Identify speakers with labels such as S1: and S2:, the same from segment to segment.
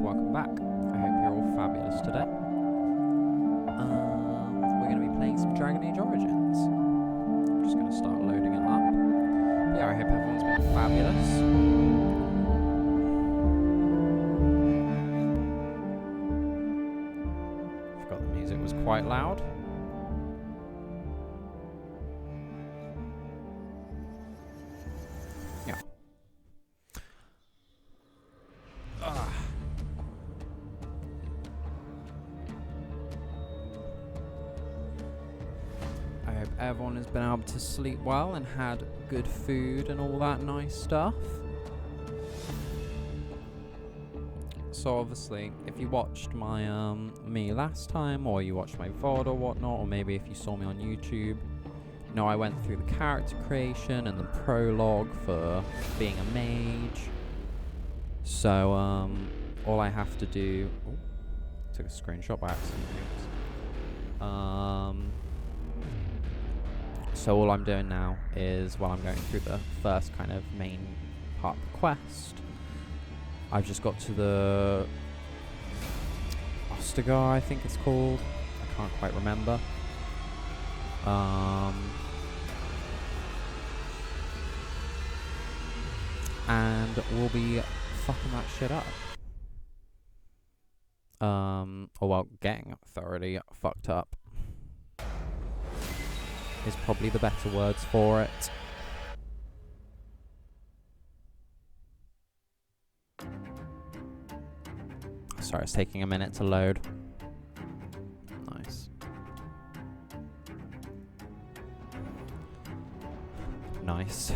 S1: welcome back. I hope you're all fabulous today. We're going to be playing some Dragon Age Origins. I'm just going to start loading it up. But yeah, I hope everyone's been fabulous. Forgot the music was quite loud. Yeah. I hope everyone has been able to sleep well and had good food and all that nice stuff. So obviously, if you watched my me last time, or you watched my VOD or whatnot, or maybe if you saw me on YouTube, you know I went through the character creation and the prologue for being a mage. So all I have to do... Ooh, took a screenshot by accident. So all I'm doing now is, while I'm going through the first kind of main part of the quest, I've just got to the Ostagar, I think it's called. I can't quite remember. And we'll be fucking that shit up. Or well, getting thoroughly fucked up is probably the better words for it. Sorry, it's taking a minute to load. Nice. Nice.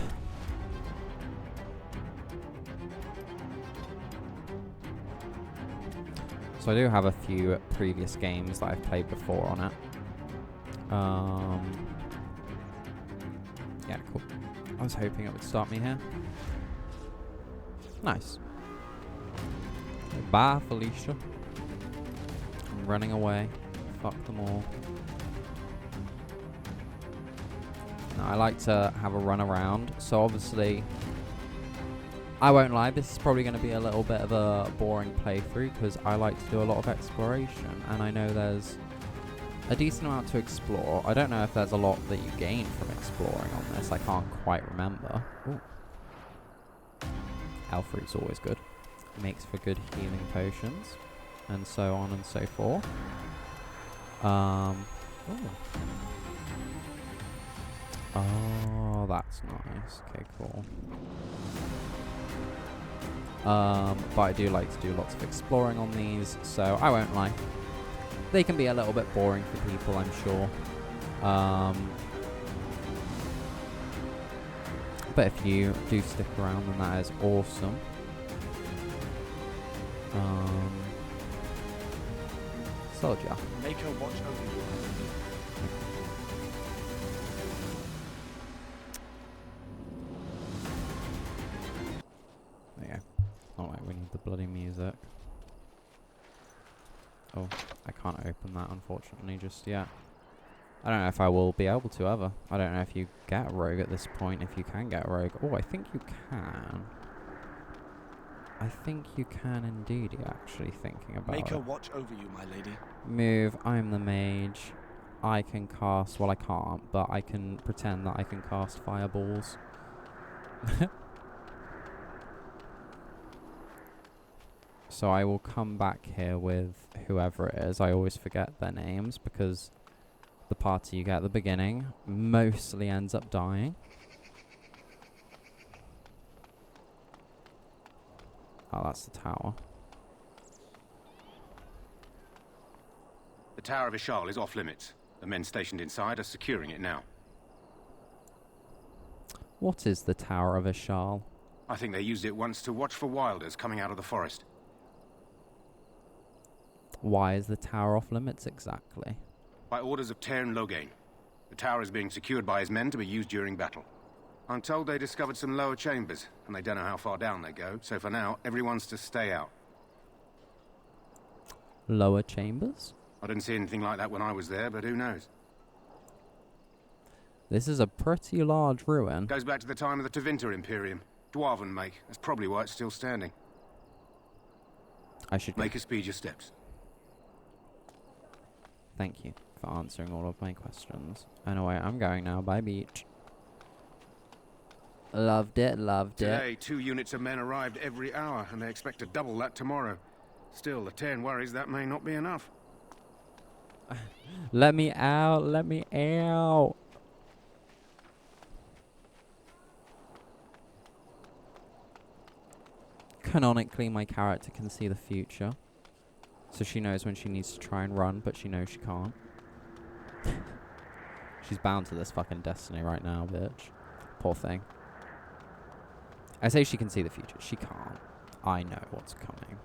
S1: So I do have a few previous games that I've played before on it. Yeah, cool. I was hoping it would start me here. Nice. Bye, Felicia. I'm running away. Fuck them all. Now, I like to have a run around, so obviously, I won't lie, this is probably going to be a little bit of a boring playthrough, because I like to do a lot of exploration, and I know there's a decent amount to explore. I don't know if there's a lot that you gain from exploring on this. I can't quite remember. Ooh. Elf fruit's always good. Makes for good healing potions, and so on and so forth. Oh, that's nice. Okay, cool. But I do like to do lots of exploring on these, so I won't lie. They can be a little bit boring for people, I'm sure. But if you do stick around, then that is awesome. Soldier.
S2: Make her watch over you.
S1: There you go. Not like we need the bloody music. Oh, I can't open that, unfortunately, just yet. I don't know if I will be able to ever. I don't know if you get a rogue at this point, if you can get a rogue. Oh, I think you can. I think you can indeed, actually, thinking about
S2: Make her
S1: it.
S2: watch over you, my lady.
S1: Move, I'm the mage. I can cast, well I can't, but I can pretend that I can cast fireballs. So I will come back here with whoever it is. I always forget their names because the party you get at the beginning mostly ends up dying. Oh, that's the tower.
S3: The Tower of Ishal is off limits. The men stationed inside are securing it now.
S1: What is the Tower of Ishal?
S3: I think they used it once to watch for wilders coming out of the forest.
S1: Why is the tower off limits exactly?
S3: By orders of Tairn Loghain. The tower is being secured by his men to be used during battle. I'm told they discovered some lower chambers, and they don't know how far down they go, so for now, everyone's to stay out.
S1: Lower chambers?
S3: I didn't see anything like that when I was there, but who knows?
S1: This is a pretty large ruin.
S3: Goes back to the time of the Tevinter Imperium. Dwarven make. That's probably why it's still standing.
S1: I should go.
S3: Make her speed your steps.
S1: Thank you for answering all of my questions. Anyway, I'm going now. Bye, beach. Loved it, loved it.
S3: Today, 2 units of men arrived every hour, and they expect to double that tomorrow. Still, the Terran worries that may not be enough.
S1: Let me out, let me out. Canonically, my character can see the future. So she knows when she needs to try and run, but she knows she can't. She's bound to this fucking destiny right now, bitch. Poor thing. I say she can see the future. She can't. I know what's coming.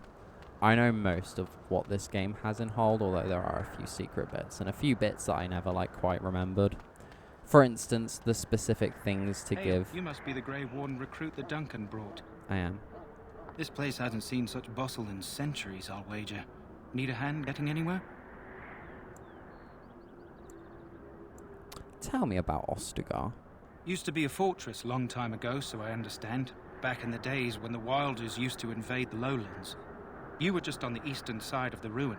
S1: I know most of what this game has in hold, although there are a few secret bits, and a few bits that I never, like, quite remembered. For instance, the specific things to give...
S4: You must be the Grey Warden recruit that Duncan brought.
S1: I am.
S4: This place hasn't seen such bustle in centuries, I'll wager. Need a hand getting anywhere?
S1: Tell me about Ostagar.
S4: Used to be a fortress long time ago, so I understand. Back in the days when the Wilders used to invade the lowlands. You were just on the eastern side of the ruin.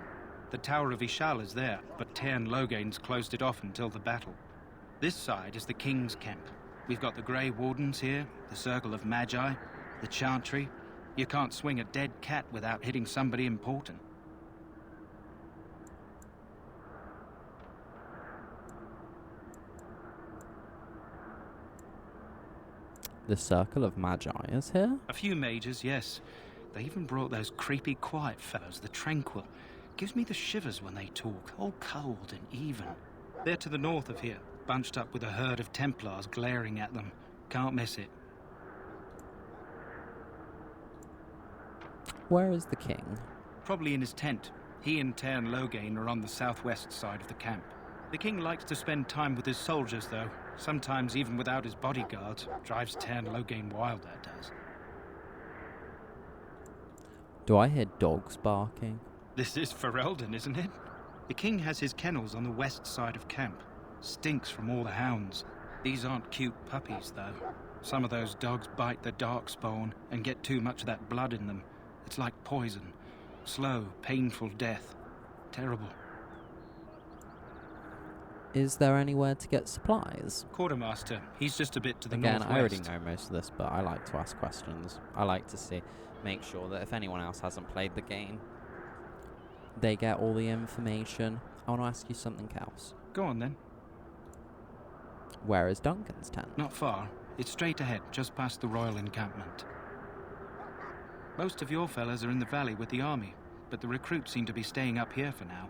S4: The Tower of Ishal is there, but Tairn Logain's closed it off until the battle. This side is the King's camp. We've got the Grey Wardens here, the Circle of Magi, the Chantry. You can't swing a dead cat without hitting somebody important.
S1: The Circle of Magi is here?
S4: A few mages, yes. They even brought those creepy, quiet fellows, the Tranquil. Gives me the shivers when they talk, all cold and even. They're to the north of here, bunched up with a herd of Templars glaring at them. Can't miss it.
S1: Where is the king?
S4: Probably in his tent. He and Tairn Logain are on the southwest side of the camp. The king likes to spend time with his soldiers, though. Sometimes even without his bodyguards. Drives Tairn Logain wild, that does.
S1: Do I hear dogs barking?
S4: This is Ferelden, isn't it? The king has his kennels on the west side of camp. Stinks from all the hounds. These aren't cute puppies, though. Some of those dogs bite the darkspawn and get too much of that blood in them. It's like poison. Slow, painful death. Terrible.
S1: Is there anywhere to get supplies?
S4: Quartermaster, he's just a bit to the
S1: Again,
S4: northwest.
S1: I already know most of this, but I like to ask questions. I like to make sure that if anyone else hasn't played the game, they get all the information. I want to ask you something else.
S4: Go on, then.
S1: Where is Duncan's tent?
S4: Not far. It's straight ahead, just past the royal encampment. Most of your fellas are in the valley with the army, but the recruits seem to be staying up here for now.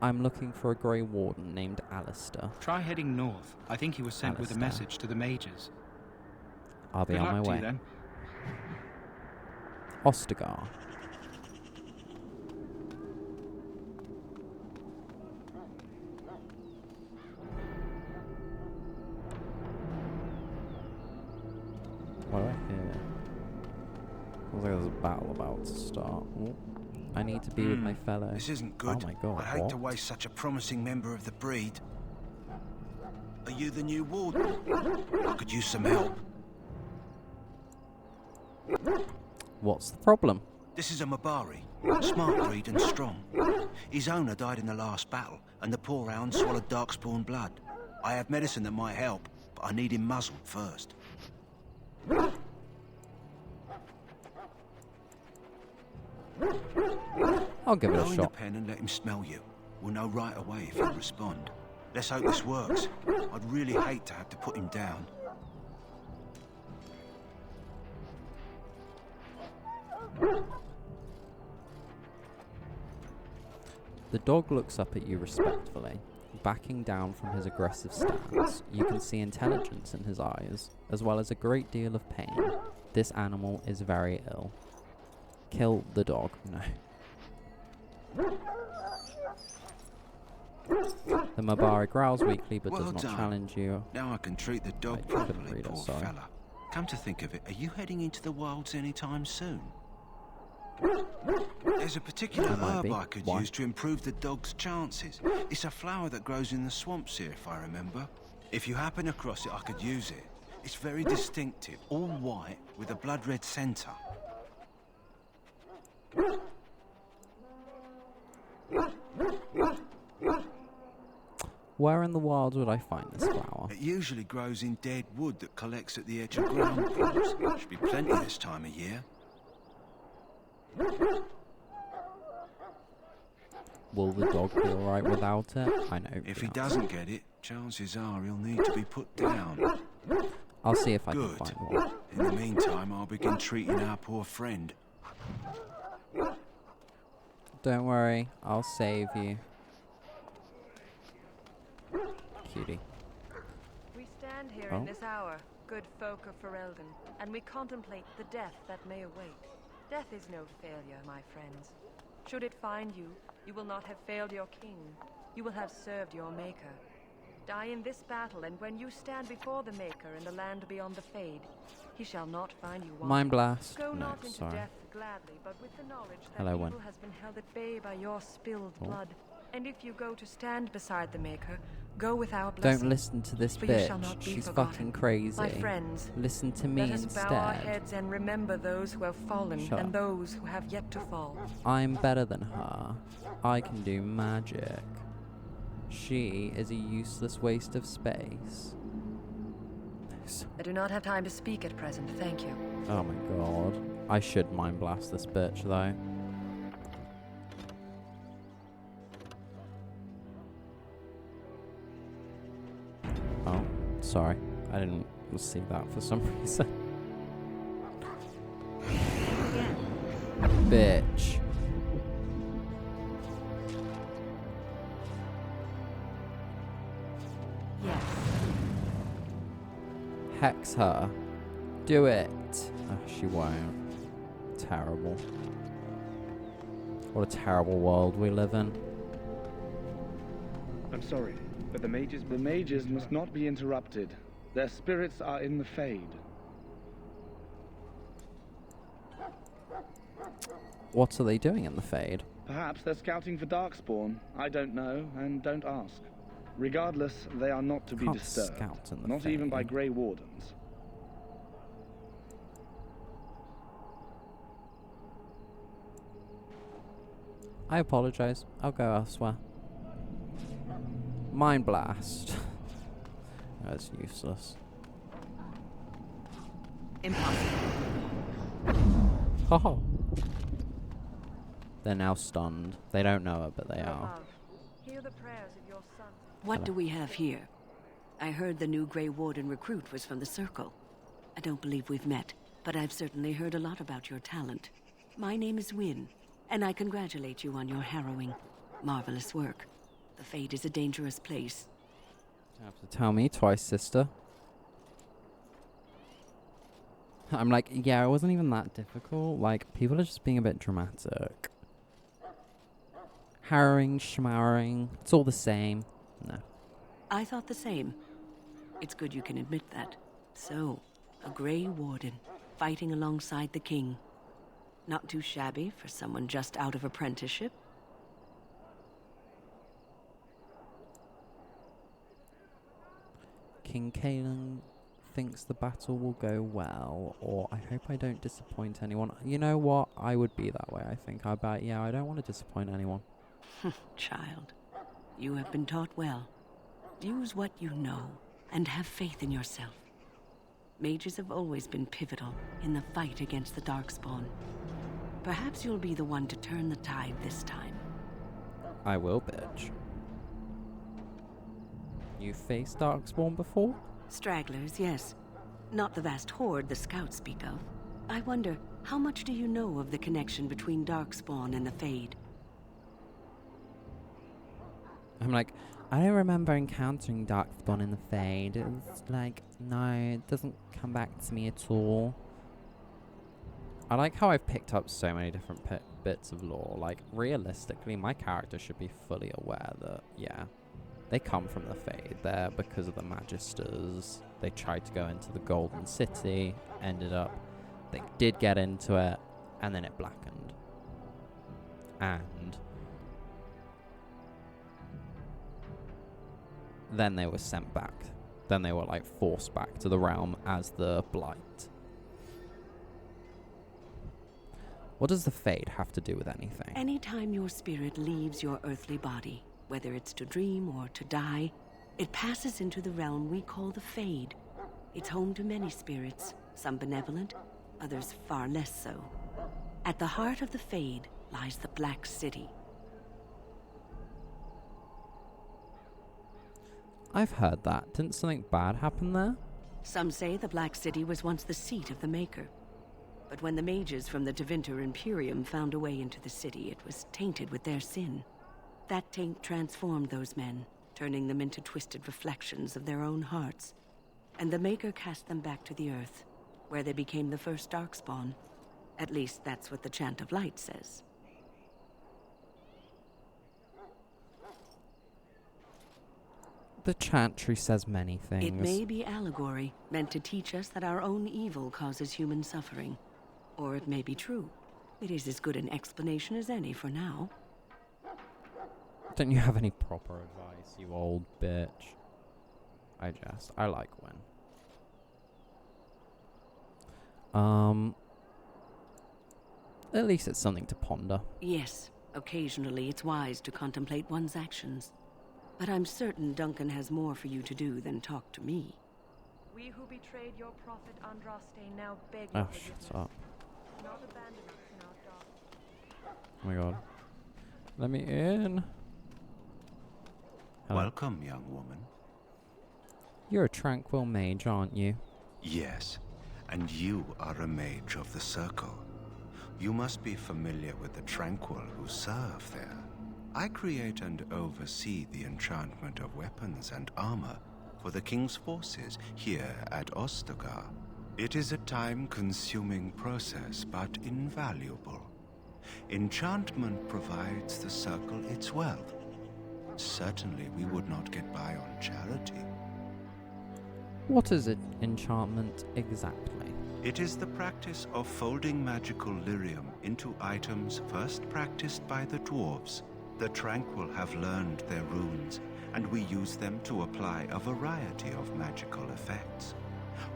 S1: I'm looking for a Grey Warden named Alistair.
S4: Try heading north. I think he was sent with a
S1: Alistair.
S4: message to the mages.
S1: I'll be
S4: Good
S1: on my
S4: luck to
S1: way.
S4: you, then.
S1: Ostagar. What do I hear? Sounds like there's a battle about to start. Ooh. I need to be with my fellow.
S5: This isn't good.
S1: Oh my god,
S5: I hate
S1: what?
S5: to waste such a promising member of the breed. Are you the new warden? I could use some help.
S1: What's the problem?
S5: This is a Mabari. Smart breed and strong. His owner died in the last battle, and the poor hound swallowed darkspawn blood. I have medicine that might help, but I need him muzzled first.
S1: I'll give it
S5: Blow
S1: a
S5: in the
S1: shot.
S5: pen and let him smell you. We'll know right away if he'll respond. Let's hope this works. I'd really hate to have to put him down.
S1: The dog looks up at you respectfully, backing down from his aggressive stance. You can see intelligence in his eyes, as well as a great deal of pain. This animal is very ill. Kill the dog. No. The Mabari growls weakly but
S5: Well
S1: does not
S5: done.
S1: challenge you.
S5: Now I can treat the
S1: I
S5: dog
S1: couldn't
S5: properly,
S1: read it,
S5: poor
S1: sorry.
S5: fella. Come to think of it, are you heading into the wilds anytime soon? There's a particular
S1: I might
S5: herb
S1: be.
S5: I could
S1: Why?
S5: use to improve the dog's chances. It's a flower that grows in the swamps here, if I remember. If you happen across it, I could use it. It's very distinctive, all white with a blood red centre.
S1: Where in the wild would I find this flower?
S5: It usually grows in dead wood that collects at the edge of ground pools. Should be plenty this time of year.
S1: Will the dog be alright without it? I know.
S5: If
S1: the
S5: he
S1: answer.
S5: doesn't get it, chances are he'll need to be put down.
S1: I'll see if I
S5: Good.
S1: can find one.
S5: In the meantime, I'll begin treating our poor friend.
S1: Don't worry, I'll save you. Cutie.
S6: We stand here
S1: Oh.
S6: in this hour, good folk of Ferelden, and we contemplate the death that may await. Death is no failure, my friends. Should it find you, you will not have failed your king. You will have served your maker. Die in this battle, and when you stand before the maker in the land beyond the Fade, he shall not find you wanting.
S1: Mind blast.
S6: Go
S1: No,
S6: not into
S1: sorry.
S6: death gladly, but with the knowledge that
S1: Hello,
S6: evil
S1: Wen.
S6: has been held at bay by your spilled
S1: Oh.
S6: blood. And if you go to stand beside the maker, go with our blessing.
S1: Don't listen to this
S6: For you shall not
S1: bitch.
S6: be
S1: She's
S6: forgotten.
S1: fucking crazy.
S6: My friends,
S1: Listen to me
S6: let us bow our
S1: instead.
S6: heads and remember those who have fallen
S1: Shut
S6: and
S1: up.
S6: those who have yet to fall.
S1: I'm better than her. I can do magic. She is a useless waste of space.
S6: I do not have time to speak at present, thank you.
S1: Oh my god. I should mind blast this bitch though. Oh, sorry. I didn't see that for some reason. Bitch.
S6: Yes.
S1: Hex her. Do it. Oh, she won't. Terrible. What a terrible world we live in.
S7: I'm sorry, but the mages must not be interrupted. Their spirits are in the Fade.
S1: What are they doing in the Fade?
S7: Perhaps they're scouting for Darkspawn. I don't know, and don't ask. Regardless, they are not to be
S1: Can't
S7: disturbed.
S1: scout in the
S7: Not even by
S1: Fade.
S7: Grey Wardens.
S1: I apologize. I'll go elsewhere. Mind blast. That's useless.
S6: Impossible.
S1: Haha. They're now stunned. They don't know it, but they
S6: Your
S1: are.
S6: love, hear the prayers of your son.
S8: What do we have here? I heard the new Grey Warden recruit was from the Circle. I don't believe we've met, but I've certainly heard a lot about your talent. My name is Wynne, and I congratulate you on your harrowing, marvelous work. The Fade is a dangerous place.
S1: You have to tell me twice, sister. I'm like, yeah, it wasn't even that difficult. Like, people are just being a bit dramatic. Harrowing, schmowering, it's all the same. No.
S8: I thought the same. It's good you can admit that. So, a Grey Warden, fighting alongside the King. Not too shabby for someone just out of apprenticeship.
S1: King Kalen thinks the battle will go well, or I hope I don't disappoint anyone. You know what? I would be that way, I think. I bet, yeah, I don't want to disappoint anyone.
S8: Child, you have been taught well. Use what you know, and have faith in yourself. Mages have always been pivotal in the fight against the Darkspawn. Perhaps you'll be the one to turn the tide this time.
S1: I will, bitch. You faced Darkspawn before?
S8: Stragglers, yes. Not the vast horde the scouts speak of. I wonder, how much do you know of the connection between Darkspawn and the Fade?
S1: I'm like, I don't remember encountering Darkspawn in the Fade. It's like, no, it doesn't come back to me at all. I like how I've picked up so many different bits of lore. Like, realistically, my character should be fully aware that, yeah, they come from the Fade. They're because of the Magisters. They tried to go into the Golden City, ended up, they did get into it, and then it blackened. And then they were sent back. Then they were, like, forced back to the realm as the Blight. What does the Fade have to do with anything?
S8: Anytime your spirit leaves your earthly body, whether it's to dream or to die, it passes into the realm we call the Fade. It's home to many spirits, some benevolent, others far less so. At the heart of the Fade lies the Black City.
S1: I've heard that. Didn't something bad happen there?
S8: Some say the Black City was once the seat of the Maker. But when the mages from the Tevinter Imperium found a way into the city, it was tainted with their sin. That taint transformed those men, turning them into twisted reflections of their own hearts. And the Maker cast them back to the Earth, where they became the first Darkspawn. At least that's what the Chant of Light says.
S1: The Chantry says many things.
S8: It may be allegory, meant to teach us that our own evil causes human suffering. Or it may be true. It is as good an explanation as any for now.
S1: Don't you have any proper advice, you old bitch? I like Gwen. At least it's something to ponder.
S8: Yes, occasionally it's wise to contemplate one's actions. But I'm certain Duncan has more for you to do than talk to me.
S6: We who betrayed your prophet Andraste now beg
S1: Oh,
S6: your
S1: shut
S6: forgiveness.
S1: up.
S6: Not abandon us in our dark.
S1: Oh my god. Let me in. Hello.
S5: Welcome, young woman.
S1: You're a tranquil mage, aren't you?
S5: Yes, and you are a mage of the Circle. You must be familiar with the Tranquil who serve there. I create and oversee the enchantment of weapons and armor for the King's forces here at Ostagar. It is a time-consuming process, but invaluable. Enchantment provides the Circle its wealth. Certainly we would not get by on charity.
S1: What is it, enchantment exactly?
S5: It is the practice of folding magical lyrium into items first practiced by the dwarves. The Tranquil have learned their runes, and we use them to apply a variety of magical effects.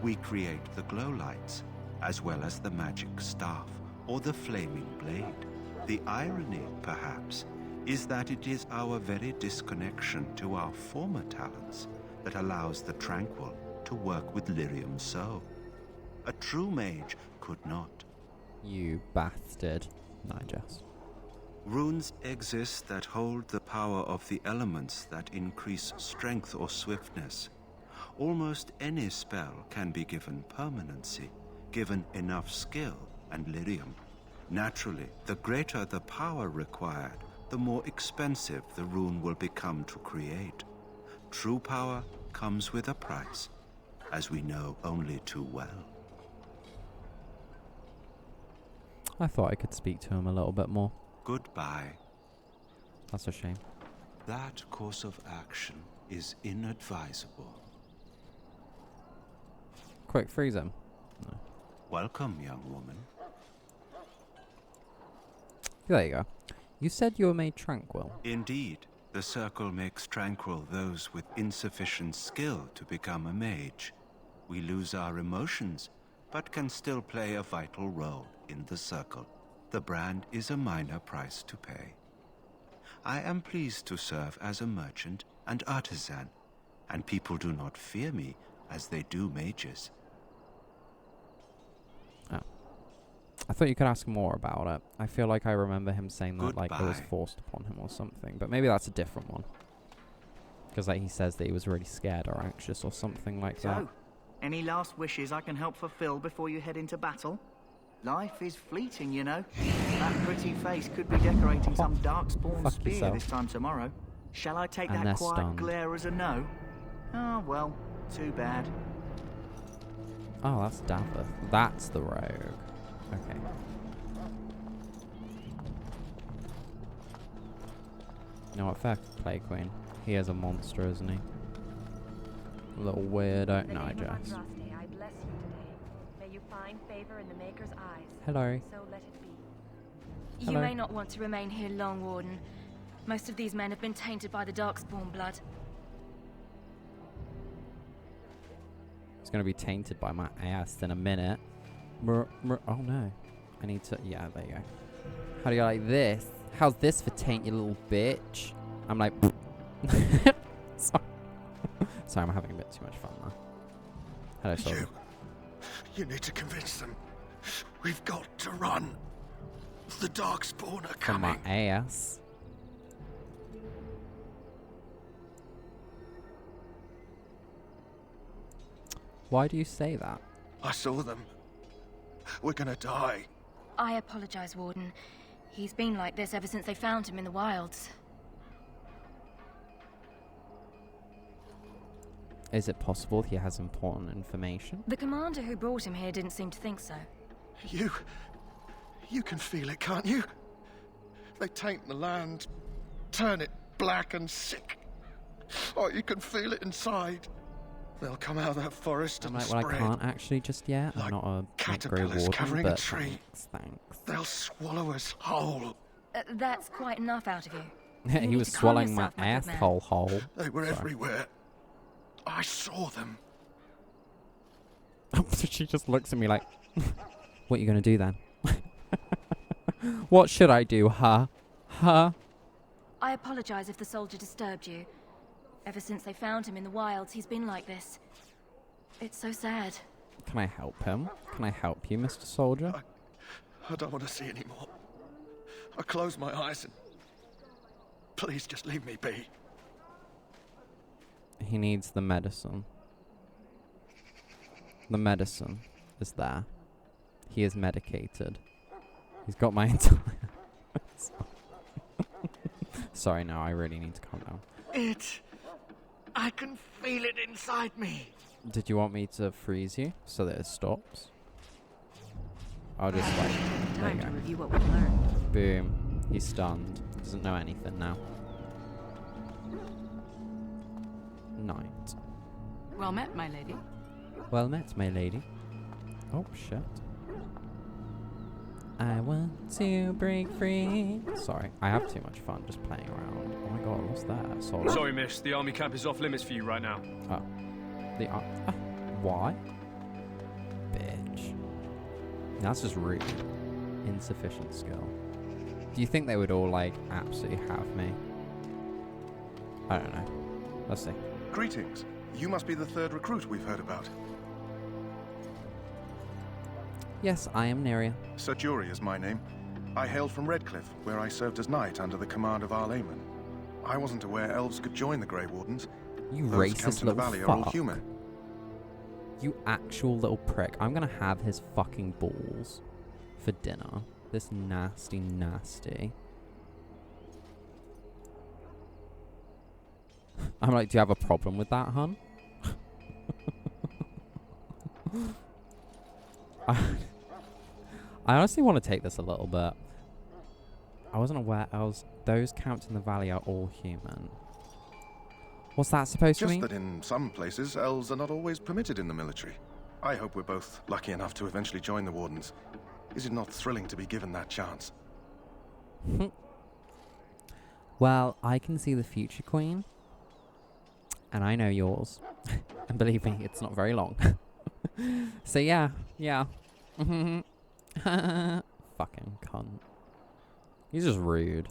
S5: We create the glow lights, as well as the magic staff, or the flaming blade. The irony, perhaps, is that it is our very disconnection to our former talents that allows the Tranquil to work with lyrium so. A true mage could not.
S1: You bastard. No, I jest.
S5: Runes exist that hold the power of the elements that increase strength or swiftness. Almost any spell can be given permanency, given enough skill and lyrium. Naturally, the greater the power required, the more expensive the rune will become to create. True power comes with a price, as we know only too well.
S1: I thought I could speak to him a little bit more.
S5: Goodbye.
S1: That's a shame.
S5: That course of action is inadvisable.
S1: Quick, freeze him. No.
S5: Welcome, young woman.
S1: There you go. You said you were made tranquil.
S5: Indeed, the Circle makes tranquil those with insufficient skill to become a mage. We lose our emotions, but can still play a vital role in the Circle. The brand is a minor price to pay. I am pleased to serve as a merchant and artisan, and people do not fear me as they do mages.
S1: Oh. I thought you could ask more about it. I feel like I remember him saying that like it was
S5: Goodbye.
S1: forced upon him or something, but maybe that's a different one. Because like he says that he was really scared or anxious or something like that.
S9: So, any last wishes I can help fulfill before you head into battle? Life is fleeting, you know. That pretty face could be decorating some darkspawn
S1: Fuck
S9: spear
S1: yourself.
S9: this time tomorrow. Shall I take
S1: And
S9: that
S1: they're
S9: quiet
S1: stunned.
S9: glare as a no? Oh, well, too bad.
S1: Oh, that's Davith. That's the rogue. Okay. You know what? Fair play, Queen. He is a monster, isn't he? A little weirdo.
S6: In the
S1: No, I
S6: name of
S1: jest.
S6: Andraste, I bless you today. May you find favor in the Maker's eyes.
S1: Hello.
S6: So let it be.
S1: Hello.
S10: You may not want to remain here long, Warden. Most of these men have been tainted by the Darkspawn blood.
S1: It's going to be tainted by my ass in a minute. Oh no. I need to... Yeah, there you go. How do you like this? How's this for taint, you little bitch? I'm like... Sorry. Sorry, I'm having a bit too much fun now. Hello, soldier.
S2: You need to convince them. We've got to run. The Darkspawn are
S1: From my
S2: coming.
S1: ass. Why do you say that?
S2: I saw them. We're gonna die.
S10: I apologize, Warden. He's been like this ever since they found him in the wilds.
S1: Is it possible he has important information?
S10: The commander who brought him here didn't seem to think so.
S2: You can feel it, can't you? They taint the land, turn it black and sick. Oh, you can feel it inside. They'll come out of that forest
S1: I'm
S2: and
S1: like, well,
S2: spread.
S1: I can't actually just yet.
S2: Like
S1: I'm not a Grey
S2: caterpillars
S1: Warden,
S2: covering a
S1: but
S2: tree.
S1: thanks.
S2: They'll swallow us whole.
S10: That's quite enough out of you.
S1: He
S10: need
S1: was
S10: to calm
S1: swallowing my
S10: yourself, my good man.
S1: asshole hole.
S2: They were
S1: Sorry.
S2: everywhere. I saw them.
S1: She just looks at me like, what are you going to do then? What should I do, huh? Huh?
S10: I apologize if the soldier disturbed you. Ever since they found him in the wilds, he's been like this. It's so sad.
S1: Can I help him? Can I help you, Mr. Soldier?
S2: I don't want to see anymore. I close my eyes and... Please just leave me be.
S1: He needs the medicine. The medicine is there. He is medicated. He's got my entire... Sorry, no, I really need to calm down.
S2: I can feel it inside me.
S1: Did you want me to freeze you so that it stops? I'll just like... There
S8: Time
S1: you
S8: to
S1: go.
S8: review what we've learned.
S1: Boom. He's stunned. Doesn't know anything now. Night.
S8: Well met, my lady.
S1: Well met, my lady. Oh, shit. I want to break free. Sorry, I have too much fun just playing around. Oh my god, what's that?
S11: Sorry, miss. The army camp is off limits for you right now.
S1: Oh. Why? Bitch. That's just rude. Insufficient skill. Do you think they would all, like, absolutely have me? I don't know. Let's see.
S2: Greetings. You must be the third recruit we've heard about.
S1: Yes, I am Neria.
S2: Sir Jury is my name. I hail from Redcliffe, where I served as knight under the command of Arl Aemon. I wasn't aware elves could join the Grey Wardens.
S1: You
S2: Those
S1: racist
S2: camped in the
S1: little
S2: valley are all
S1: fuck.
S2: human.
S1: You actual little prick. I'm gonna have his fucking balls for dinner. This nasty, nasty. I'm like, do you have a problem with that, hun? I honestly want to take this a little bit. I wasn't aware those camped in the valley are all human. What's that supposed to
S2: Just
S1: mean?
S2: that in some places, elves are not always permitted in the military. I hope we're both lucky enough to eventually join the Wardens. Is it not thrilling to be given that chance?
S1: Well, I can see the future, Queen. And I know yours. And believe me, it's not very long. So yeah. Fucking cunt. He's just rude.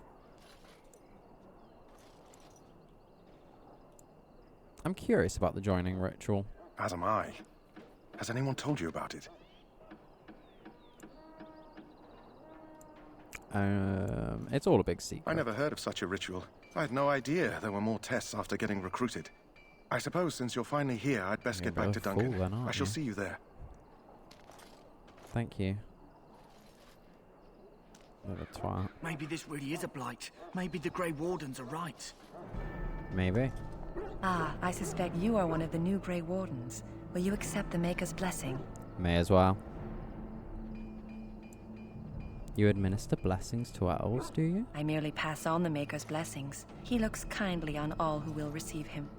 S1: I'm curious about the joining ritual.
S2: As am I. Has anyone told you about it?
S1: It's all a big secret.
S2: I never heard of such a ritual. I had no idea there were more tests after getting recruited. I suppose since you're finally here, I'd best
S1: You're
S2: get back to
S1: a fool
S2: Duncan.
S1: then, aren't
S2: I shall
S1: you?
S2: see you there.
S1: Thank you. Little twat.
S9: Maybe this really is a blight. Maybe the Grey Wardens are right.
S1: Maybe.
S6: Ah, I suspect you are one of the new Grey Wardens. Will you accept the Maker's blessing?
S1: May as well. You administer blessings to elves, do you?
S6: I merely pass on the Maker's blessings. He looks kindly on all who will receive him.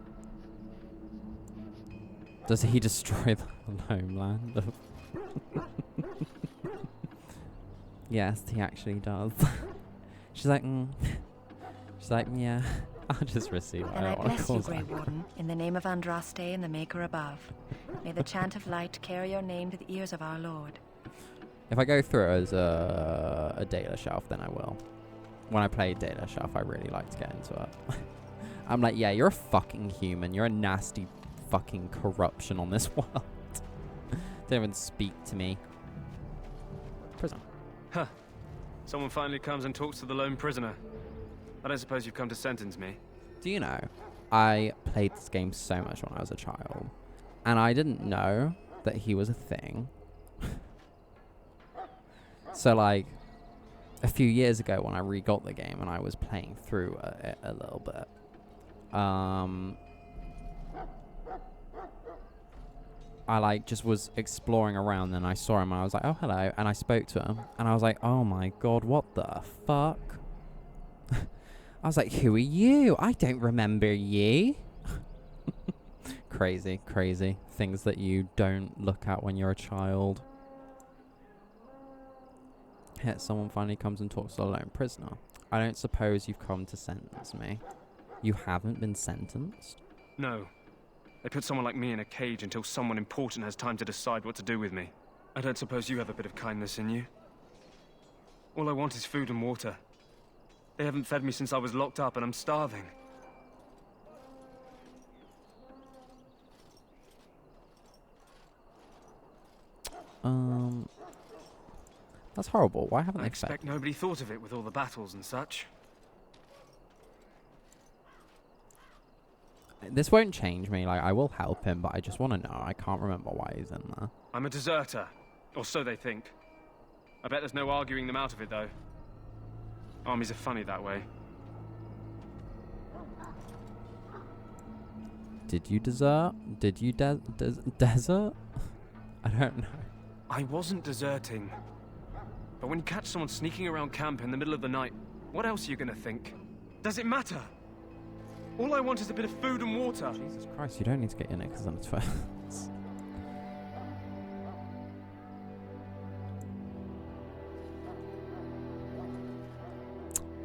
S1: Does he destroy the homeland of... Yes, he actually does. She's like, She's like, yeah, I'll just receive it.
S6: And I
S1: don't wanna
S6: bless you,
S1: cause
S6: Grey
S1: that.
S6: Warden, in the name of Andraste and the Maker above. May the chant of light carry your name to the ears of our Lord.
S1: If I go through it as a data shelf, then I will. When I play data shelf, I really like to get into it. I'm like, yeah, you're a fucking human. You're a nasty fucking corruption on this world. Don't even speak to me. Prison.
S11: Huh. Someone finally comes and talks to the lone prisoner. I don't suppose you've come to sentence me.
S1: Do you know, I played this game so much when I was a child, and I didn't know that he was a thing. So, like, a few years ago when I re-got the game and I was playing through it a little bit, I, like, just was exploring around, and I saw him, and I was like, oh, hello, and I spoke to him, and I was like, oh my god, what the fuck? I was like, who are you? I don't remember you. Crazy, crazy. Things that you don't look at when you're a child. Yet someone finally comes and talks to a lone prisoner. I don't suppose you've come to sentence me. You haven't been sentenced?
S11: No. They put someone like me in a cage until someone important has time to decide what to do with me. I don't suppose you have a bit of kindness in you? All I want is food and water. They haven't fed me since I was locked up and I'm starving.
S1: That's horrible. Why haven't
S11: I
S1: they
S11: expect nobody thought of it with all the battles and such.
S1: This won't change me. Like, I will help him, but I just want to know. I can't remember why he's in there.
S11: I'm a deserter. Or so they think. I bet there's no arguing them out of it, though. Armies are funny that way.
S1: Did you desert? Did you desert? I don't know.
S11: I wasn't deserting. But when you catch someone sneaking around camp in the middle of the night, what else are you gonna think? Does it matter? All I want is a bit of food and water.
S1: Jesus Christ, you don't need to get your knickers on its face.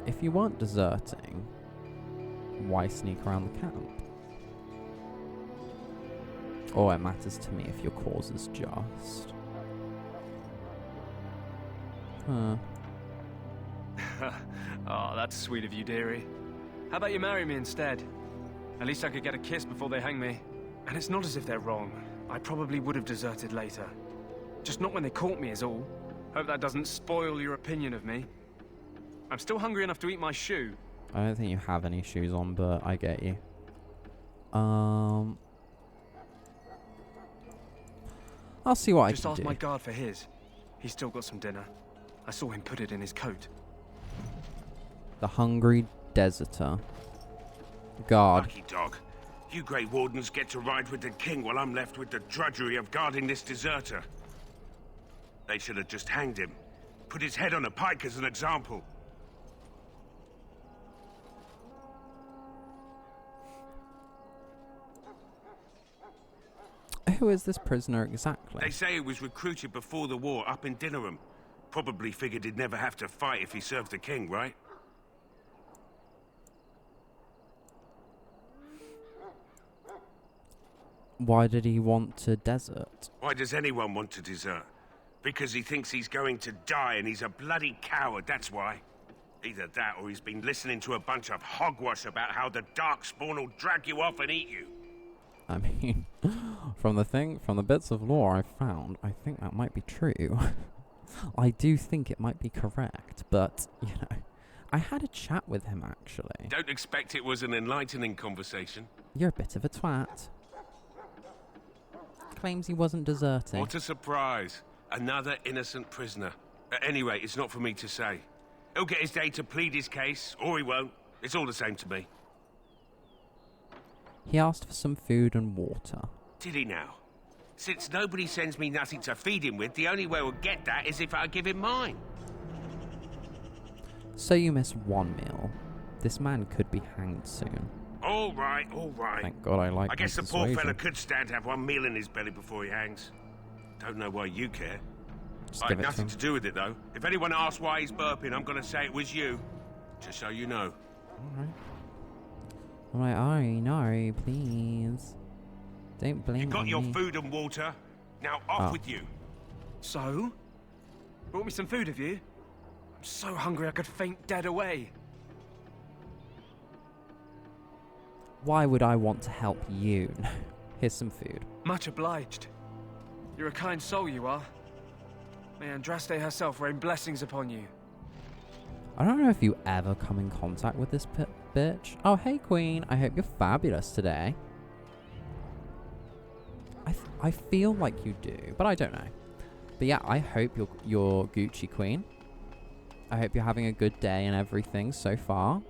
S1: If you weren't deserting, why sneak around the camp? Oh, it matters to me if your cause is just. Huh.
S11: Oh, that's sweet of you, dearie. How about you marry me instead? At least I could get a kiss before they hang me. And it's not as if they're wrong. I probably would have deserted later. Just not when they caught me is all. Hope that doesn't spoil your opinion of me. I'm still hungry enough to eat my shoe.
S1: I don't think you have any shoes on, but I get you. I'll see what I can do.
S11: Just ask my guard for his. He's still got some dinner. I saw him put it in his coat.
S1: The hungry deserter. Guard.
S12: Lucky dog. You Grey Wardens get to ride with the king while I'm left with the drudgery of guarding this deserter. They should have just hanged him. Put his head on a pike as an example.
S1: Who is this prisoner exactly?
S12: They say he was recruited before the war up in Dinnerham. Probably figured he'd never have to fight if he served the king, right?
S1: Why did he want to desert?
S12: Why does anyone want to desert? Because he thinks he's going to die and he's a bloody coward, that's why. Either that or he's been listening to a bunch of hogwash about how the Darkspawn will drag you off and eat you.
S1: I mean, from the bits of lore I found, I think that might be true. I do think it might be correct, but, you know, I had a chat with him, actually.
S12: Don't expect it was an enlightening conversation.
S1: You're a bit of a twat. Claims he wasn't deserting.
S12: What a surprise. Another innocent prisoner. Anyway, it's not for me to say. He'll get his day to plead his case, or he won't. It's all the same to me.
S1: He asked for some food and water.
S12: Did he now? Since nobody sends me nothing to feed him with, the only way we'll get that is if I give him mine.
S1: So you miss one meal. This man could be hanged soon.
S12: All right, all right.
S1: Thank God I like
S12: I guess the
S1: my
S12: poor
S1: persuasion.
S12: fella could stand to have one meal in his belly before he hangs. Don't know why you care.
S1: Just
S12: I
S1: give
S12: had
S1: it to
S12: nothing
S1: him.
S12: to do with it, though. If anyone asks why he's burping, I'm gonna say it was you. Just so you know.
S1: Alright. I'm like, oh, no, please. Don't blame me.
S12: You got your food and water. Now off with you.
S11: So? Brought me some food, have you? I'm so hungry I could faint dead away.
S1: Why would I want to help you? Here's some food.
S11: Much obliged. You're a kind soul, you are. May Andraste herself rain blessings upon you.
S1: I don't know if you ever come in contact with this bitch. Oh, hey, Queen. I hope you're fabulous today. I feel like you do, but I don't know. But yeah, I hope you're Gucci, Queen. I hope you're having a good day and everything so far.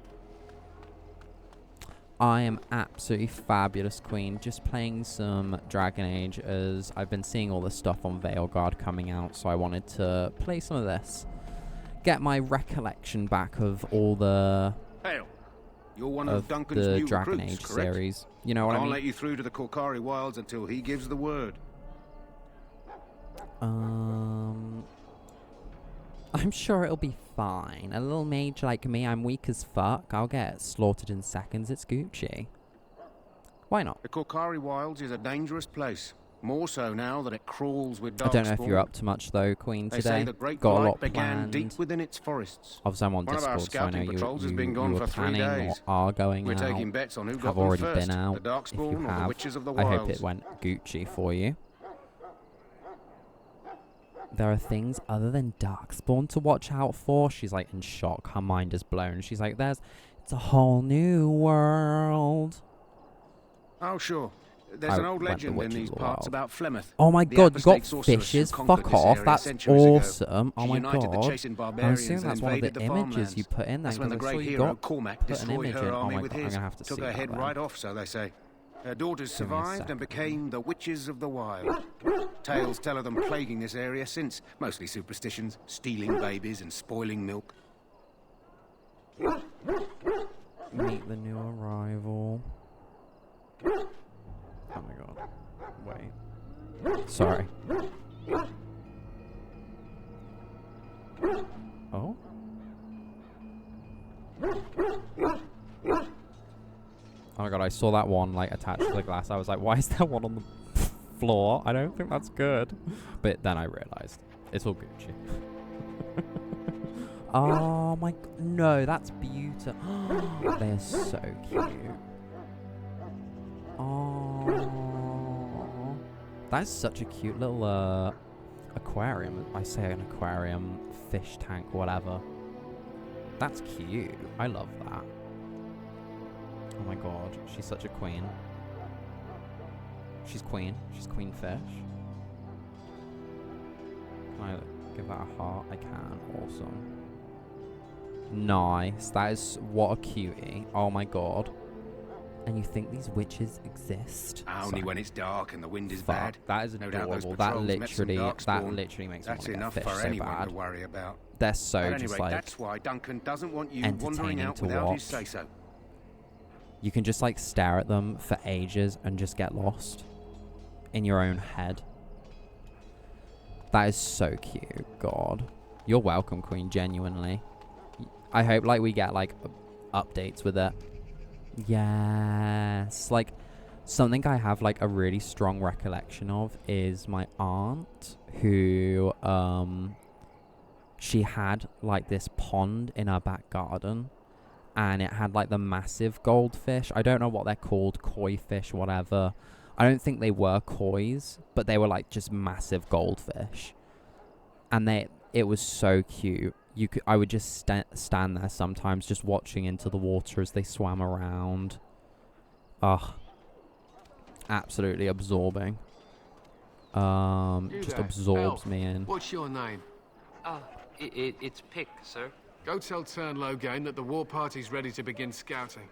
S1: I am absolutely fabulous, Queen. Just playing some Dragon Age as I've been seeing all the stuff on Veilguard coming out, so I wanted to play some of this. Get my recollection back of all the...
S3: Hail. You're one of Duncan's
S1: the
S3: new
S1: Dragon
S3: recruits,
S1: Age
S3: correct?
S1: series. You know what I mean?
S3: I'll let you through to the Korkari Wilds until he gives the word.
S1: I'm sure it'll be fine. A little mage like me, I'm weak as fuck. I'll get slaughtered in seconds. It's Gucci. Why not?
S3: The Korkari Wilds is a dangerous place. More so now that it crawls with
S1: I
S3: darkspawn.
S1: don't know if you're up to much though, Queen,
S3: They
S1: today.
S3: say the Great
S1: Got a
S3: Blight
S1: lot
S3: began
S1: planned.
S3: deep within its forests.
S1: Obviously, I'm on
S3: One of our
S1: Discord, so I know
S3: scouting patrols has been
S1: you
S3: gone
S1: were
S3: for 3
S1: planning or
S3: days.
S1: are going
S3: We're
S1: out.
S3: taking bets on who
S1: Have
S3: got them
S1: already
S3: first,
S1: been out.
S3: the
S1: If you
S3: Darkspawn or the
S1: have,
S3: Witches of the
S1: I hope
S3: Wilds.
S1: it went Gucci for you. There are things other than Darkspawn to watch out for. She's like in shock. Her mind is blown. She's like, it's a whole new world.
S3: Oh, sure. There's an old legend in these parts about Flemeth.
S1: Oh my
S3: the
S1: god, you got
S3: apostate sorceress who
S1: fishes?
S3: conquered
S1: Fuck
S3: this
S1: off.
S3: area
S1: That's
S3: centuries ago.
S1: awesome. Oh
S3: She
S1: my
S3: united the
S1: god.
S3: chasing
S1: I'm
S3: barbarians
S1: assuming
S3: and
S1: that's one of the
S3: invaded the
S1: images
S3: farmlands.
S1: you put in there.
S3: That's when the
S1: because I saw
S3: great
S1: you
S3: hero
S1: got
S3: Cormac
S1: put an
S3: destroyed
S1: image
S3: her
S1: in. Oh
S3: army
S1: my
S3: with
S1: god, I'm
S3: his.
S1: gonna have to
S3: Took
S1: see
S3: her
S1: that
S3: head
S1: then.
S3: right off, so they say. Her daughters
S1: Give me a
S3: survived
S1: sec.
S3: and became the Witches of the Wild. Tales tell of them plaguing this area since. Mostly superstitions, stealing babies and spoiling milk.
S1: Meet the new arrival. Oh my god. Wait. Sorry. Oh? Oh my god, I saw that one like attached to the glass. I was like, why is there one on the floor? I don't think that's good. But then I realized it's all Gucci. Oh my no, that's beautiful. They're so cute. Oh, that's such a cute little aquarium. I say an aquarium, fish tank, whatever. That's cute. I love that. Oh my god, she's such a queen. She's queen. She's queen fish. Can I give that a heart? I can. Awesome. Nice. That is what a cutie. Oh my god. And you think these witches exist?
S3: Only when it's dark and the wind is
S1: Fuck,
S3: bad.
S1: that is
S3: No doubt those
S1: adorable. That
S3: patrols met some
S1: literally
S3: darkspawn.
S1: makes me want
S3: That's
S1: to get
S3: enough
S1: fish
S3: for
S1: so
S3: anyone
S1: bad.
S3: to worry about.
S1: They're so
S3: At any
S1: just
S3: rate,
S1: like
S3: that's why Duncan doesn't want you wandering
S1: entertaining
S3: out
S1: to
S3: without
S1: watch.
S3: his say-so.
S1: You can just like stare at them for ages and just get lost in your own head. That is so cute. God. You're welcome, Queen, genuinely. I hope like we get like updates with it. Yes. Like something I have like a really strong recollection of is my aunt who she had like this pond in her back garden. And it had like the massive goldfish. I don't know what they're called, koi fish, whatever. I don't think they were kois, but they were like just massive goldfish. And it was so cute. I would just stand there sometimes, just watching into the water as they swam around. Ugh, absolutely absorbing. Just absorbs me in.
S13: What's your name?
S14: It's Pick, sir.
S13: Go tell Tern Logain that the war party's ready to begin scouting.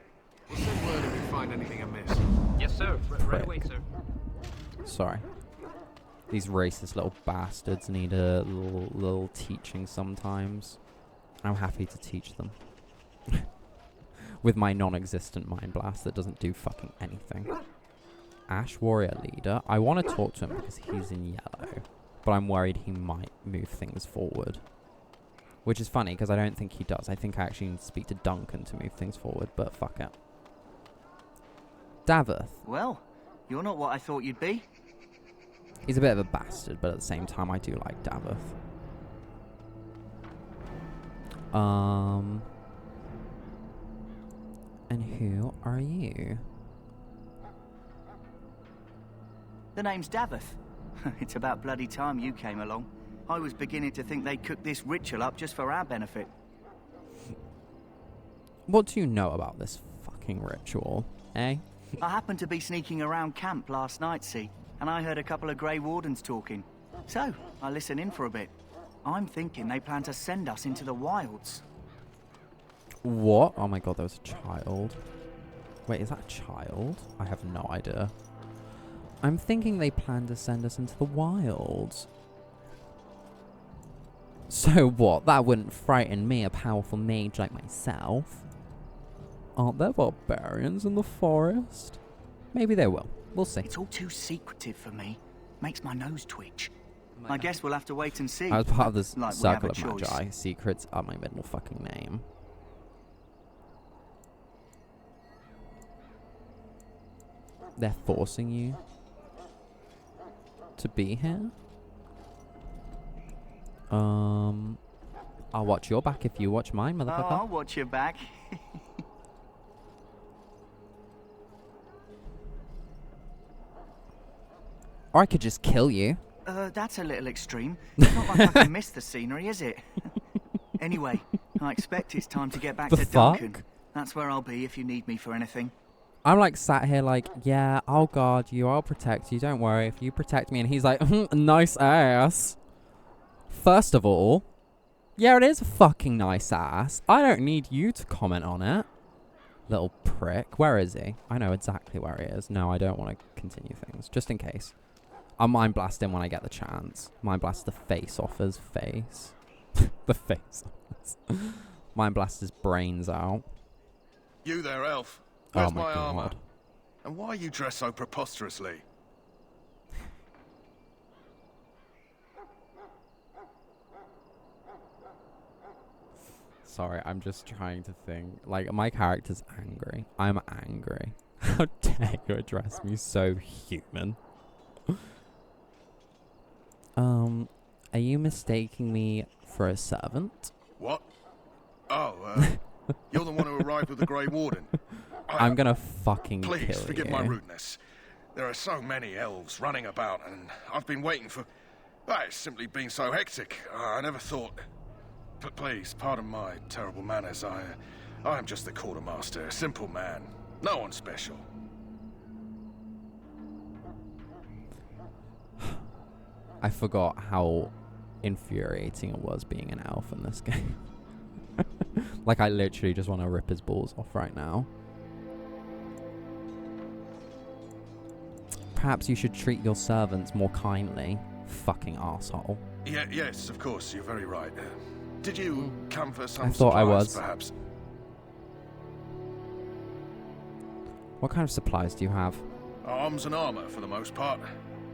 S13: We'll send word if we find anything amiss.
S14: Yes, sir. Right away, sir.
S1: Sorry. These racist little bastards need a little teaching sometimes. I'm happy to teach them. With my non-existent mind blast that doesn't do fucking anything. Ash Warrior Leader. I want to talk to him because he's in yellow. But I'm worried he might move things forward. Which is funny, because I don't think he does. I think I actually need to speak to Duncan to move things forward, but fuck it. Daveth.
S9: Well, you're not what I thought you'd be.
S1: He's a bit of a bastard, but at the same time, I do like Daveth. And who are you?
S9: The name's Davith. It's about bloody time you came along. I was beginning to think they cooked this ritual up just for our benefit.
S1: What do you know about this fucking ritual, eh?
S9: I happened to be sneaking around camp last night, see, and I heard a couple of Grey Wardens talking. So, I listened in for a bit. I'm thinking they plan to send us into the wilds.
S1: What? Oh my god, there was a child. Wait, is that a child? I have no idea. I'm thinking they plan to send us into the wilds. So what? That wouldn't frighten me, a powerful mage like myself. Aren't there barbarians in the forest? Maybe they will. We'll see.
S9: It's all too secretive for me. Makes my nose twitch. I guess we'll have to wait and see.
S1: I was part of this
S9: like
S1: circle
S9: we have
S1: of
S9: a choice.
S1: magi. Secrets are my middle fucking name. They're forcing you to be here? I'll watch your back if you watch mine, motherfucker.
S9: Oh, I'll watch your back.
S1: Or I could just kill you.
S9: That's a little extreme. It's not like I can miss the scenery, is it? Anyway, I expect it's time to get back
S1: The
S9: to
S1: fuck?
S9: Duncan. That's where I'll be if you need me for anything.
S1: I'm like sat here like, yeah, I'll guard you, I'll protect you, don't worry, if you protect me. And he's like, nice ass. First of all, yeah, it is a fucking nice ass. I don't need you to comment on it. Little prick. Where is he? I know exactly where he is. No, I don't want to continue things, just in case. I'll mind blast him when I get the chance. Mind blast the face off his face. The face off his... Mind blast his brains out.
S2: You there, elf. Where's
S1: Oh my
S2: armor?
S1: God.
S2: And why are you dressed so preposterously?
S1: Sorry, I'm just trying to think. Like, my character's angry. I'm angry. How dare you address me so human? Are you mistaking me for a servant?
S2: What? Oh, you're the one who arrived with the Grey Warden.
S1: I'm gonna fucking kill you.
S2: Please, forgive my rudeness. There are so many elves running about, and I've been waiting for... it's simply been so hectic. I never thought... But please, pardon my terrible manners. I am just the quartermaster, a simple man. No one special.
S1: I forgot how infuriating it was being an elf in this game. Like, I literally just want to rip his balls off right now. Perhaps you should treat your servants more kindly, fucking asshole.
S2: Yeah, yes, of course, you're very right. Did you come for some
S1: I thought I
S2: supplies,
S1: was.
S2: perhaps?
S1: What kind of supplies do you have?
S2: Arms and armor, for the most part.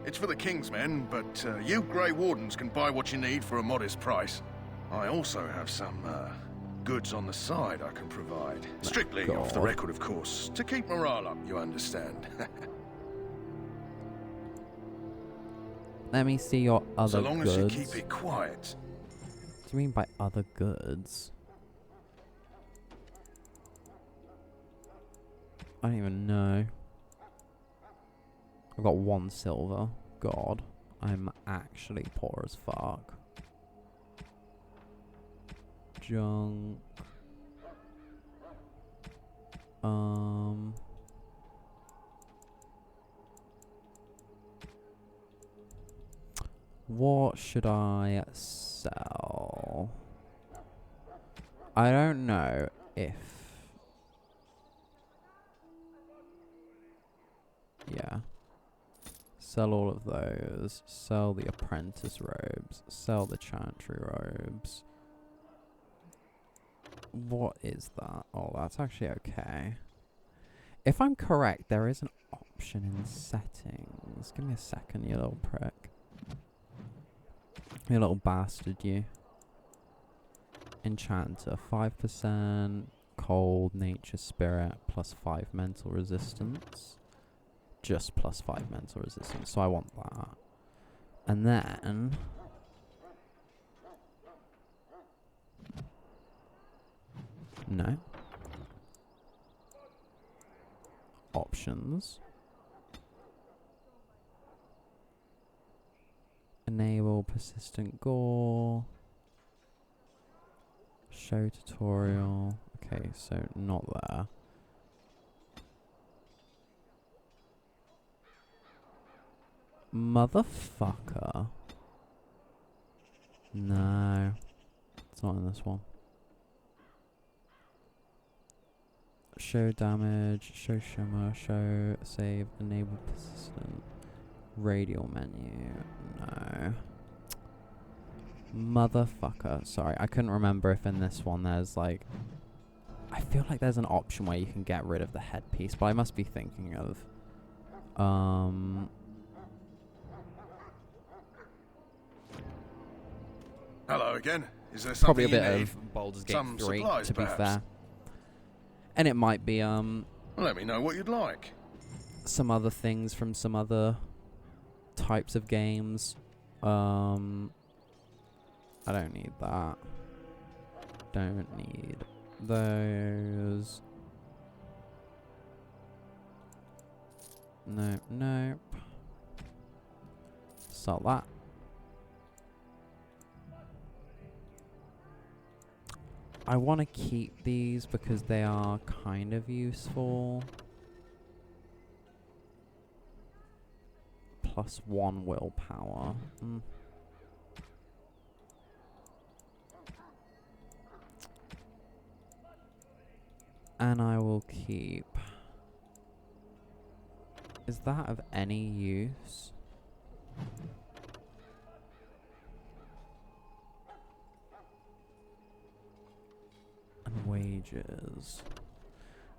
S2: It's for the King's men, but you Grey Wardens can buy what you need for a modest price. I also have some goods on the side I can provide. Strictly off the record, of course. To keep morale up, you understand.
S1: Let me see your other
S2: So long
S1: goods.
S2: as you keep it quiet.
S1: What do you mean by other goods? I don't even know. I've got 1 silver. God, I'm actually poor as fuck. Junk. What should I sell? I don't know if... Yeah. Sell all of those. Sell the apprentice robes. Sell the chantry robes. What is that? Oh, that's actually okay. If I'm correct, there is an option in settings. Give me a second, you little prick. You little bastard, you. Enchanter. 5% cold nature spirit plus 5 mental resistance. Just plus 5 mental resistance, so I want that. And then No. Options. Enable persistent gore. Show tutorial. Okay, so not there. Motherfucker. No. It's not in this one. Show damage, show shimmer, show save, enable persistent, radial menu. No. Motherfucker. Sorry, I couldn't remember if in this one there's like... I feel like there's an option where you can get rid of the headpiece, but I must be thinking of...
S2: Hello again. Is there
S1: probably
S2: something
S1: a bit
S2: you need?
S1: of Baldur's Gate
S2: Some
S1: 3,
S2: supplies,
S1: to be
S2: perhaps?
S1: fair. And it might be,
S2: Let me know what you'd like.
S1: some other things from some other types of games. I don't need that. Don't need those. Nope, nope. Sell that. I want to keep these because they are kind of useful. +1 willpower. And I will keep... Is that of any use? And wages.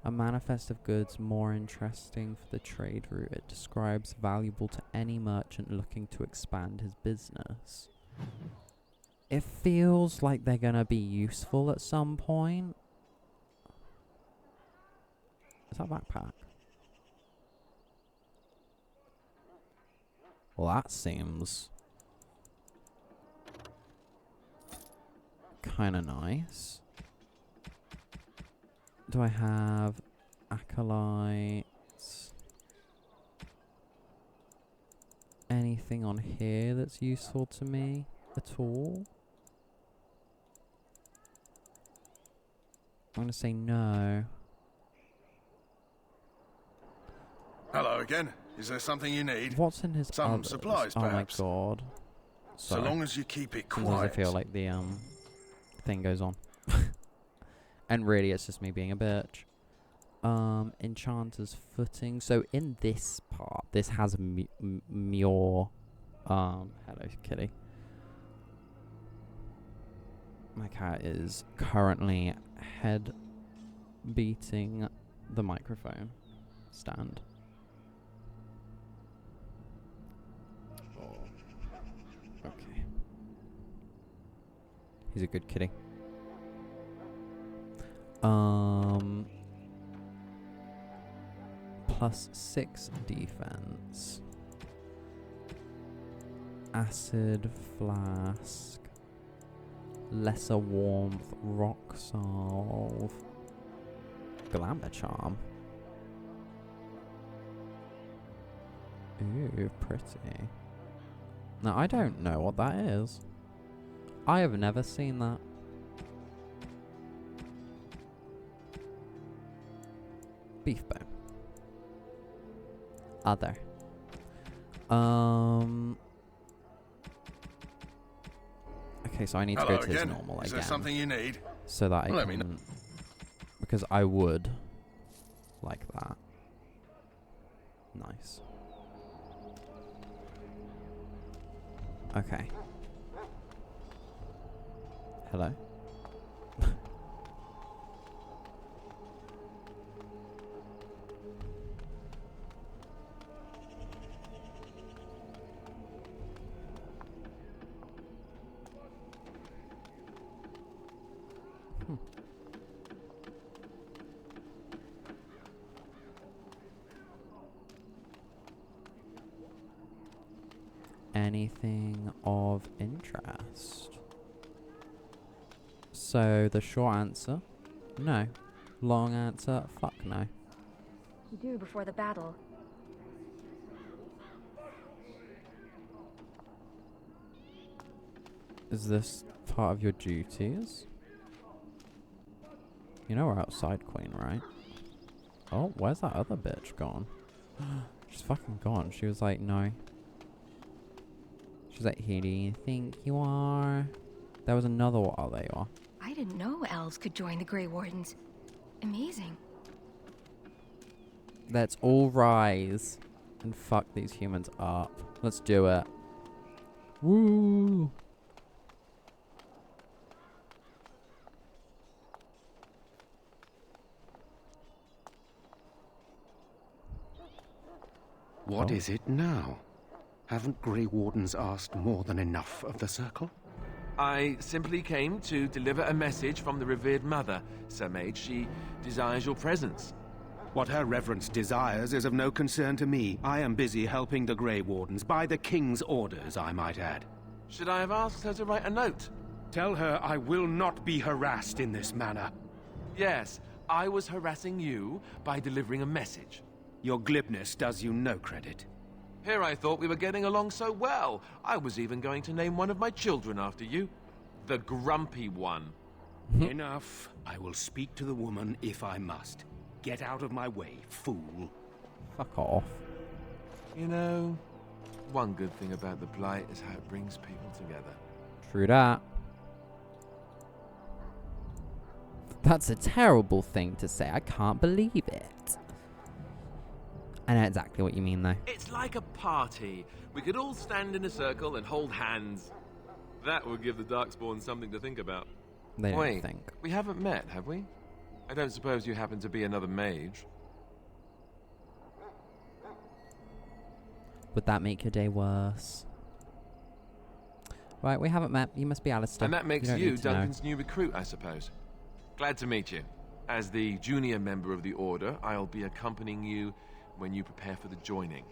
S1: A manifest of goods more interesting for the trade route. It describes valuable to any merchant looking to expand his business. It feels like they're gonna be useful at some point. Is that a backpack? Well, that seems kind of nice. Do I have acolytes? Anything on here that's useful to me at all? I'm gonna say no.
S2: Hello again. Is there something you need?
S1: What's in his
S2: Some
S1: others?
S2: supplies,
S1: Oh my
S2: perhaps?
S1: god.
S2: So
S1: Sorry.
S2: long as you keep it
S1: Sometimes
S2: quiet.
S1: I feel like the thing goes on. And really it's just me being a bitch. Enchanter's footing. So in this part, this has Muir. Hello kitty. My cat is currently head beating the microphone stand. Okay. He's a good kitty. +6 defense. Acid flask. Lesser warmth. Rock salve. Glamour charm. Ooh, pretty. Now, I don't know what that is. I have never seen that. Beef bone. Other. Okay, so I need to go to his normal
S2: Is
S1: again.
S2: there something you need?
S1: So that I
S2: Let me
S1: can... Because I would like that. Nice. Okay. Hello? Anything of interest? So the short answer No. Long answer, fuck no.
S10: You do before the battle.
S1: Is this part of your duties? You know we're outside, Queen, right? Oh, where's that other bitch gone? She's fucking gone. She was like, no. She's like, who do you think you are? There was another one. Oh, there you are.
S10: I didn't know elves could join the Grey Wardens. Amazing.
S1: Let's all rise and fuck these humans up. Let's do it. Woo!
S3: What is it now? Haven't Grey Wardens asked more than enough of the Circle?
S15: I simply came to deliver a message from the revered mother, Sir Mage. She desires your presence.
S3: What her reverence desires is of no concern to me. I am busy helping the Grey Wardens, by the King's orders, I might add.
S15: Should I have asked her to write a note?
S3: Tell her I will not be harassed in this manner.
S15: Yes, I was harassing you by delivering a message.
S3: Your glibness does you no credit.
S15: Here I thought we were getting along so well. I was even going to name one of my children after you. The Grumpy One.
S3: Enough. I will speak to the woman if I must. Get out of my way, fool.
S1: Fuck off.
S15: You know, one good thing about the Blight is how it brings people together.
S1: True that. That's a terrible thing to say. I can't believe it. I know exactly what you mean, though.
S15: It's like a party. We could all stand in a circle and hold hands. That would give the Darkspawn something to think about.
S1: They don't
S15: Wait,
S1: think.
S15: we haven't met, have we? I don't suppose you happen to be another mage.
S1: Would that make your day worse? Right, we haven't met. You must be Alistair.
S15: And that makes
S1: don't
S15: you
S1: need to know.
S15: Duncan's new recruit, I suppose. Glad to meet you. As the junior member of the Order, I'll be accompanying you when you prepare for the joining.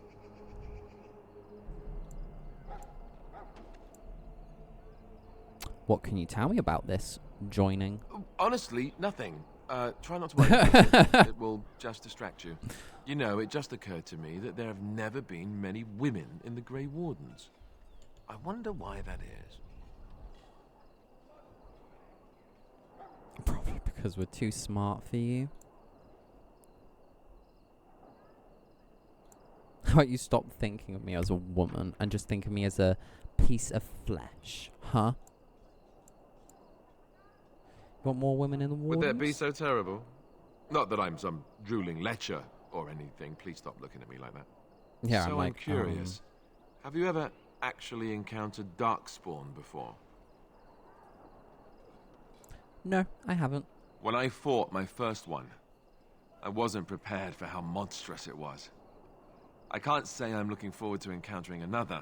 S1: What can you tell me about this joining?
S15: Honestly, nothing. Try not to worry about it. It will just distract you. You know, it just occurred to me that there have never been many women in the Grey Wardens. I wonder why that is.
S1: Probably because we're too smart for you. How about you stop thinking of me as a woman and just think of me as a piece of flesh, huh? You want more women in the wardens?
S15: Would that be so terrible? Not that I'm some drooling lecher or anything. Please stop looking at me like that.
S1: Yeah,
S15: so
S1: I'm like,
S15: curious. Have you ever actually encountered Darkspawn before?
S1: No, I haven't.
S15: When I fought my first one, I wasn't prepared for how monstrous it was. I can't say I'm looking forward to encountering another.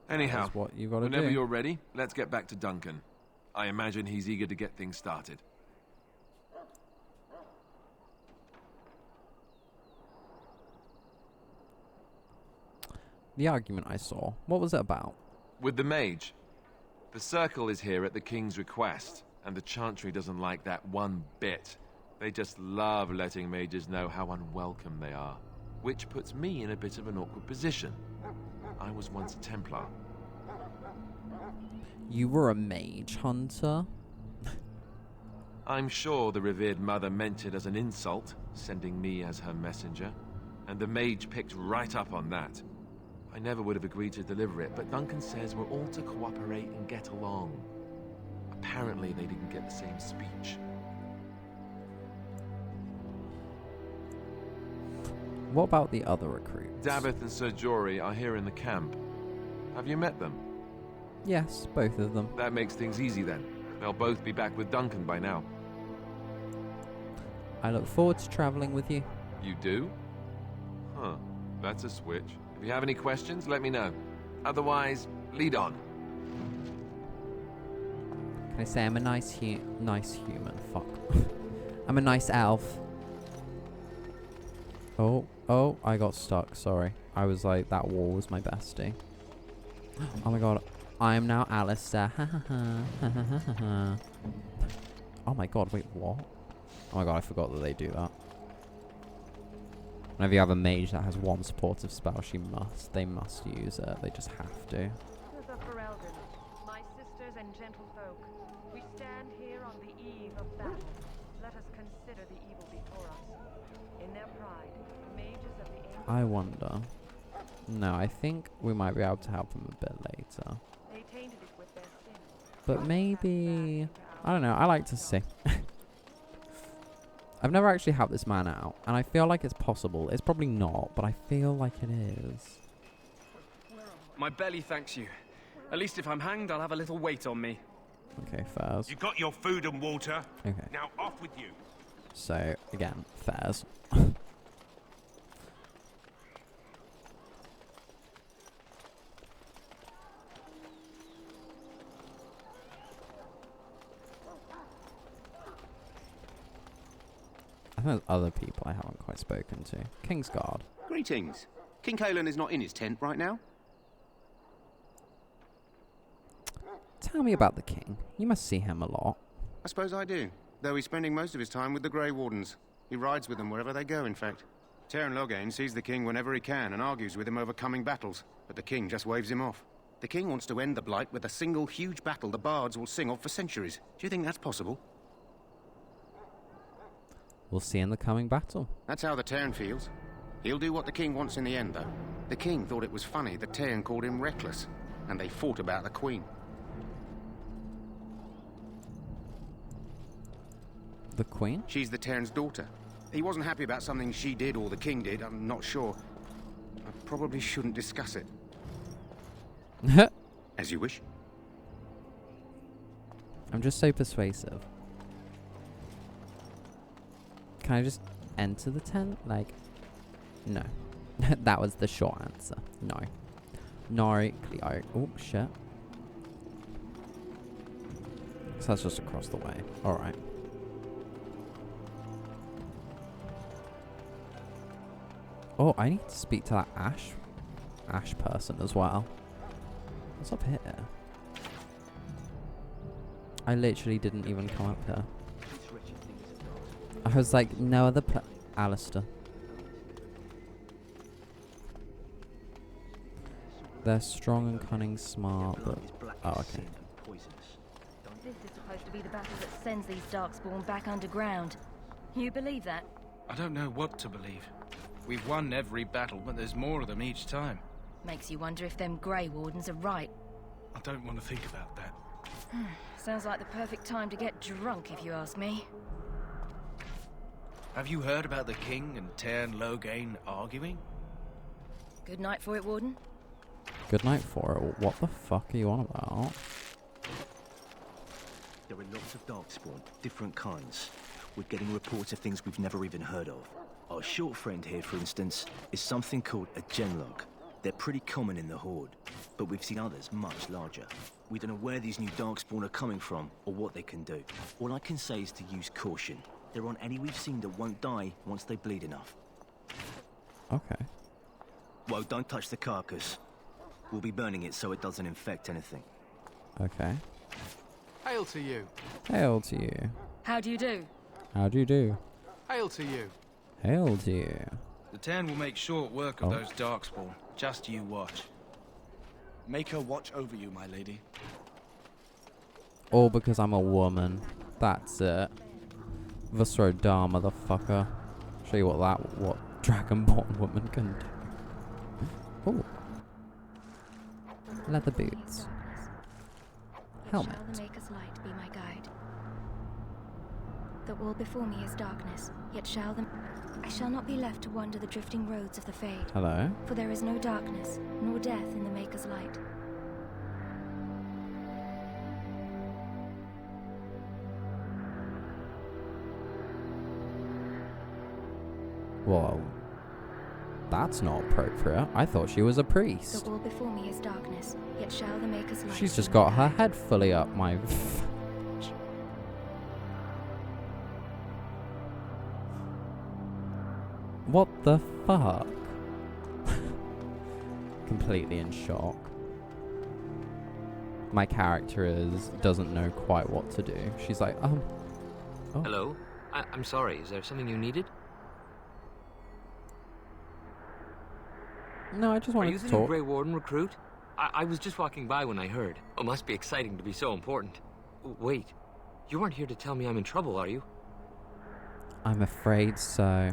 S15: Anyhow,
S1: That's what you gotta
S15: whenever
S1: do.
S15: you're ready, let's get back to Duncan. I imagine he's eager to get things started.
S1: The argument I saw, what was it about?
S15: With the mage. The Circle is here at the King's request, and the Chantry doesn't like that one bit. They just love letting mages know how unwelcome they are, which puts me in a bit of an awkward position. I was once a Templar.
S1: You were a mage hunter?
S15: I'm sure the revered mother meant it as an insult, sending me as her messenger, and the mage picked right up on that. I never would have agreed to deliver it, but Duncan says we're all to cooperate and get along. Apparently they didn't get the same speech.
S1: What about the other recruits?
S15: Davith and Sir Jory are here in the camp. Have you met them?
S1: Yes, both of them.
S15: That makes things easy then. They'll both be back with Duncan by now.
S1: I look forward to traveling with you.
S15: You do? Huh. That's a switch. If you have any questions, let me know. Otherwise, lead on.
S1: Can I say I'm a nice human? Fuck. I'm a nice elf. Oh, I got stuck. Sorry. I was like, that wall was my bestie. Oh my god. I am now Alistair. Oh my god, wait, what? Oh my god, I forgot that they do that. Whenever you have a mage that has one supportive spell, they must use it. They just have to.
S6: Ferelden, my sisters and gentlefolk, we stand here on the eve of battle. Let us consider the evil before us. In their pride, the mages of the ancient...
S1: I wonder. No, I think we might be able to help them a bit later.
S6: They tainted it with their sin.
S1: But maybe... I don't know, I like to see. I've never actually helped this man out, and I feel like it's possible. It's probably not, but I feel like it is.
S11: My belly thanks you. At least if I'm hanged, I'll have a little weight on me.
S1: Okay, fairs.
S12: You got your food and water.
S1: Okay.
S12: Now off with you.
S1: So, again, fairs. I think there's other people I haven't quite spoken to. Kingsguard.
S3: Greetings. King Kalen is not in his tent right now.
S1: Tell me about the king. You must see him a lot.
S3: I suppose I do, though he's spending most of his time with the Grey Wardens. He rides with them wherever they go, in fact. Teyrn Loghain sees the king whenever he can and argues with him over coming battles, but the king just waves him off. The king wants to end the Blight with a single huge battle the bards will sing of for centuries. Do you think that's possible?
S1: We'll see in the coming battle.
S3: That's how the Teyrn feels. He'll do what the king wants in the end, though. The king thought it was funny that Teyrn called him reckless, and they fought about the queen.
S1: The queen?
S3: She's the Teyrn's daughter. He wasn't happy about something she did or the king did, I'm not sure. I probably shouldn't discuss it. As you wish.
S1: I'm just so persuasive. Can I just enter the tent? Like, no. That was the short answer. No. No. Oh, shit. So that's just across the way. Alright. Oh, I need to speak to that Ash person as well. What's up here? I literally didn't even come up here. I was like, no other Alistair. They're strong and cunning, smart, but... Oh, okay.
S10: This is supposed to be the battle that sends these Darkspawn back underground. You believe that?
S4: I don't know what to believe. We've won every battle, but there's more of them each time.
S10: Makes you wonder if them Grey Wardens are right.
S4: I don't want to think about that.
S10: Sounds like the perfect time to get drunk, if you ask me.
S4: Have you heard about the king and Teyrn Loghain arguing?
S10: Good night for it, Warden.
S1: Good night for it. What the fuck are you on about?
S16: There are lots of Darkspawn, different kinds. We're getting reports of things we've never even heard of. Our short friend here, for instance, is something called a Genlock. They're pretty common in the Horde, but we've seen others much larger. We don't know where these new Darkspawn are coming from, or what they can do. All I can say is to use caution. There aren't any we've seen that won't die once they bleed enough.
S1: Okay.
S16: Well, don't touch the carcass. We'll be burning it so it doesn't infect anything.
S1: Okay.
S13: Hail to you.
S1: Hail to you.
S10: How do you do?
S1: How do you do?
S13: Hail to you.
S1: Hail to you.
S4: The Teyrn will make short work of those Darkspawn. Just you watch.
S7: Make her watch over you, my lady.
S1: All because I'm a woman. That's it. Visrodar, motherfucker. Show you what Dragonborn woman can do. Ooh. Leather boots. Helmet.
S10: Shall the Maker's light be my guide? The wall before me is darkness, yet I shall not be left to wander the drifting roads of the Fade.
S1: Hello?
S10: For there is no darkness, nor death in the Maker's light.
S1: Whoa. That's not appropriate. I thought she was a priest.
S10: The wall before me is darkness, yet shall the Maker's light.
S1: She's just got her head fully up my... What the fuck? Completely in shock. My character doesn't know quite what to do. She's like, oh.
S14: Hello? I'm sorry, is there something you needed?
S1: No, I just
S14: Are
S1: wanted
S14: you
S1: to
S14: the
S1: talk.
S14: new Grey Warden recruit? I was just walking by when I heard. Oh, must be exciting to be so important. Wait, you aren't here to tell me I'm in trouble, are you?
S1: I'm afraid so.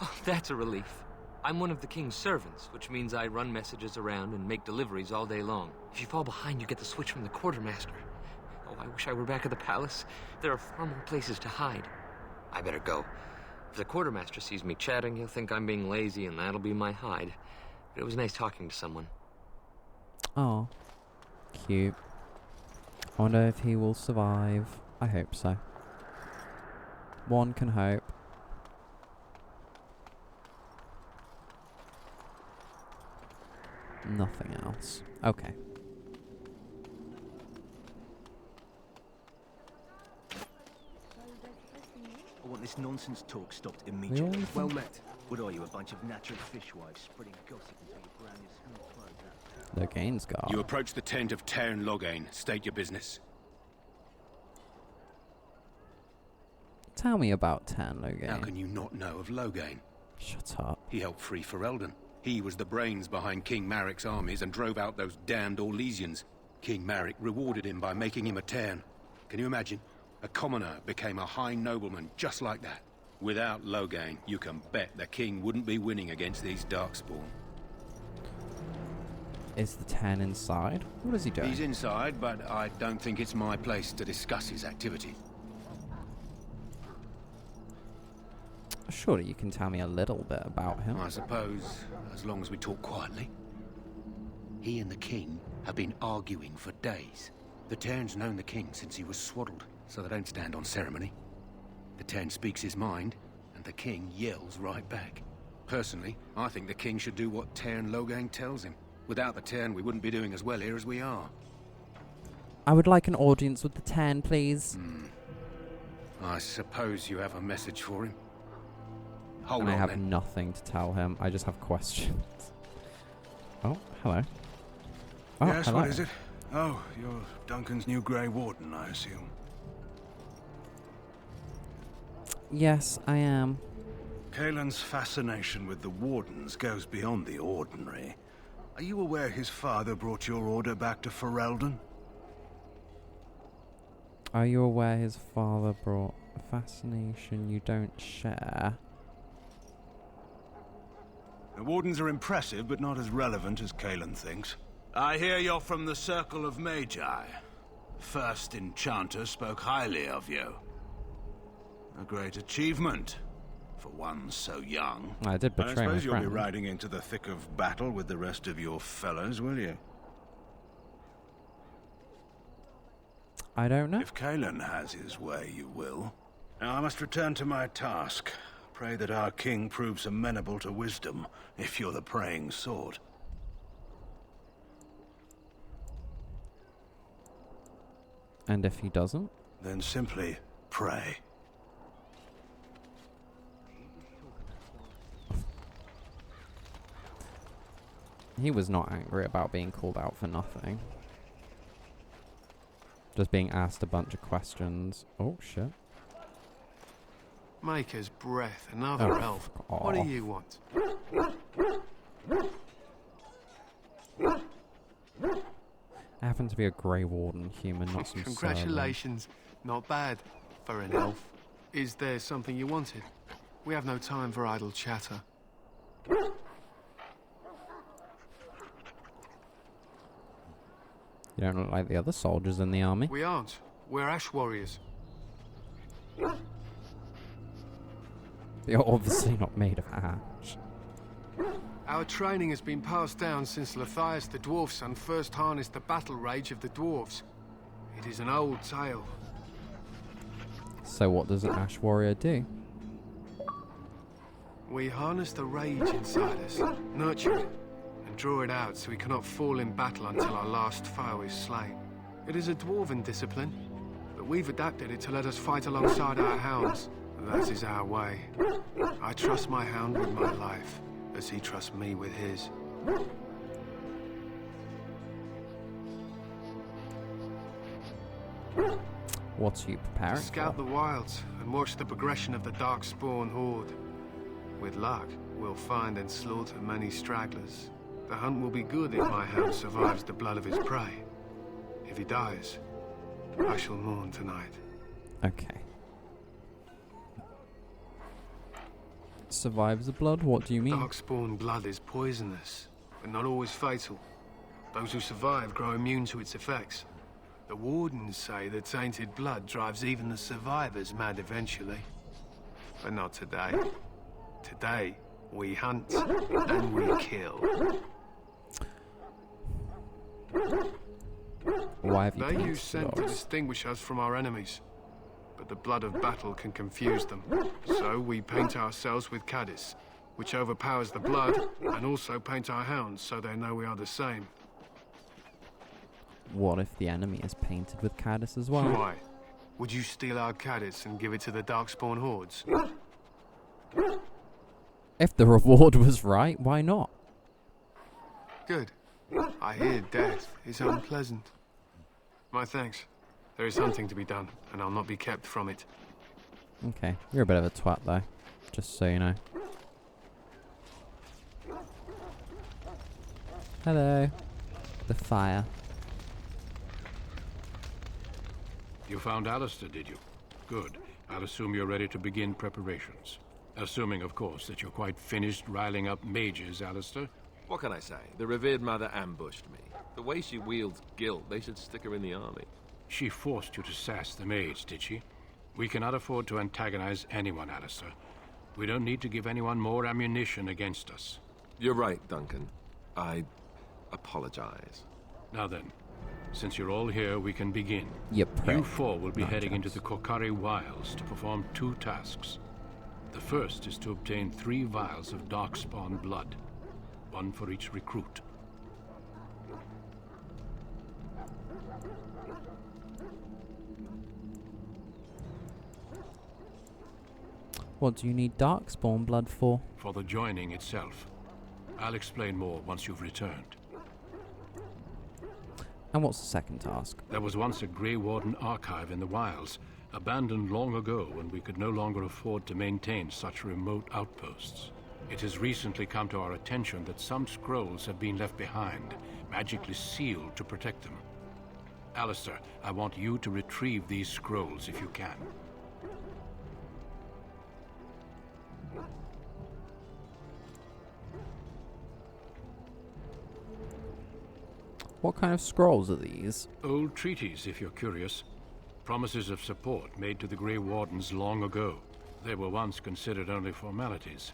S14: Oh, that's a relief. I'm one of the king's servants, which means I run messages around and make deliveries all day long. If you fall behind, you get the switch from the quartermaster. Oh, I wish I were back at the palace. There are far more places to hide. I better go. If the quartermaster sees me chatting, he'll think I'm being lazy, and that'll be my hide. But it was nice talking to someone.
S1: Oh, cute. I wonder if he will survive. I hope so. One can hope. Nothing else. Okay.
S16: I want this nonsense talk stopped immediately.
S1: Well
S16: met. What are you, a bunch of natural fishwives spreading gossip until you brown your smooth clothes out?
S1: Logain's got.
S3: You approach the tent of Tairn Logain. State your business.
S1: Tell me about Tairn Logain.
S3: How can you not know of Logain?
S1: Shut up.
S3: He helped free Ferelden. He was the brains behind King Maric's armies and drove out those damned Orlesians. King Maric rewarded him by making him a Tairn. Can you imagine? A commoner became a high nobleman just like that. Without Logain, you can bet the king wouldn't be winning against these Darkspawn.
S1: Is the Tairn inside? What is he doing?
S3: He's inside, but I don't think it's my place to discuss his activity.
S1: Surely you can tell me a little bit about him.
S3: I suppose, as long as we talk quietly. He and the king have been arguing for days. The Tairn's known the king since he was swaddled, so they don't stand on ceremony. The Tairn speaks his mind, and the king yells right back. Personally, I think the king should do what Tairn Logain tells him. Without the Tairn, we wouldn't be doing as well here as we are.
S1: I would like an audience with the Tairn, please.
S3: I suppose you have a message for him. Hold
S1: And
S3: on,
S1: I have
S3: then.
S1: nothing to tell him. I just have questions. Oh, hello. Oh,
S17: Yes,
S1: hello.
S17: what is it? Oh, you're Duncan's new Grey Warden, I assume.
S1: Yes, I am.
S17: Kaelin's fascination with the Wardens goes beyond the ordinary. Are you aware his father brought your order back to Ferelden?
S1: Are you aware his father brought a fascination you don't share?
S17: The Wardens are impressive, but not as relevant as Kaelin thinks. I hear you're from the Circle of Magi. First Enchanter spoke highly of you. A great achievement, for one so young.
S1: I did betray my
S17: I suppose you'll be
S1: friend.
S17: riding into the thick of battle with the rest of your fellows, will you?
S1: I don't know.
S17: If Kaelin has his way, you will. Now I must return to my task. Pray that our king proves amenable to wisdom, if you're the praying sort.
S1: And if he doesn't?
S17: Then simply pray.
S1: He was not angry about being called out for nothing. Just being asked a bunch of questions. Oh, shit.
S13: Maker's breath, another
S1: Oh,
S13: elf.
S1: fuck
S13: What do
S1: off.
S13: you want?
S1: I happen to be a Grey Warden human, not some
S13: Congratulations. Not bad for an elf. Is there something you wanted? We have no time for idle chatter.
S1: servant. You don't look like the other soldiers in the army.
S13: We aren't. We're ash warriors.
S1: You're obviously not made of ash.
S13: Our training has been passed down since Lathias the Dwarf Son first harnessed the battle rage of the dwarves. It is an old tale.
S1: So what does an ash warrior do?
S13: We harness the rage inside us, nurture it, and draw it out so we cannot fall in battle until our last foe is slain. It is a dwarven discipline, but we've adapted it to let us fight alongside our hounds. That is our way. I trust my hound with my life, as he trusts me with his.
S1: What are you preparing
S13: To scout
S1: for?
S13: the wilds and watch the progression of the Darkspawn horde. With luck, we'll find and slaughter many stragglers. The hunt will be good if my hound survives the blood of his prey. If he dies, I shall mourn tonight.
S1: Okay. Survives the blood? What do you mean?
S13: Darkspawn blood is poisonous, but not always fatal. Those who survive grow immune to its effects. The wardens say that tainted blood drives even the survivors mad eventually. But not today. Today, we hunt and we kill.
S1: Why have you
S13: They
S1: painted
S13: use scent to
S1: dogs?
S13: distinguish us from our enemies. But the blood of battle can confuse them. So we paint ourselves with caddis, which overpowers the blood, and also paint our hounds so they know we are the same.
S1: What if the enemy is painted with caddis as well?
S13: Why? Would you steal our caddis and give it to the Darkspawn hordes?
S1: If the reward was right, why not?
S13: Good. I hear death is unpleasant. My thanks. There is hunting to be done, and I'll not be kept from it.
S1: Okay, you're a bit of a twat though, just so you know. Hello. The fire.
S18: You found Alistair, did you? Good. I'll assume you're ready to begin preparations. Assuming, of course, that you're quite finished riling up mages, Alistair.
S15: What can I say? The revered mother ambushed me. The way she wields guilt, they should stick her in the army.
S18: She forced you to sass the mage, did she? We cannot afford to antagonize anyone, Alistair. We don't need to give anyone more ammunition against us.
S15: You're right, Duncan. I apologize.
S18: Now then, since you're all here, we can begin.
S1: You
S18: four will be
S1: Not
S18: heading
S1: jokes.
S18: into the Kokari Wilds to perform 2 tasks. The first is to obtain 3 vials of Darkspawn blood, 1 for each recruit.
S1: What do you need Darkspawn blood for?
S18: For the joining itself. I'll explain more once you've returned.
S1: And what's the second task?
S18: There was once a Grey Warden archive in the wilds, abandoned long ago when we could no longer afford to maintain such remote outposts. It has recently come to our attention that some scrolls have been left behind, magically sealed to protect them. Alistair, I want you to retrieve these scrolls if you can.
S1: What kind of scrolls are these?
S18: Old treaties, if you're curious. Promises of support made to the Grey Wardens long ago. They were once considered only formalities.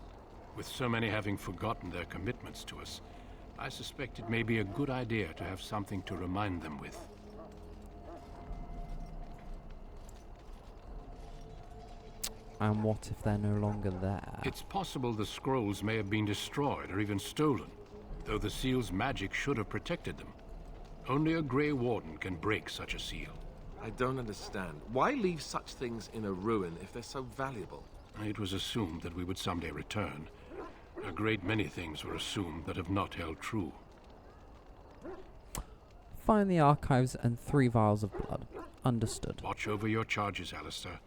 S18: With so many having forgotten their commitments to us, I suspect it may be a good idea to have something to remind them with.
S1: And what if they're no longer there?
S18: It's possible the scrolls may have been destroyed or even stolen, though the seal's magic should have protected them. Only a Grey Warden can break such a seal.
S15: I don't understand. Why leave such things in a ruin if they're so valuable?
S18: It was assumed that we would someday return. A great many things were assumed that have not held true.
S1: Find the archives and 3 vials of blood. Understood.
S18: Watch over your charges, Alistair.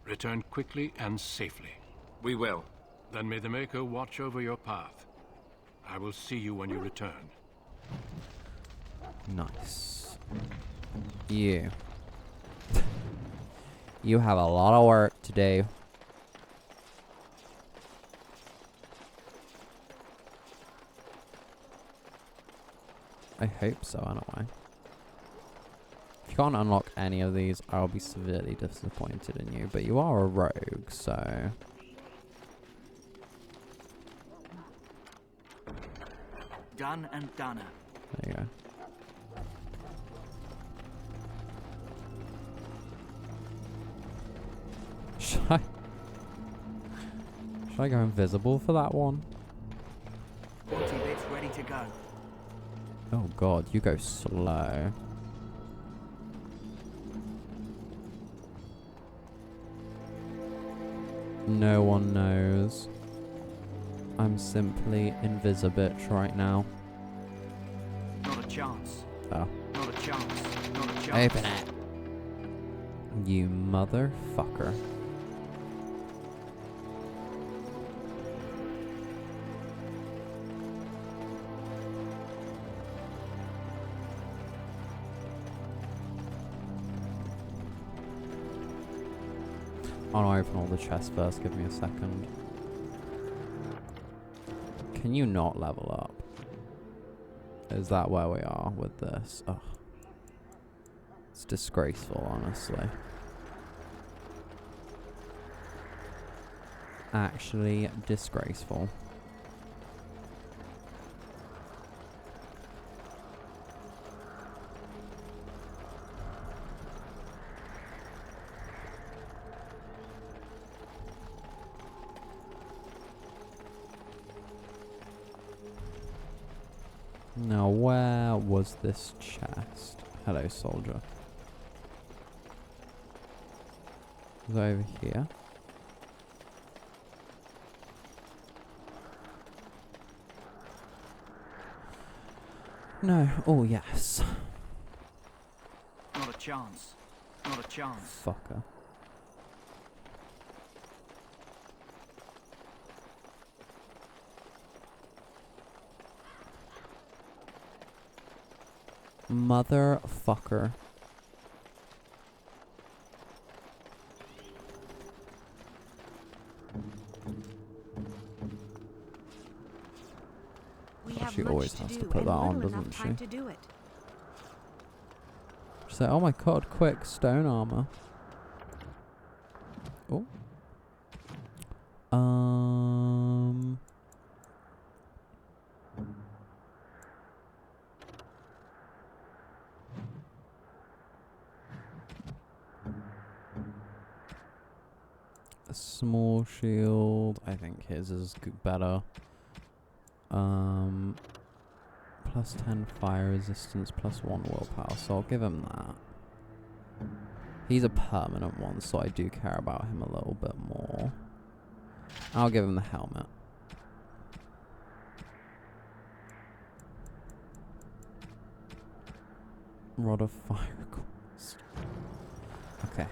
S18: Return quickly and safely.
S15: We will.
S18: Then may the Maker watch over your path. I will see you when you return.
S1: Nice. You. You have a lot of work to do. I hope so, anyway. If you can't unlock any of these, I'll be severely disappointed in you. But you are a rogue, so...
S9: Done and done.
S1: There you go. Should I go invisible for that one?
S9: 40 bits ready to go.
S1: Oh god, you go slow. No one knows. I'm simply Invisibitch right now.
S9: Not a chance.
S1: Oh.
S9: Not a chance. Not a chance.
S1: Open it. You motherfucker. I'll open all the chests first, give me a second. Can you not level up? Is that where we are with this? Ugh. It's disgraceful, honestly. Actually disgraceful. Now, where was this chest? Hello, soldier. Is it over here? No. Oh, yes.
S9: Not a chance. Not a chance.
S1: Fucker. Motherfucker. She always has to put that on, doesn't she? She's like, oh my god, quick, stone armor. Oh. A small shield. I think his is better. Plus 10 fire resistance, plus 1 willpower, so I'll give him that. He's a permanent one, so I do care about him a little bit more. I'll give him the helmet. Rod of fire quest. Okay.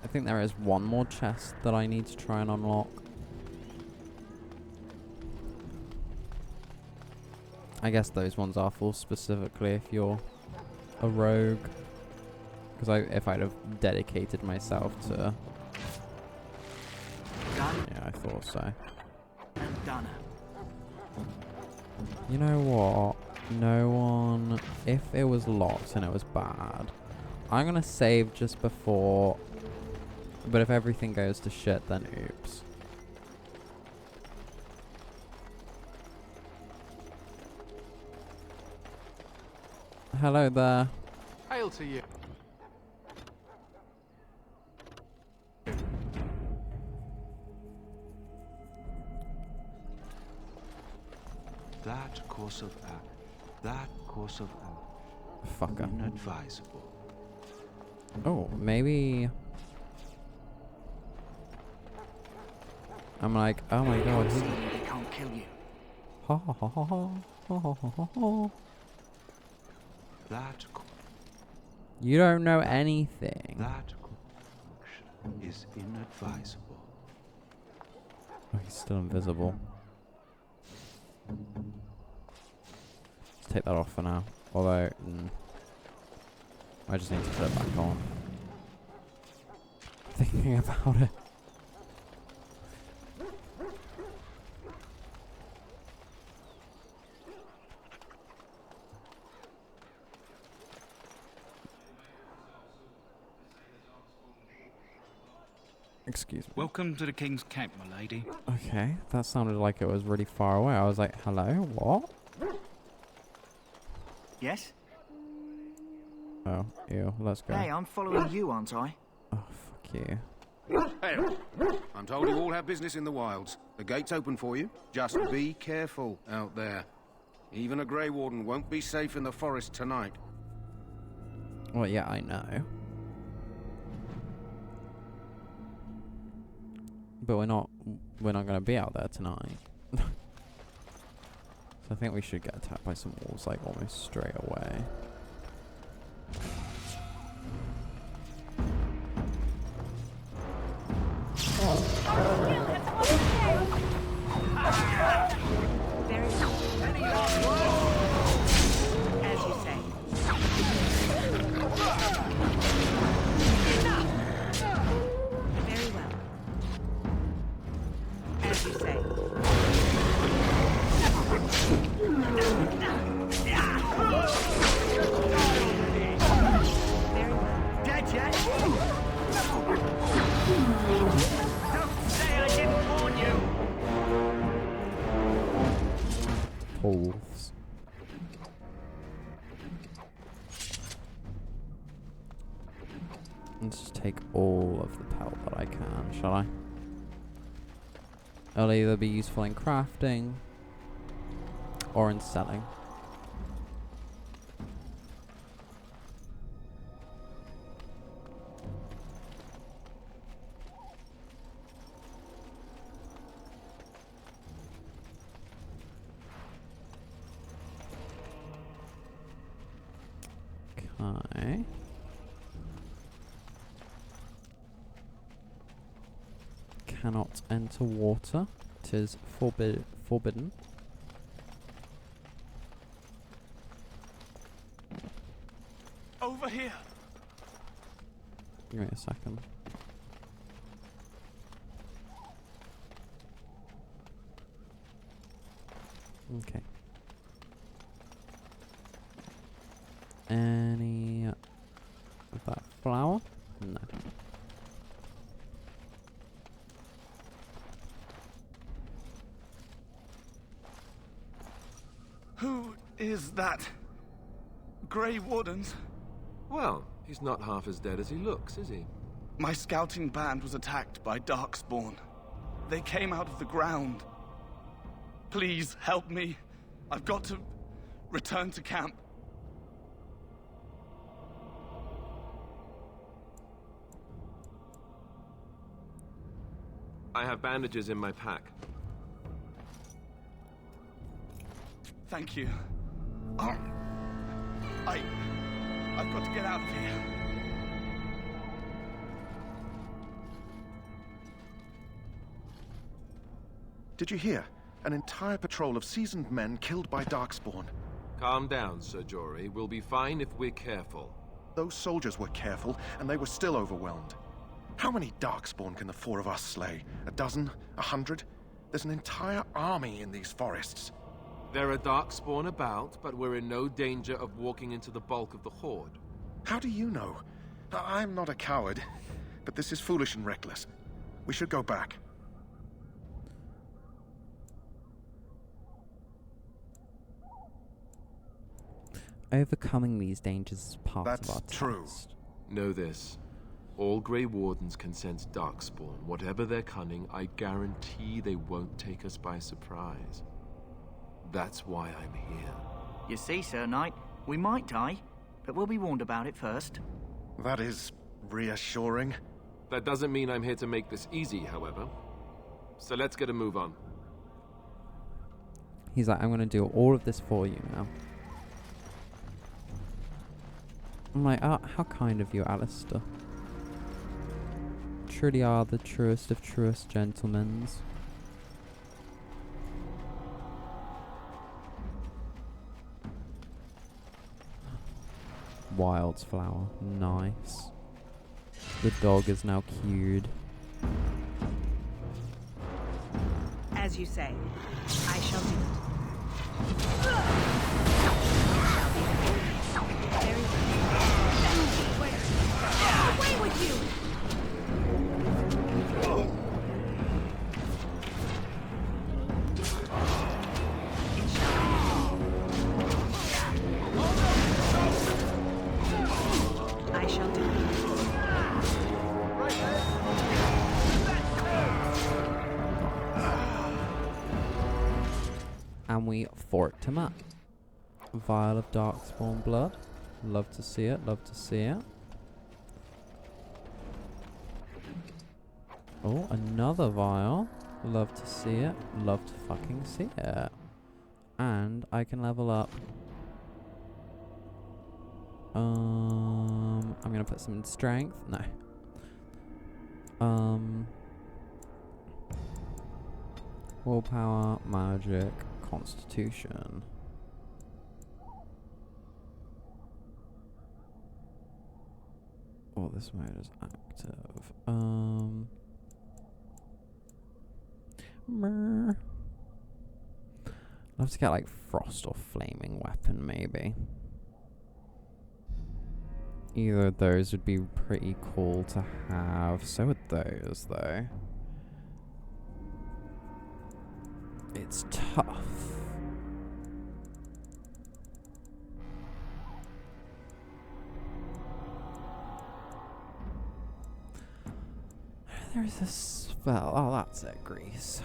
S1: I think there is one more chest that I need to try and unlock. I guess those ones are full specifically if you're a rogue. Because if I'd have dedicated myself to... Yeah, I thought so. You know what? No one... If it was locked and it was bad, I'm going to save just before... But if everything goes to shit, then oops. Hello there.
S19: Hail to you.
S5: That course of
S1: Fucker.
S5: Inadvisable.
S1: Oh, maybe... I'm like, oh my god,
S9: They can't kill you.
S1: Ha ha ha ha ha ha ha ha ha.
S5: That
S1: You don't know anything.
S5: That is inadvisable.
S1: Oh, he's still invisible. Let's take that off for now. Although, I just need to put it back on. Thinking about it. Excuse me.
S4: Welcome to the King's Camp, my lady.
S1: Okay, that sounded like it was really far away. I was like, hello, what?
S9: Yes?
S1: Oh, ew, let's go.
S9: Hey, I'm following you, aren't I?
S1: Oh, fuck you.
S3: Hey, I'm told you all have business in the wilds. The gate's open for you. Just be careful out there. Even a Grey Warden won't be safe in the forest tonight.
S1: Well, yeah, I know. But we're not going to be out there tonight. So I think we should get attacked by some wolves like almost straight away.
S6: As you say. Very well. As you say. Very well.
S9: Dead yet? Don't say I didn't warn you!
S1: Wolves. Let's just take all of the pelt that I can, shall I? It'll either be useful in crafting or in selling. Okay. Cannot enter water. 'Tis forbidden.
S9: Over here!
S1: Give me a second. Okay. Any of that flour? No.
S7: Who is that? Grey Wardens?
S15: Well, he's not half as dead as he looks, is he?
S7: My scouting band was attacked by Darkspawn. They came out of the ground. Please help me. I've got to return to camp.
S15: I have bandages in my pack.
S7: Thank you. I've got to get out of here.
S2: Did you hear? An entire patrol of seasoned men killed by Darkspawn.
S15: Calm down, Sir Jory. We'll be fine if we're careful.
S2: Those soldiers were careful, and they were still overwhelmed. How many Darkspawn can the four of us slay? A dozen? 100? There's an entire army in these forests.
S15: There are Darkspawn about, but we're in no danger of walking into the bulk of the Horde.
S2: How do you know? I'm not a coward, but this is foolish and reckless. We should go back.
S1: Overcoming these dangers is part of our
S2: true.
S1: test.
S15: Know this. All Grey Wardens can sense Darkspawn. Whatever their cunning, I guarantee they won't take us by surprise. That's why I'm here.
S9: You see, Sir Knight, we might die, but we'll be warned about it first.
S2: That is reassuring.
S15: That doesn't mean I'm here to make this easy, however. So let's get a move on.
S1: He's like, I'm going to do all of this for you now. I'm like, oh, how kind of you, Alistair. Truly are the truest of truest gentlemen. Wildflower, nice. The dog is now cured.
S6: As you say, I shall do it. Very well. Away with you! I shall do it.
S1: And we forked him up. Vial of Darkspawn blood. Love to see it, love to see it. Oh, another vial. Love to see it, love to fucking see it. And I can level up. I'm gonna put some in strength. No. Willpower, magic, constitution. Oh, this mode is active. I'll have to get like frost or flaming weapon, maybe. Either of those would be pretty cool to have. So would those, though. It's tough. There's a spell. Oh, that's it, grease.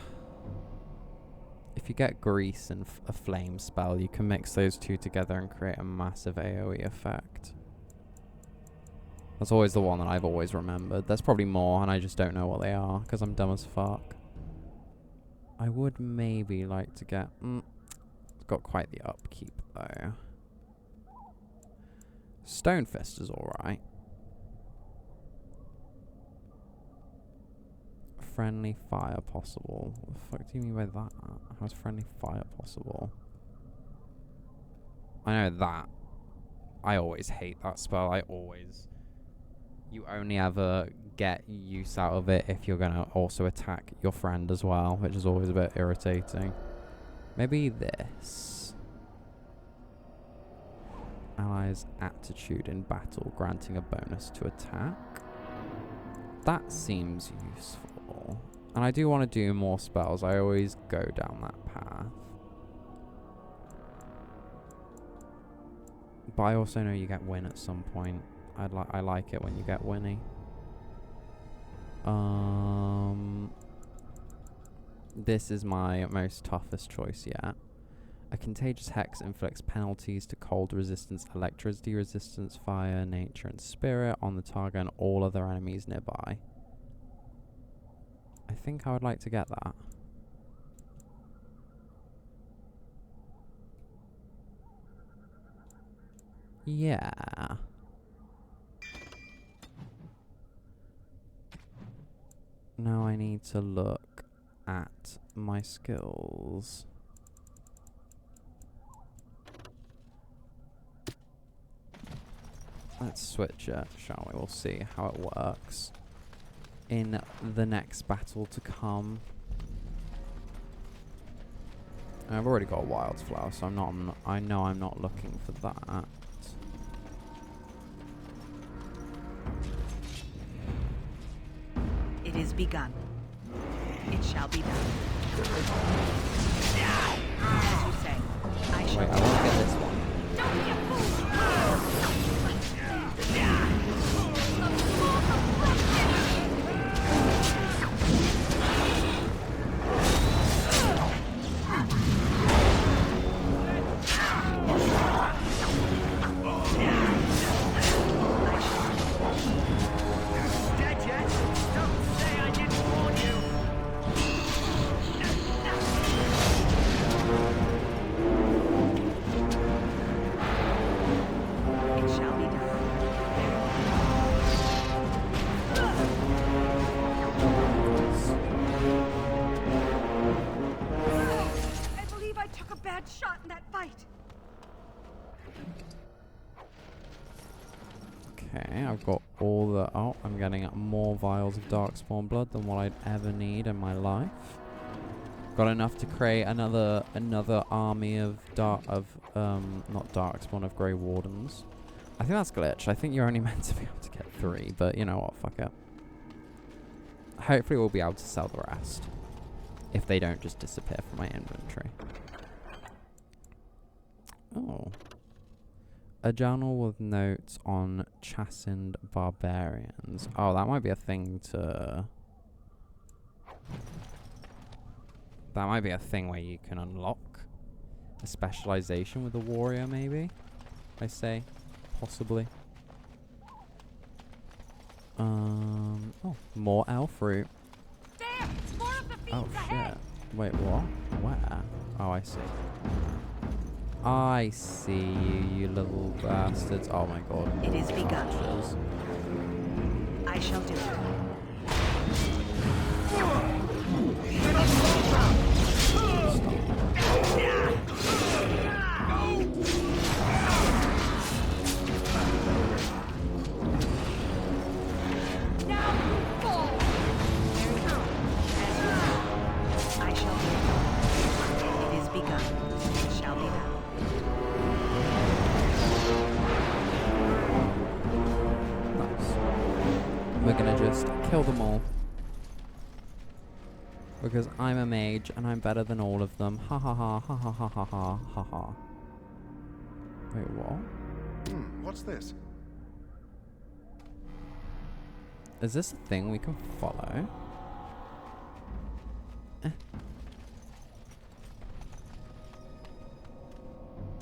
S1: If you get grease and a flame spell, you can mix those two together and create a massive AoE effect. That's always the one that I've always remembered. There's probably more, and I just don't know what they are, because I'm dumb as fuck. I would maybe like to get... it's got quite the upkeep, though. Stone Fist is alright. Friendly fire possible. What the fuck do you mean by that? How's friendly fire possible? I know that. I always hate that spell. You only ever get use out of it if you're gonna also attack your friend as well, which is always a bit irritating. Maybe this. Allies' aptitude in battle, granting a bonus to attack. That seems useful. And I do want to do more spells. I always go down that path. But I also know you get win at some point. I like it when you get winny. This is my most toughest choice yet. A contagious hex inflicts penalties to cold resistance, electricity resistance, fire, nature, and spirit on the target and all other enemies nearby. I think I would like to get that. Yeah. Now I need to look at my skills. Let's switch it, shall we? We'll see how it works in the next battle to come. I've already got a wildflower, so I know I'm not looking for that.
S8: It is begun. It shall be done. As you say, I shall.
S1: Wait, I want to get this one.
S8: Don't be a fool!
S6: Shot in that fight.
S1: Okay, I've got all the... Oh, I'm getting more vials of Darkspawn blood than what I'd ever need in my life. Got enough to create another army of not Darkspawn, of Grey Wardens. I think that's glitched. I think you're only meant to be able to get 3, but you know what, fuck it. Hopefully we'll be able to sell the rest. If they don't just disappear from my inventory. Oh. A journal with notes on chastened barbarians. Oh, that might be a thing to... That might be a thing where you can unlock a specialization with a warrior, maybe? I say. Possibly. Oh, more elf fruit.
S6: There! More of the fiends
S1: Oh,
S6: ahead!
S1: shit. Wait, what? Where? Oh, I see. I see you, you little bastards. Oh my god.
S8: It is begun.
S1: Archers.
S8: I shall do it. I shall do it. It is begun. It shall be done.
S1: We're gonna just kill them all. Because I'm a mage and I'm better than all of them. Ha ha ha ha ha ha ha ha ha ha. Wait, what?
S2: What's this?
S1: Is this a thing we can follow?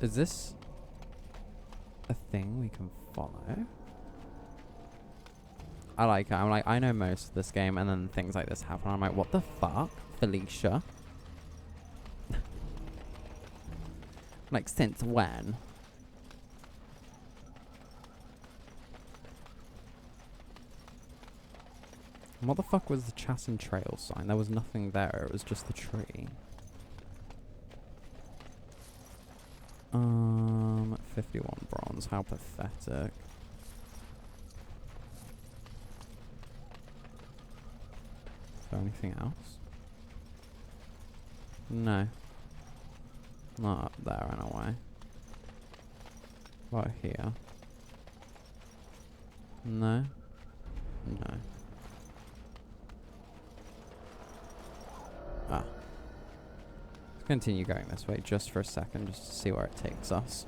S1: Is this a thing we can follow? I like it. I'm like, I know most of this game, and then things like this happen. I'm like, what the fuck? Felicia? Like, since when? What the fuck was the Chassin Trail sign? There was nothing there. It was just the tree. 51 bronze. How pathetic. Is there anything else? No. Not up there anyway. What here? No. No. Ah. Let's continue going this way just for a second, just to see where it takes us.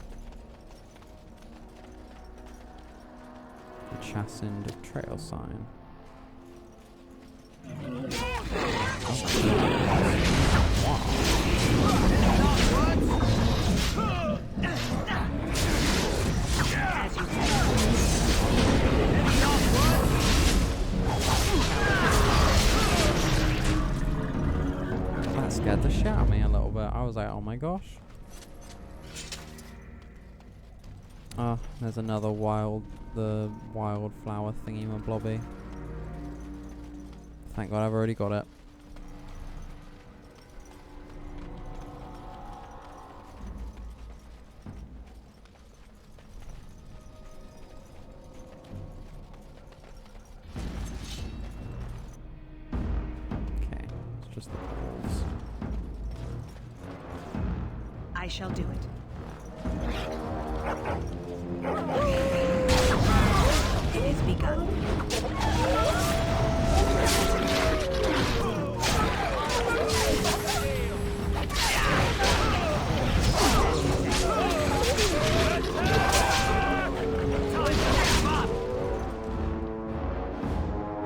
S1: The Chassin Trail sign. That scared the shit out of me a little bit. I was like, oh my gosh. Oh, there's another wildflower thingy-ma-blobby. Thank God I've already got it. Okay, it's just the balls.
S8: I shall do it. It is begun.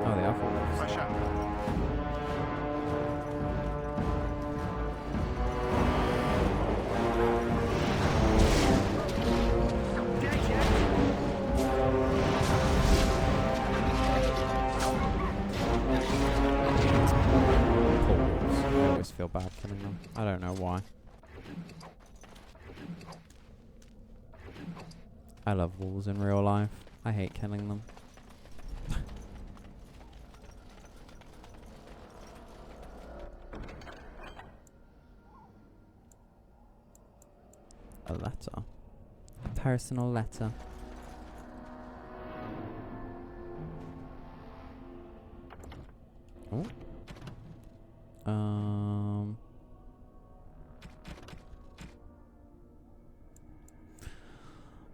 S1: Oh, the alpha wolves.
S3: Fresh up.
S1: I always feel bad killing them. I don't know why. I love wolves in real life. I hate killing them. A letter. A personal letter. Oh.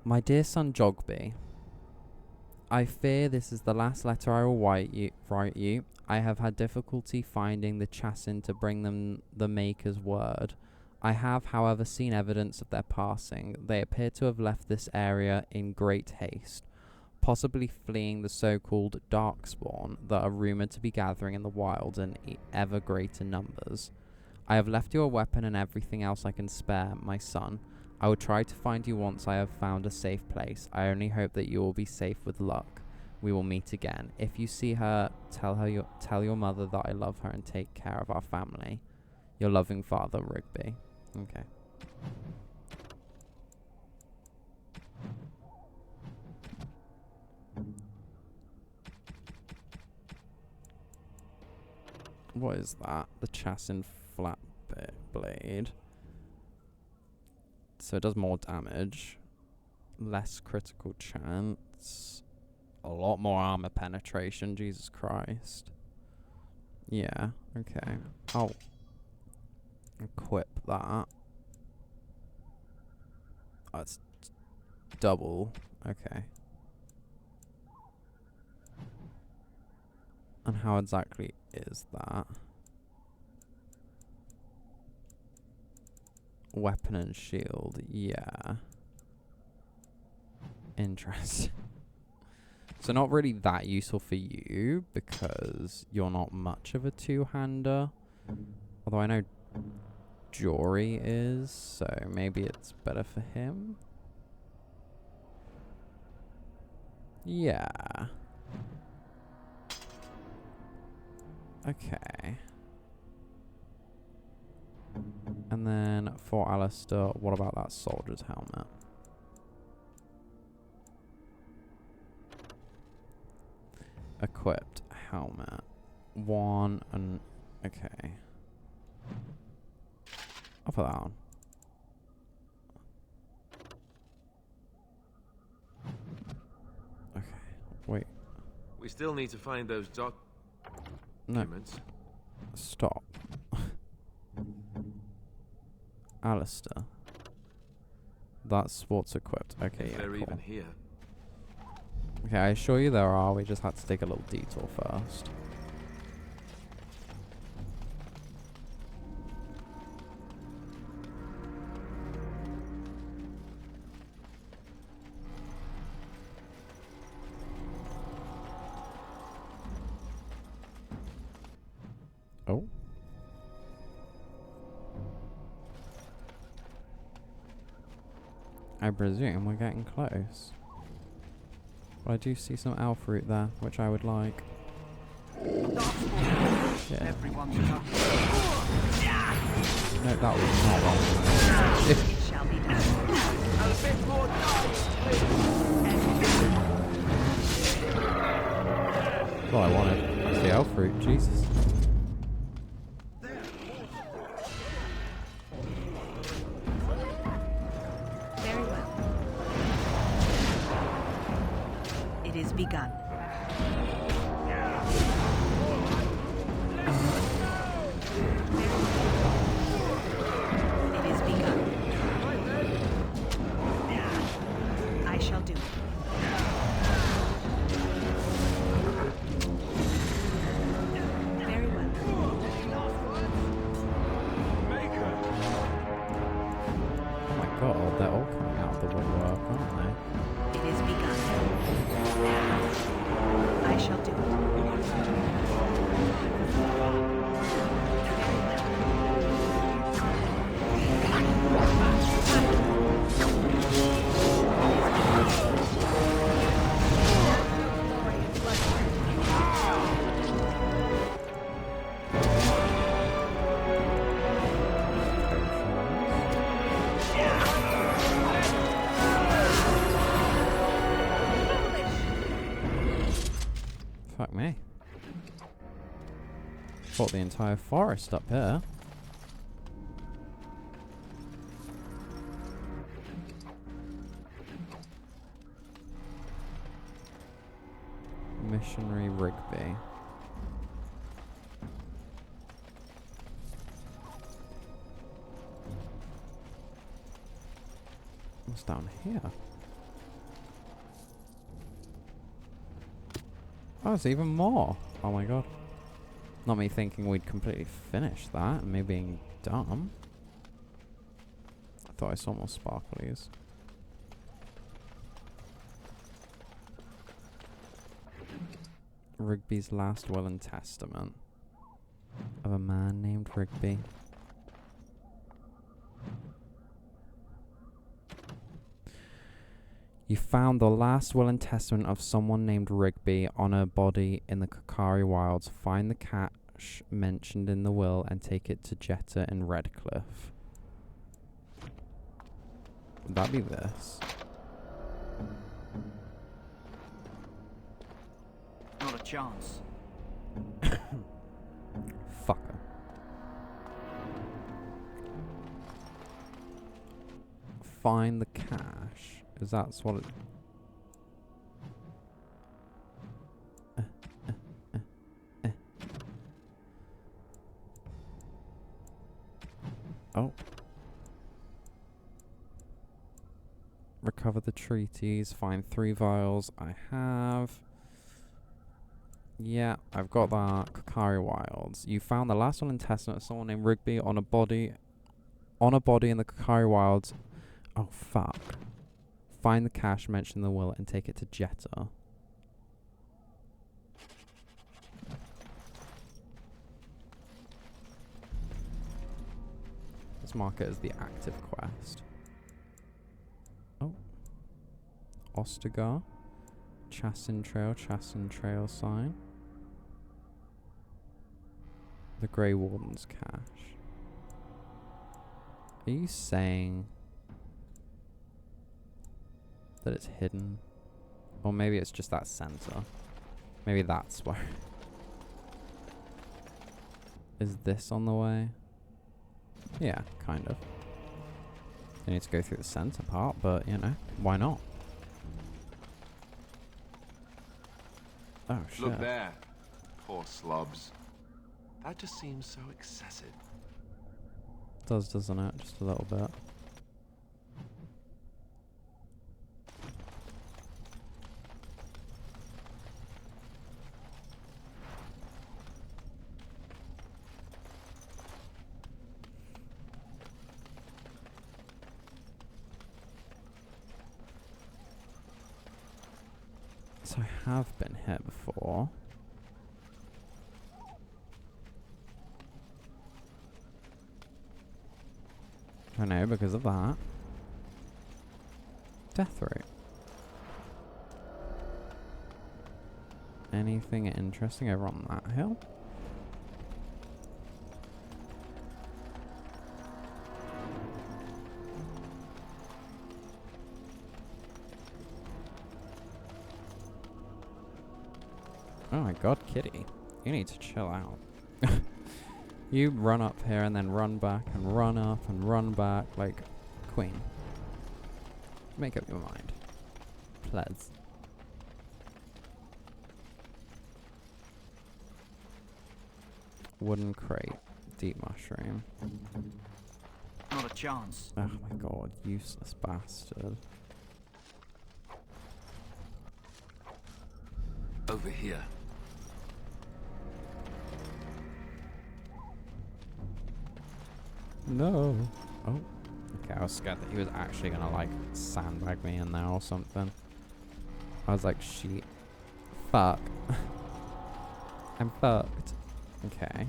S1: My dear son Jogby, I fear this is the last letter I will write you. I have had difficulty finding the Chassin to bring them the Maker's word. I have, however, seen evidence of their passing. They appear to have left this area in great haste, possibly fleeing the so-called Darkspawn that are rumoured to be gathering in the wilds in ever greater numbers. I have left you a weapon and everything else I can spare, my son. I will try to find you once I have found a safe place. I only hope that you will be safe with luck. We will meet again. If you see her, tell your mother that I love her and take care of our family. Your loving father, Rigby. Okay. What is that? The chassis flat blade. So it does more damage. Less critical chance. A lot more armor penetration. Jesus Christ. Yeah, okay. I'll equip that. Oh, it's double. Okay. And how exactly is that? Weapon and shield, yeah. Interesting. So not really that useful for you, because you're not much of a two-hander. Although I know Jory is, so maybe it's better for him. Yeah. Okay. And then for Alistair, what about that soldier's helmet? Equipped helmet. 1 and... Okay. I'll put that on. Okay. Wait.
S15: We still need to find those documents.
S1: No. Stop. Alistair. That's what's equipped. Okay,
S15: If
S1: yeah,
S15: they're
S1: cool.
S15: even here.
S1: Okay, I assure you there are. We just had to take a little detour first. Oh. I presume we're getting close. But I do see some elf fruit there, which I would like. Yeah. No, that was not wrong.
S8: It shall be done. A bit more
S1: That's all I wanted. That's the elf fruit, Jesus.
S8: Very well. It is begun. It is begun. I shall do it. Very well.
S1: Oh my god, they're all coming out of the woodwork, aren't they?
S8: It is begun. I shall do
S1: Fuck me. Fought the entire forest up here. Missionary Rigby. What's down here? Oh, it's even more. Oh my god. Not me thinking we'd completely finished that and me being dumb. I thought I saw more sparklies. Rigby's last will and testament of a man named Rigby. You found the last will and testament of someone named Rigby on a body in the Kakari Wilds. Find the cat, cache mentioned in the will and take it to Jetta in Redcliffe. Would that be this?
S9: Not a chance.
S1: Fucker. Find the cache. Is that what it... Oh. Recover the treaties. Find 3 vials. I have. Yeah, I've got that. Kakari Wilds. You found the last one in Testament of someone named Rigby on a body. On a body in the Kakari Wilds. Oh, fuck. Find the cache mentioned in the will and take it to Jetta. Let's mark it as the active quest. Oh. Ostagar. Chassin Trail sign. The Grey Warden's cache. Are you saying that it's hidden? Or maybe it's just that center. Maybe that's where. Is this on the way? Yeah, kind of. I need to go through the center part, but, you know, why not? Oh, shit.
S15: Look there. Poor slobs. That just seems so excessive.
S1: Does, doesn't it? Just a little bit. So I have been here before. I know because of that. Death rate. Anything interesting over on that hill? Oh my god, Kitty. You need to chill out. You run up here and then run back and run up and run back like Queen. Make up your mind. Please. Wooden crate. Deep mushroom.
S9: Not a chance.
S1: Oh my god, useless bastard.
S14: Over here.
S1: No. Oh. Okay, I was scared that he was actually gonna like sandbag me in there or something. I was like, shit. Fuck. I'm fucked. Okay.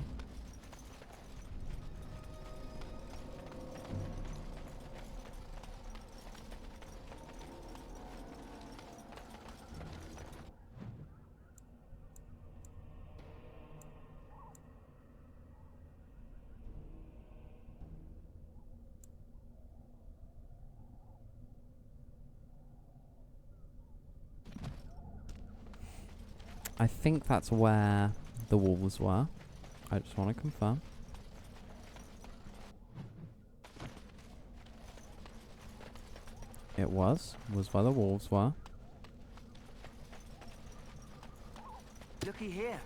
S1: I think that's where the wolves were. I just want to confirm. It was where the wolves were.
S9: Looky here.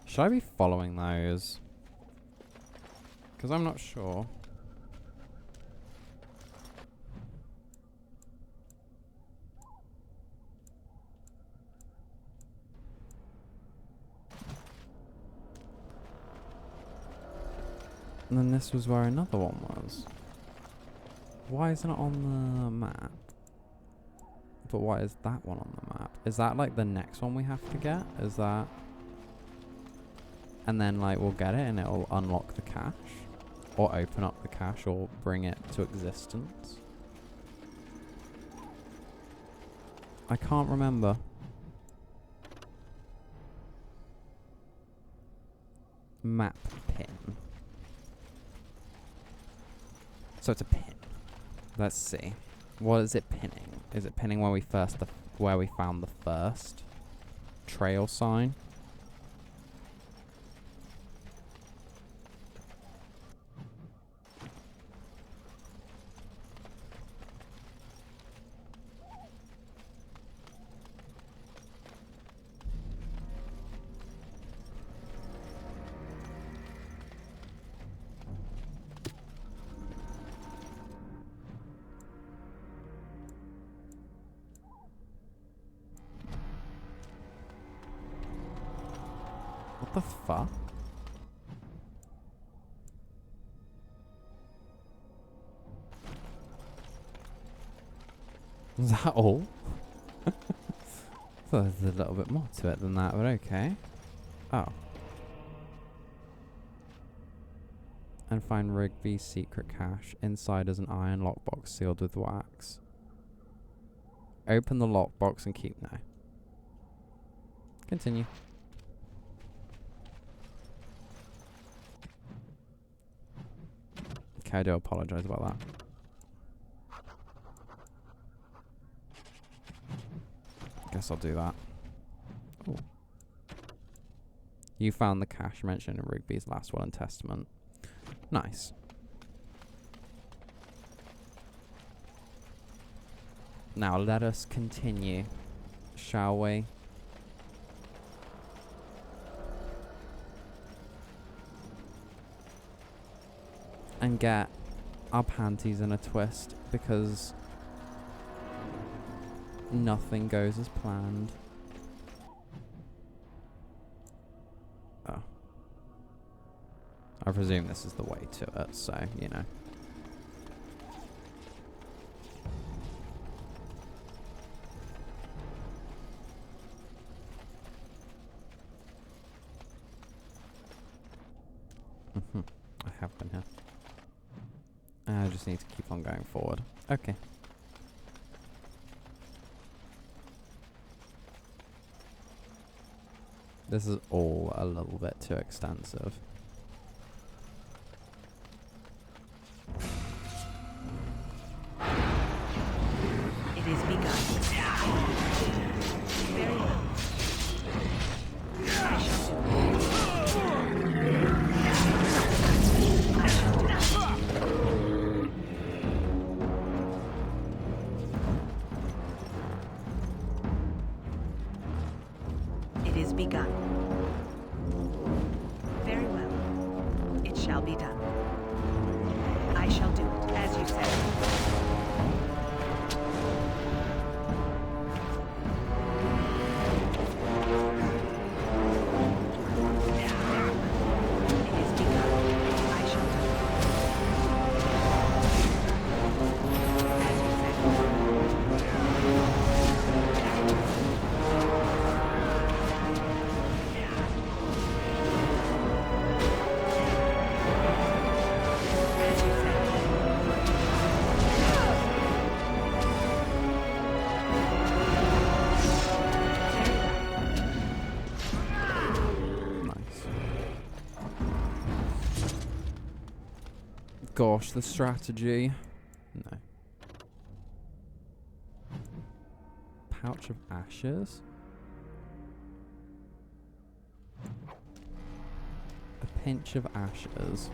S1: Should I be following those? Because I'm not sure. And then this was where another one was. Why isn't it on the map? But why is that one on the map? Is that like the next one we have to get? Is that... And then like we'll get it and it'll unlock the cache? Or open up the cache or bring it to existence? I can't remember. Map pin. So it's a pin. Let's see. What is it pinning? Is it pinning where we found the first trail sign? What the fuck? Is that all? Thought there's a little bit more to it than that, but okay. Oh. And find Rigby's secret cache. Inside is an iron lockbox sealed with wax. Open the lockbox and keep now. Continue. Okay, I do apologize about that. Guess I'll do that. Ooh. You found the cache mentioned in Rigby's last will and testament. Nice. Now let us continue, shall we? And get our panties in a twist, because nothing goes as planned. Oh. I presume this is the way to it, so, you know. I have been here. I just need to keep on going forward. Okay. This is all a little bit too extensive.
S8: It is begun. Very well. It is begun. Very well. It shall be done. I shall do it, as you said.
S1: Gosh, the strategy. No. Pouch of ashes? A pinch of ashes.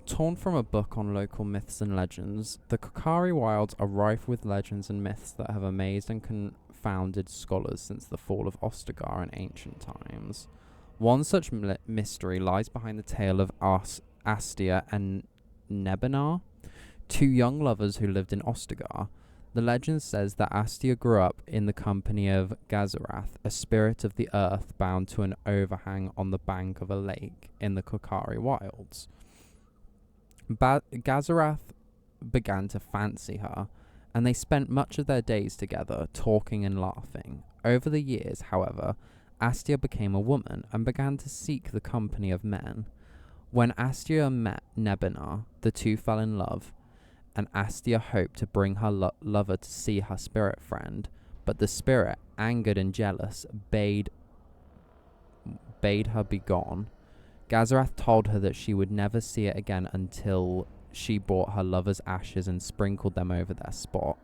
S1: Torn from a book on local myths and legends, the Kokari Wilds are rife with legends and myths that have amazed and confounded scholars since the fall of Ostagar in ancient times. One such mystery lies behind the tale of Astia and Nebenar, two young lovers who lived in Ostagar. The legend says that Astia grew up in the company of Gazarath, a spirit of the earth bound to an overhang on the bank of a lake in the Kokari Wilds. Gazarath began to fancy her, and they spent much of their days together, talking and laughing. Over the years, however, Astia became a woman and began to seek the company of men. When Astia met Nebenar, the two fell in love, and Astia hoped to bring her lover to see her spirit friend, but the spirit, angered and jealous, bade her be gone. Gazarath told her that she would never see it again until she brought her lover's ashes and sprinkled them over their spot.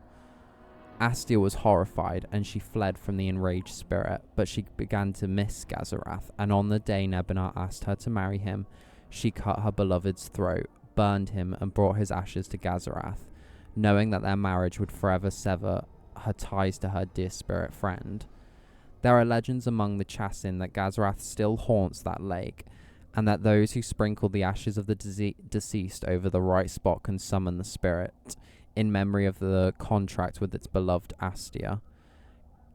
S1: Astia was horrified, and she fled from the enraged spirit, but she began to miss Gazarath, and on the day Nebunar asked her to marry him, she cut her beloved's throat, burned him, and brought his ashes to Gazarath, knowing that their marriage would forever sever her ties to her dear spirit friend. There are legends among the Chassin that Gazarath still haunts that lake, and that those who sprinkle the ashes of the deceased over the right spot can summon the spirit, in memory of the contract with its beloved Astia.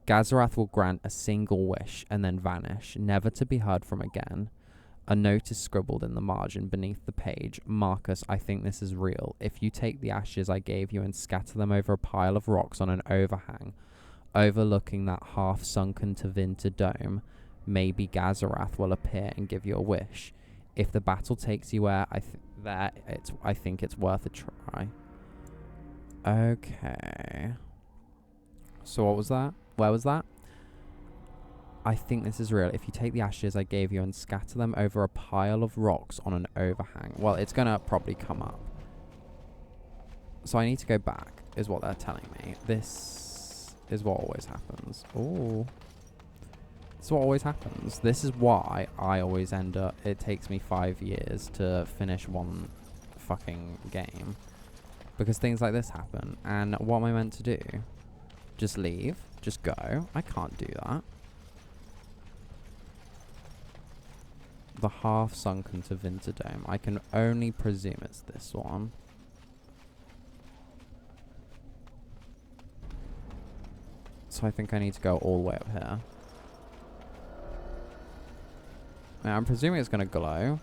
S1: Gazarath will grant a single wish and then vanish, never to be heard from again. A note is scribbled in the margin beneath the page. Marcus, I think this is real. If you take the ashes I gave you and scatter them over a pile of rocks on an overhang, overlooking that half-sunken Tevinter dome, maybe Gazarath will appear and give you a wish. If the battle takes you where I think it's worth a try. Okay. So what was that? Where was that? I think this is real. If you take the ashes I gave you and scatter them over a pile of rocks on an overhang. Well, it's gonna probably come up. So I need to go back, is what they're telling me. This is what always happens. Oh. This is what always happens. This is why I always end up... It takes me 5 years to finish one fucking game. Because things like this happen. And what am I meant to do? Just leave? Just go? I can't do that. The half-sunken Tevinter dome. I can only presume it's this one. So I think I need to go all the way up here. Now, I'm presuming it's going to glow.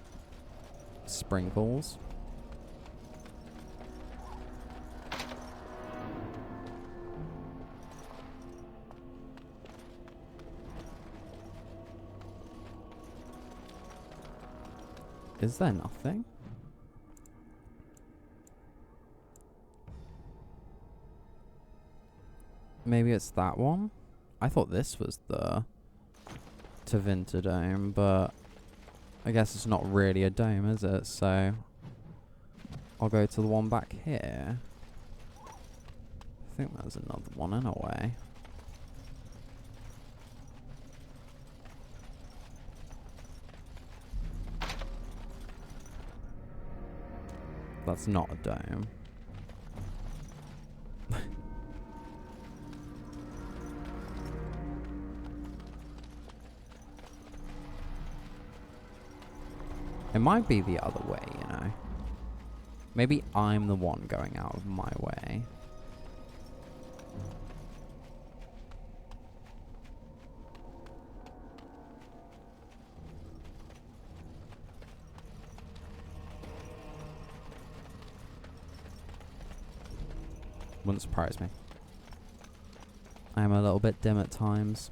S1: Sprinkles. Is there nothing? Maybe it's that one? I thought this was the Tevinter dome, but I guess it's not really a dome, is it? So I'll go to the one back here. I think there's another one in a way. That's not a dome. It might be the other way, you know. Maybe I'm the one going out of my way. Wouldn't surprise me. I am a little bit dim at times.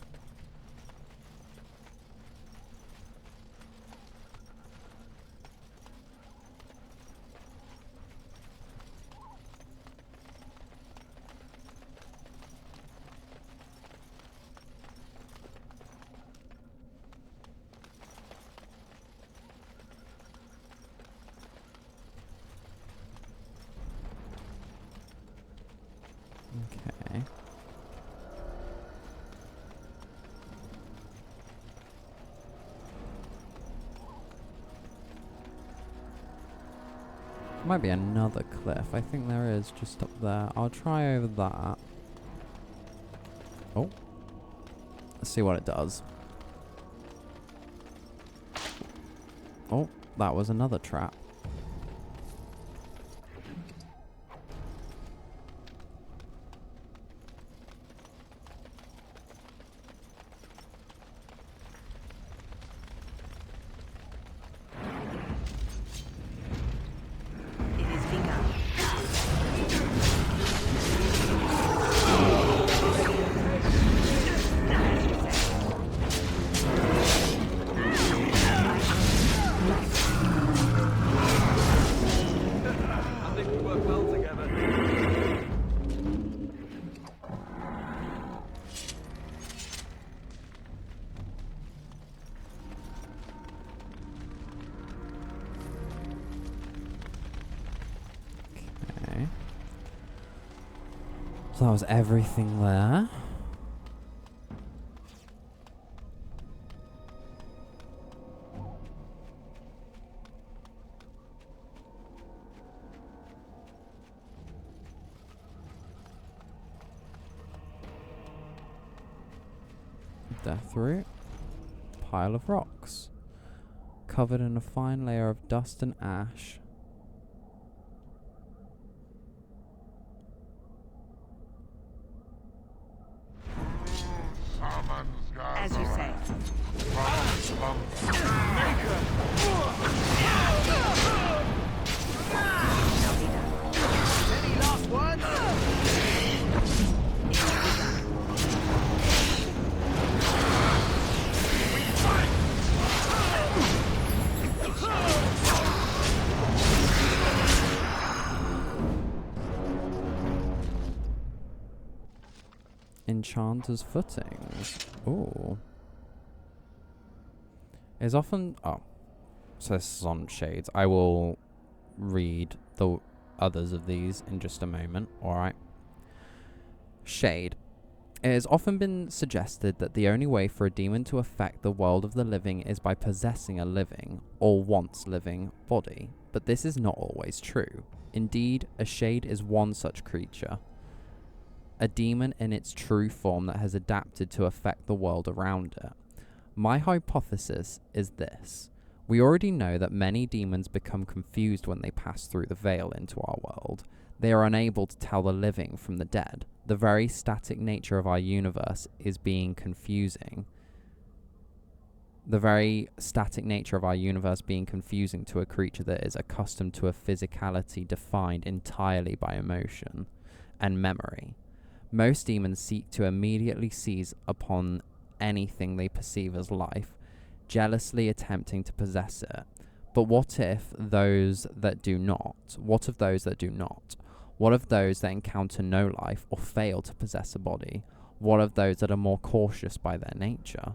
S1: Okay. Might be another cliff. I think there is just up there. I'll try over that. Oh. Let's see what it does. Oh, that was another trap. So that was everything there. Death root. Pile of rocks. Covered in a fine layer of dust and ash.
S19: As you say.
S9: Any last words?
S1: Enchanter's footings. Ooh. Is often... Oh. So this is on shades. I will read the others of these in just a moment. Alright. Shade. It has often been suggested that the only way for a demon to affect the world of the living is by possessing a living, or once living, body. But this is not always true. Indeed, a shade is one such creature. A demon in its true form that has adapted to affect the world around it. My hypothesis is this. We already know that many demons become confused when they pass through the veil into our world. They are unable to tell the living from the dead. The very static nature of our universe is being confusing. The very static nature of our universe being confusing to a creature that is accustomed to a physicality defined entirely by emotion and memory. Most demons seek to immediately seize upon anything they perceive as life, jealously attempting to possess it. But what if those that do not? What of those that do not? What of those that encounter no life or fail to possess a body? What of those that are more cautious by their nature?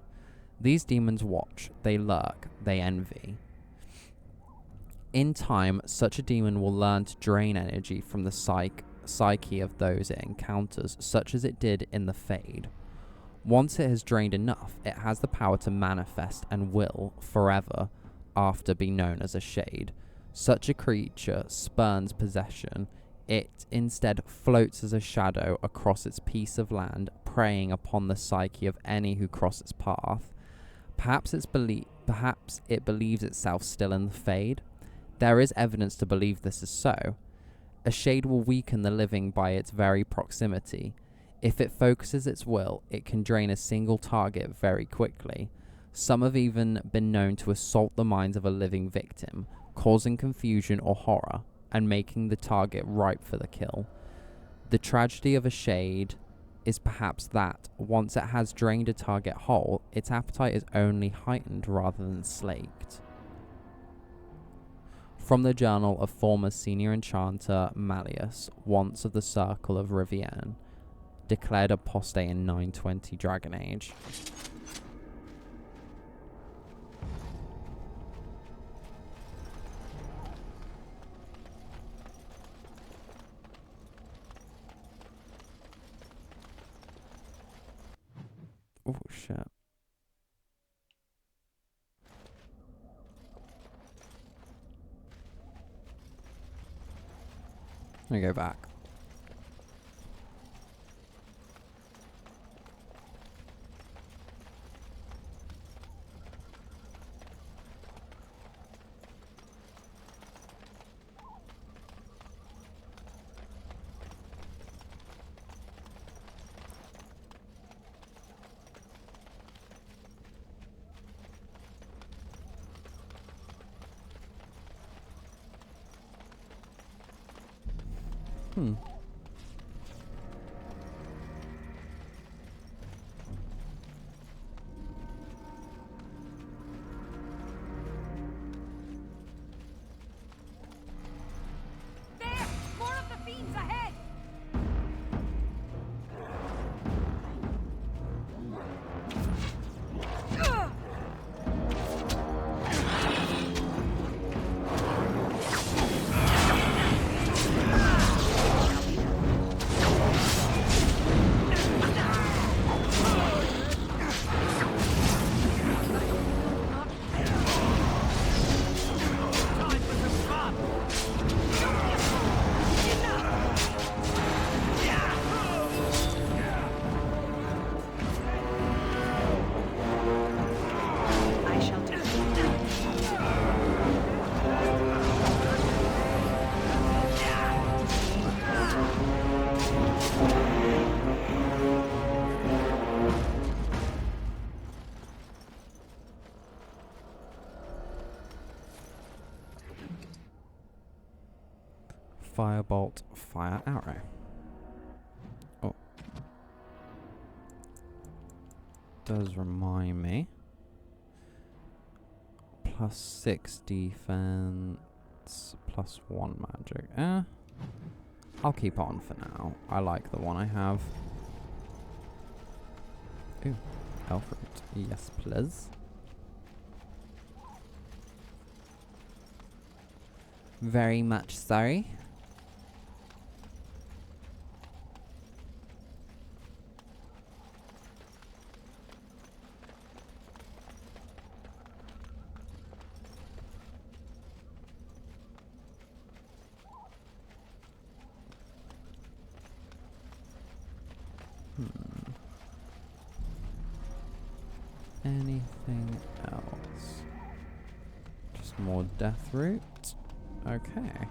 S1: These demons watch, they lurk, they envy. In time, such a demon will learn to drain energy from the psyche of those it encounters, such as it did in the Fade. Once it has drained enough, it has the power to manifest and will, forever after, be known as a shade. Such a creature spurns possession. It instead floats as a shadow across its piece of land, preying upon the psyche of any who cross its path. Perhaps it believes itself still in the Fade. There is evidence to believe this is so. A shade will weaken the living by its very proximity. If it focuses its will, it can drain a single target very quickly. Some have even been known to assault the minds of a living victim, causing confusion or horror, and making the target ripe for the kill. The tragedy of a shade is perhaps that, once it has drained a target whole, its appetite is only heightened rather than slaked. From the journal of former senior enchanter Malleus, once of the Circle of Rivierne, declared apostate in 920 Dragon Age. Oh shit. Let me go back.
S19: More of the fiends ahead!
S1: Firebolt, fire arrow. Oh. Does remind me. +6 defense, +1 magic. I'll keep on for now. I like the one I have. Ooh, Alfred. Yes, please. Very much sorry. Anything else? Just more death root. Okay.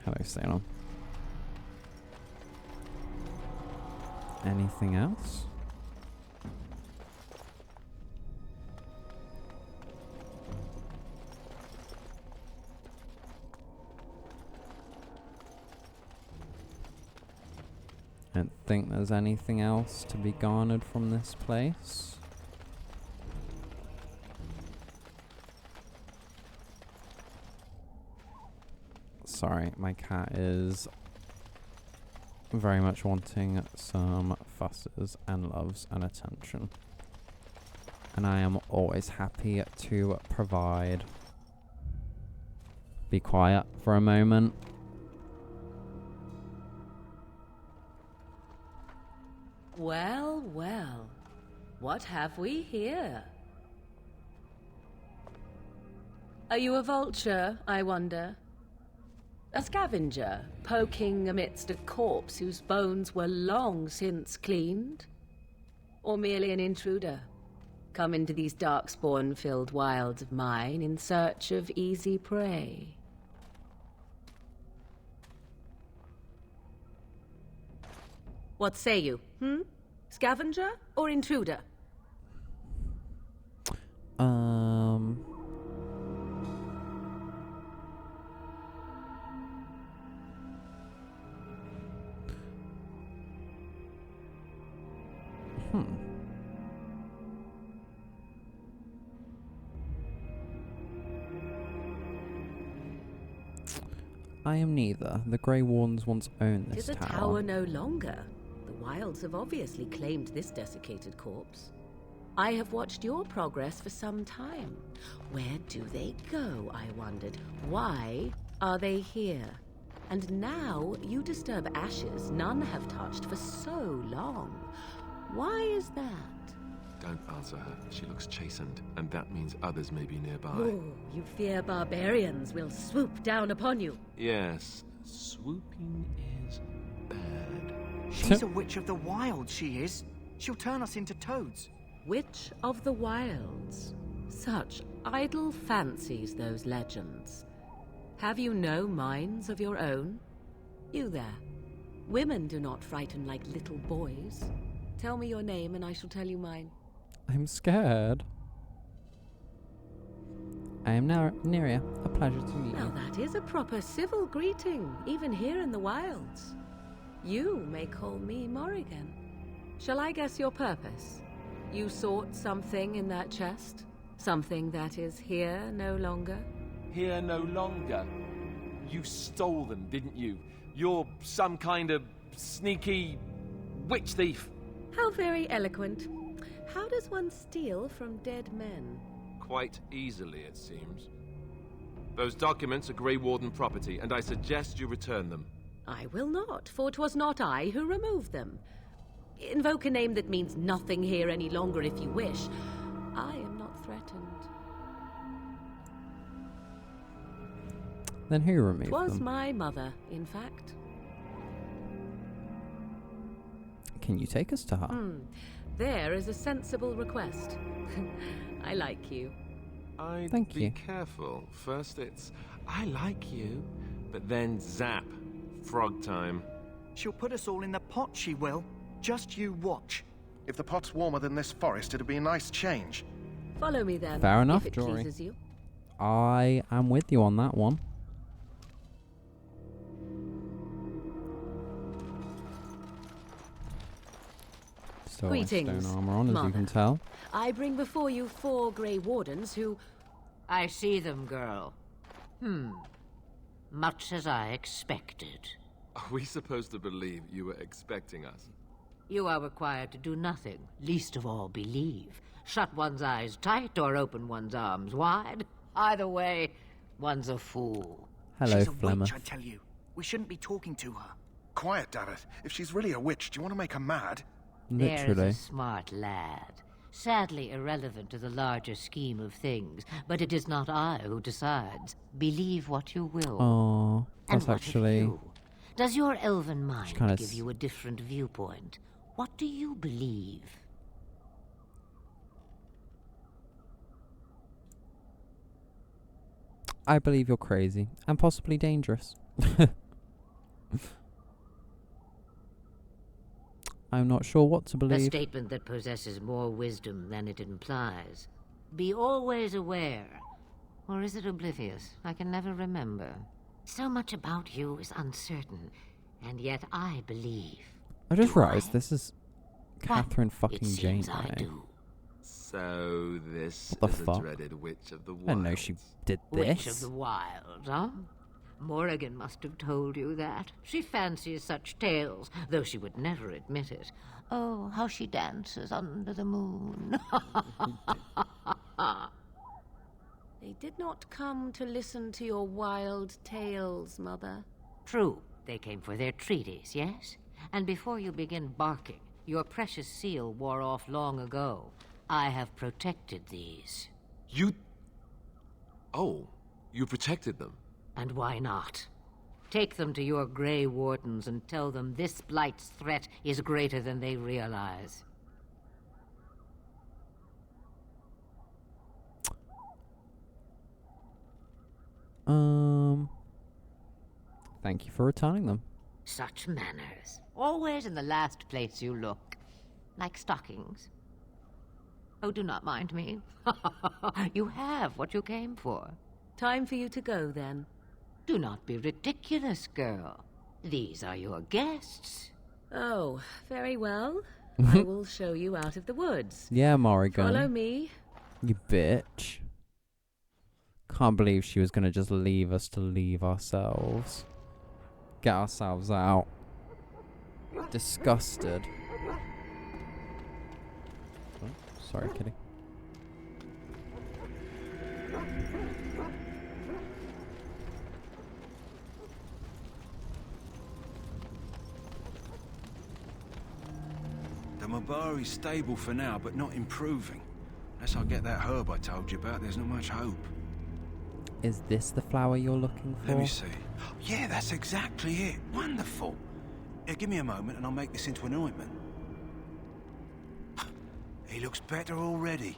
S1: Hello, Salem. Anything else? I don't think there's anything else to be garnered from this place. Sorry, my cat is very much wanting some fusses and loves and attention. And I am always happy to provide. Be quiet for a moment.
S8: Well, well. What have we here? Are you a vulture, I wonder? A scavenger, poking amidst a corpse whose bones were long since cleaned? Or merely an intruder, come into these darkspawn-filled wilds of mine in search of easy prey? What say you, Scavenger or intruder?
S1: I am neither. The Grey Wardens once owned this
S8: It is a
S1: tower.
S8: tower no longer. The wilds have obviously claimed this desiccated corpse. I have watched your progress for some time. Where do they go, I wondered? Why are they here? And now you disturb ashes none have touched for so long. Why is that?
S15: Don't answer her. She looks chastened, and that means others may be nearby.
S8: Oh, you fear barbarians will swoop down upon you.
S15: Yes, swooping is bad.
S9: She's a witch of the wild, she is. She'll turn us into toads.
S8: Witch of the wilds. Such idle fancies, those legends. Have you no minds of your own? You there. Women do not frighten like little boys. Tell me your name and I shall tell you mine.
S1: I'm scared. I am Neria. A pleasure to meet
S8: Now
S1: you.
S8: that is a proper civil greeting, even here in the wilds. You may call me Morrigan. Shall I guess your purpose? You sought something in that chest? Something that is here no longer?
S15: Here no longer. You stole them, didn't you? You're some kind of sneaky witch thief.
S8: How very eloquent. How does one steal from dead men?
S15: Quite easily, it seems. Those documents are Grey Warden property, and I suggest you return them.
S8: I will not, for 'twas not I who removed them. Invoke a name that means nothing here any longer if you wish. I am not threatened.
S1: Then who removed
S8: 'Twas
S1: them?
S8: my mother, in fact.
S1: Can you take us to her?
S8: There is a sensible request. I like you.
S15: I'd
S1: Thank
S15: be
S1: you.
S15: careful. First it's, I like you, but then zap. Frog time.
S9: She'll put us all in the pot, she will. Just you watch.
S2: If the pot's warmer than this forest, it'd be a nice change.
S8: Follow me then.
S1: Fair enough,
S8: if it
S1: Jory.
S8: pleases you.
S1: I am with you on that one. Still got my
S20: Greetings,
S1: stone armor on, as you
S20: Mother.
S1: can tell.
S20: I bring before you 4 Grey Wardens who...
S21: I see them, girl. Much as I expected.
S15: Are we supposed to believe you were expecting us?
S21: You are required to do nothing, least of all believe. Shut one's eyes tight or open one's arms wide. Either way, one's a fool.
S1: Hello,
S9: She's a
S1: Flemmer.
S9: witch, I tell you. We shouldn't be talking to her.
S2: Quiet, Davith. If she's really a witch, do you want to make her mad?
S21: There's
S1: Literally.
S21: a smart lad. Sadly irrelevant to the larger scheme of things, but it is not I who decides. Believe what you will.
S1: Oh,
S21: And
S1: that's
S21: what of
S1: actually...
S21: you? Does your elven mind
S1: kinda
S21: give you a different viewpoint? What do you believe?
S1: I believe you're crazy and possibly dangerous. I'm not sure what to
S21: A
S1: believe.
S21: statement that possesses more wisdom than it implies. Be always aware. Or is it oblivious? I can never remember. So much about you is uncertain, and yet I believe.
S1: I just
S21: Do
S1: realised
S21: I?
S1: this is
S21: Well,
S1: Catherine
S21: it
S1: fucking
S21: seems I
S1: Janeway.
S21: do.
S15: So this
S1: What the
S15: is
S1: fuck?
S15: a dreaded witch of the
S1: I
S15: wild.
S1: didn't know she did
S21: Witch of
S1: this.
S21: the Wild, huh? Morrigan must have told you that. She fancies such tales, though she would never admit it. Oh, how she dances under the moon.
S20: They did not come to listen to your wild tales, Mother.
S21: True, they came for their treaties, yes? And before you begin barking, your precious seal wore off long ago. I have protected these.
S15: You... Oh, you protected them.
S21: And why not? Take them to your Grey Wardens and tell them this Blight's threat is greater than they realize.
S1: Thank you for returning them.
S21: Such manners. Always in the last place you look. Like stockings. Oh, do not mind me. You have what you came for.
S20: Time for you to go, then.
S21: Do not be ridiculous, girl. These are your guests.
S20: Oh, very well. I will show you out of the woods.
S1: Yeah, Morrigan.
S20: Follow me.
S1: You bitch. Can't believe she was gonna just leave us to leave ourselves. Get ourselves out. Disgusted. Oh, sorry, kitty.
S17: The Mabari's stable for now, but not improving. Unless I get that herb I told you about, there's not much hope.
S1: Is this the flower you're looking for?
S17: Let me see. Yeah, that's exactly it. Wonderful. Yeah, give me a moment and I'll make this into an ointment. He looks better already.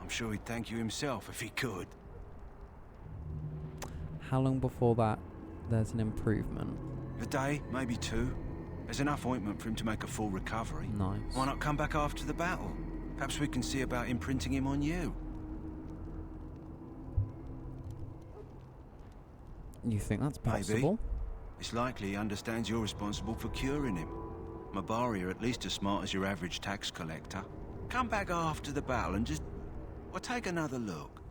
S17: I'm sure he'd thank you himself if he could.
S1: How long before that there's an improvement?
S17: A day, maybe 2. There's enough ointment for him to make a full recovery.
S1: Nice.
S17: Why not come back after the battle? Perhaps we can see about imprinting him on you.
S1: You think that's
S17: Maybe.
S1: possible?
S17: It's likely he understands you're responsible for curing him. Mabari are at least as smart as your average tax collector. Come back after the battle and just... well, take another look.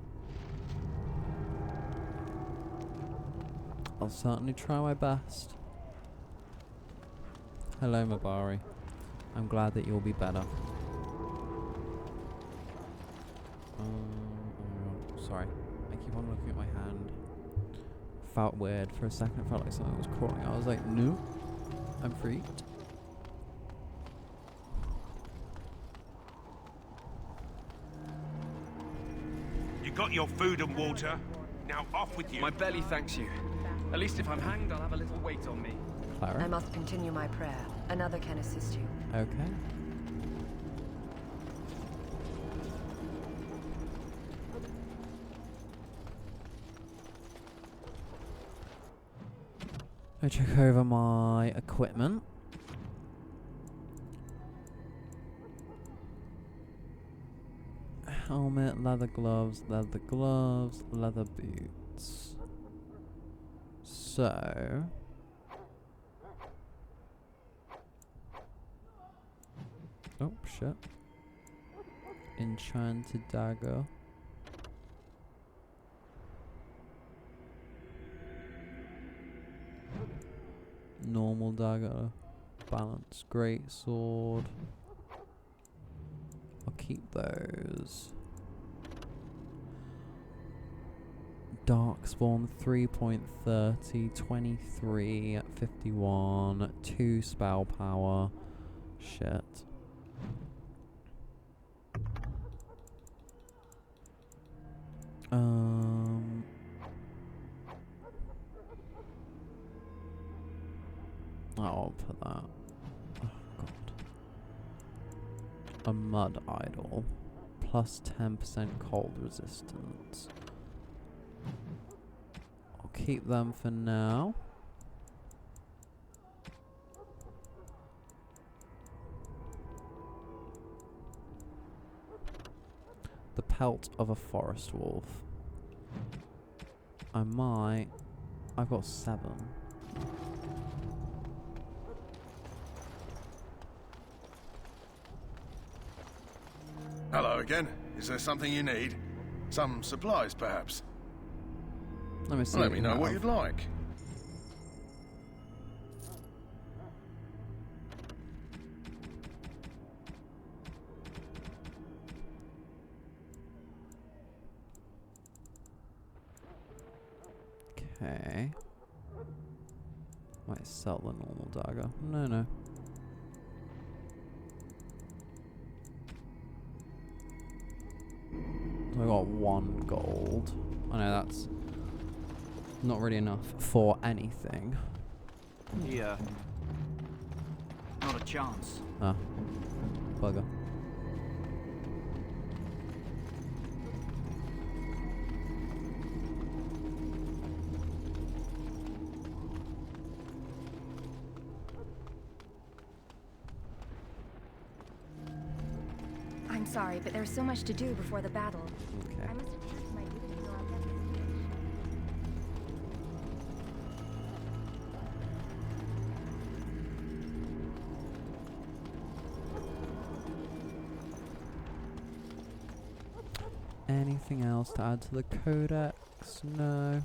S1: I'll certainly try my best. Hello, Mabari. I'm glad that you'll be better. Sorry. I keep on looking at my hand. Felt weird for a second. It felt like something was crawling. I was like, no, I'm freaked.
S12: You got your food and water. Now off with you.
S11: My belly thanks you. At least if I'm hanged, I'll have a little weight on me.
S1: Clara?
S6: I must continue my prayer. Another can assist you.
S1: Okay. I check over my equipment. helmet, leather gloves, leather boots. So... oh, shit. Enchanted dagger. Normal dagger. Balanced great sword. I'll keep those. Darkspawn 3.30, 23, 51, 2 spell power. Shit. I'll put that. Oh god. A mud idol. Plus 10% cold resistance. I'll keep them for now. The pelt of a forest wolf. I've got 7.
S2: Hello again. Is there something you need? Some supplies, perhaps?
S1: Let me see.
S2: Let me know what you'd like.
S1: Okay. Might sell the normal dagger. No. So I got 1 gold. I know that's not really enough for anything.
S9: Yeah. Not a chance.
S1: Ah. Bugger.
S10: I'm sorry, but there's so much to do before the battle.
S1: Okay.
S10: I must attend to my duties or I'll get this finished.
S1: Anything else to add to the codex? No.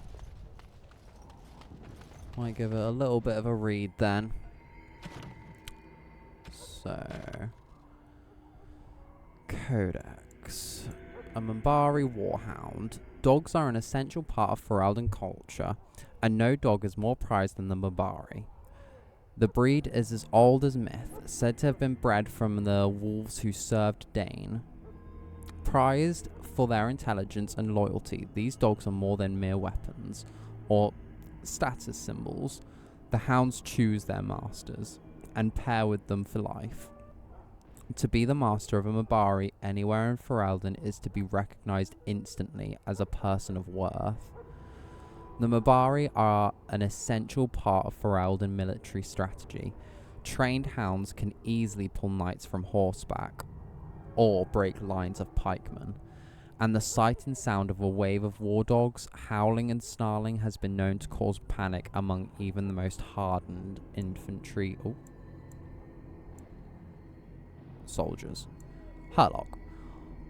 S1: Might give it a little bit of a read then. So... Codex. A Minbari warhound. Dogs are an essential part of Ferelden culture, and no dog is more prized than the Minbari. The breed is as old as myth, said to have been bred from the wolves who served Dane. Prized for their intelligence and loyalty, these dogs are more than mere weapons, or status symbols. The hounds choose their masters, and pair with them for life. To be the master of a Minbari anywhere in Ferelden is to be recognized instantly as a person of worth. The Minbari are an essential part of Ferelden military strategy. Trained hounds can easily pull knights from horseback, or break lines of pikemen, and the sight and sound of a wave of war dogs howling and snarling has been known to cause panic among even the most hardened infantry soldiers. Hurlock.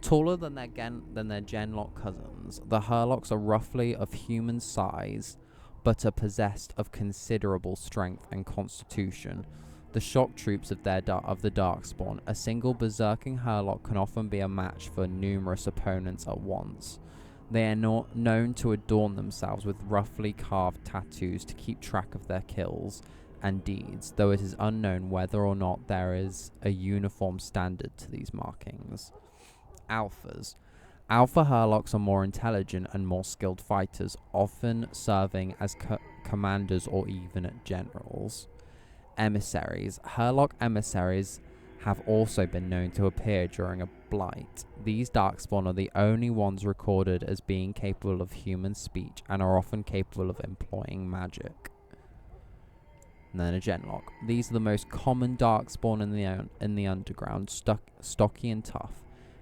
S1: Taller than their Genlock cousins, the Hurlocks are roughly of human size, but are possessed of considerable strength and constitution. The shock troops of the Darkspawn, a single berserking Hurlock can often be a match for numerous opponents at once. They are known to adorn themselves with roughly carved tattoos to keep track of their kills and deeds, though it is unknown whether or not there is a uniform standard to these markings. Alphas. Alpha Hurlocks are more intelligent and more skilled fighters, often serving as commanders or even generals. Emissaries. Hurlock emissaries have also been known to appear during a blight. These Darkspawn are the only ones recorded as being capable of human speech and are often capable of employing magic. And then a Genlock. These are the most common Darkspawn in the underground, stocky and tough.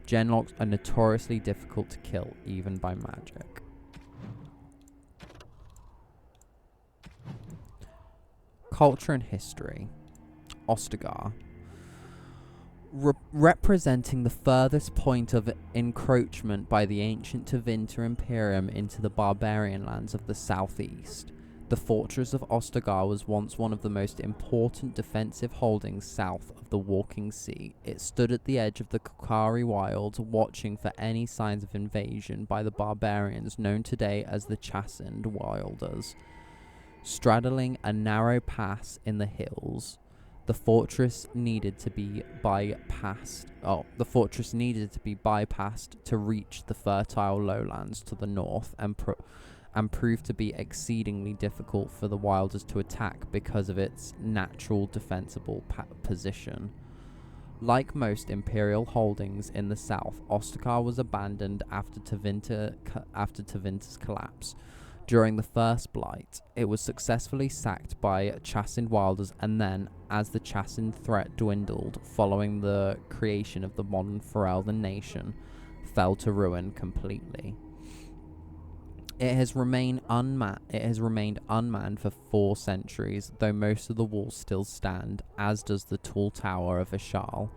S1: Genlocks are notoriously difficult to kill, even by magic. Culture and history. Ostagar. Representing the furthest point of encroachment by the ancient Tevinter Imperium into the barbarian lands of the southeast, the fortress of Ostagar was once one of the most important defensive holdings south of the Walking Sea. It stood at the edge of the Kukari Wilds, watching for any signs of invasion by the barbarians known today as the Chasind Wilders. Straddling a narrow pass in the hills, the fortress needed to be bypassed to reach the fertile lowlands to the north and proved to be exceedingly difficult for the Wilders to attack because of its natural defensible position. Like most imperial holdings in the south, Ostagar was abandoned after Tevinter's collapse. During the First Blight, it was successfully sacked by Chasind Wilders, and then, as the Chasind threat dwindled following the creation of the modern Ferelden nation, fell to ruin completely. It has remained unmanned for 4 centuries, though most of the walls still stand, as does the tall tower of Ishal,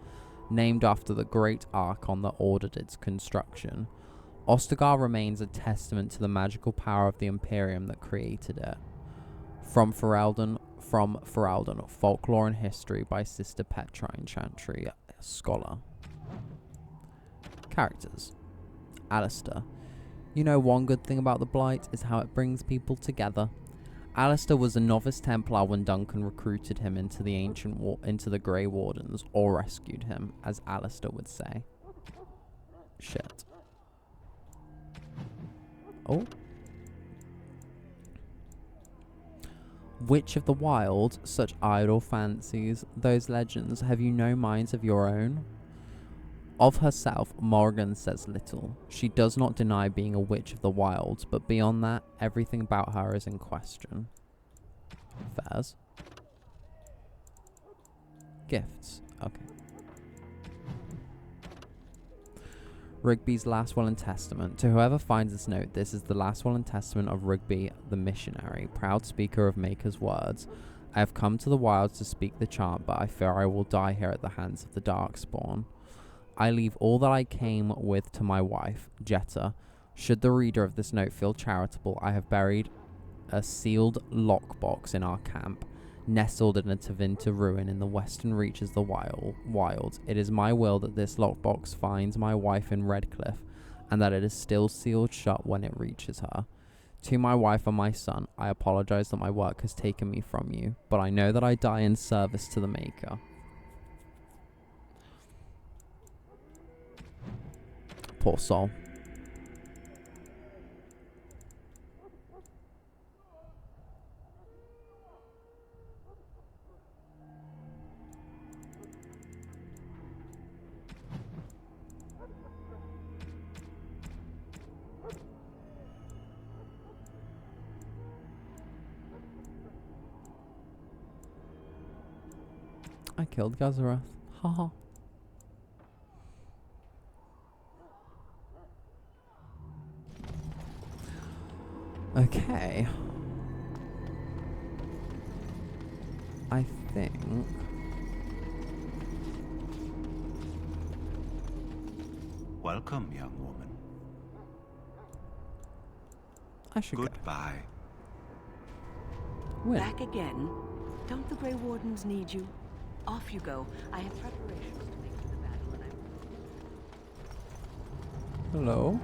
S1: named after the great Archon that ordered its construction. Ostagar remains a testament to the magical power of the Imperium that created it. From Ferelden, Folklore and History by Sister Petrine Chantry, Scholar. Characters. Alistair. You know, one good thing about the Blight is how it brings people together. Alistair was a novice Templar when Duncan recruited him into the Grey Wardens, or rescued him, as Alistair would say. Shit. Oh. Witch of the Wild, such idle fancies, those legends, have you no minds of your own? Of herself, Morrigan says little. She does not deny being a witch of the wilds, but beyond that, everything about her is in question. Fairs. Gifts. Okay. Rigby's Last Will and Testament. To whoever finds this note, this is the last will and testament of Rigby the missionary, proud speaker of Maker's words. I have come to the wilds to speak the chant, but I fear I will die here at the hands of the Darkspawn. I leave all that I came with to my wife, Jetta. Should the reader of this note feel charitable, I have buried a sealed lockbox in our camp, nestled in a Tevinter ruin in the western reaches of the wilds. It is my will that this lockbox finds my wife in Redcliffe, and that it is still sealed shut when it reaches her. To my wife and my son, I apologize that my work has taken me from you, but I know that I die in service to the Maker. Poor soul. I killed Gazarath. Haha. Okay. I think...
S5: Welcome, young woman.
S1: I should
S5: Goodbye.
S1: When?
S8: Back again? Don't the Grey Wardens need you? Off you go. I have preparations to make for the battle, and
S1: Hello?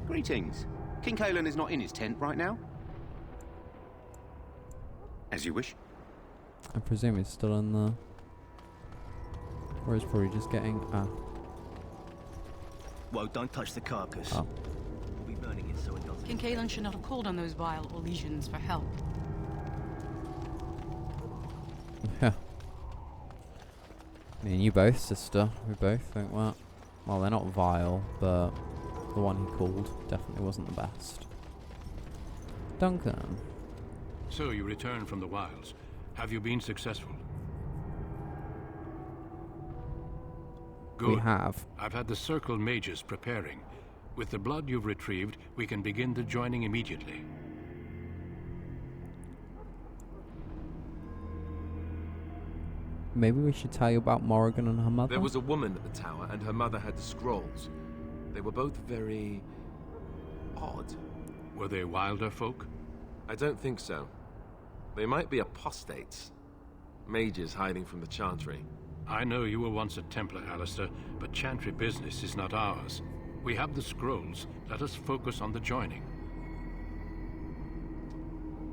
S3: Greetings. King Kalen is not in his tent right now? As you wish.
S1: I presume he's still in the... Or he's probably just getting...
S9: Whoa, don't touch the carcass.
S1: Oh.
S9: We'll be burning it so it doesn't...
S16: King Kalen should not have called on those vile Orlesians for help.
S1: Yeah. Me and you both, sister. We both think that. Well, they're not vile, but the one he called definitely wasn't the best. Duncan.
S18: So you returned from the wilds. Have you been successful? Good.
S1: We have.
S18: I've had the Circle mages preparing. With the blood you've retrieved, we can begin the joining immediately.
S1: Maybe we should tell you about Morrigan and her mother?
S15: There was a woman at the tower, and her mother had the scrolls. They were both very... odd.
S18: Were they wilder folk?
S15: I don't think so. They might be apostates. Mages hiding from the Chantry.
S18: I know you were once a Templar, Alistair, but Chantry business is not ours. We have the scrolls. Let us focus on the joining.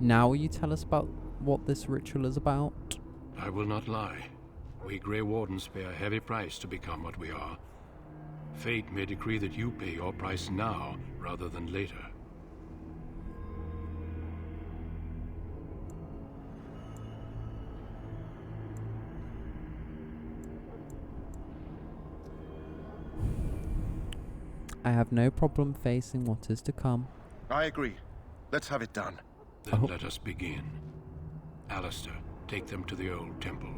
S1: Now will you tell us about what this ritual is about?
S18: I will not lie. We Grey Wardens pay a heavy price to become what we are. Fate may decree that you pay your price now, rather than later.
S1: I have no problem facing what is to come.
S2: I agree. Let's have it done.
S18: Then let us begin. Alistair, take them to the old temple.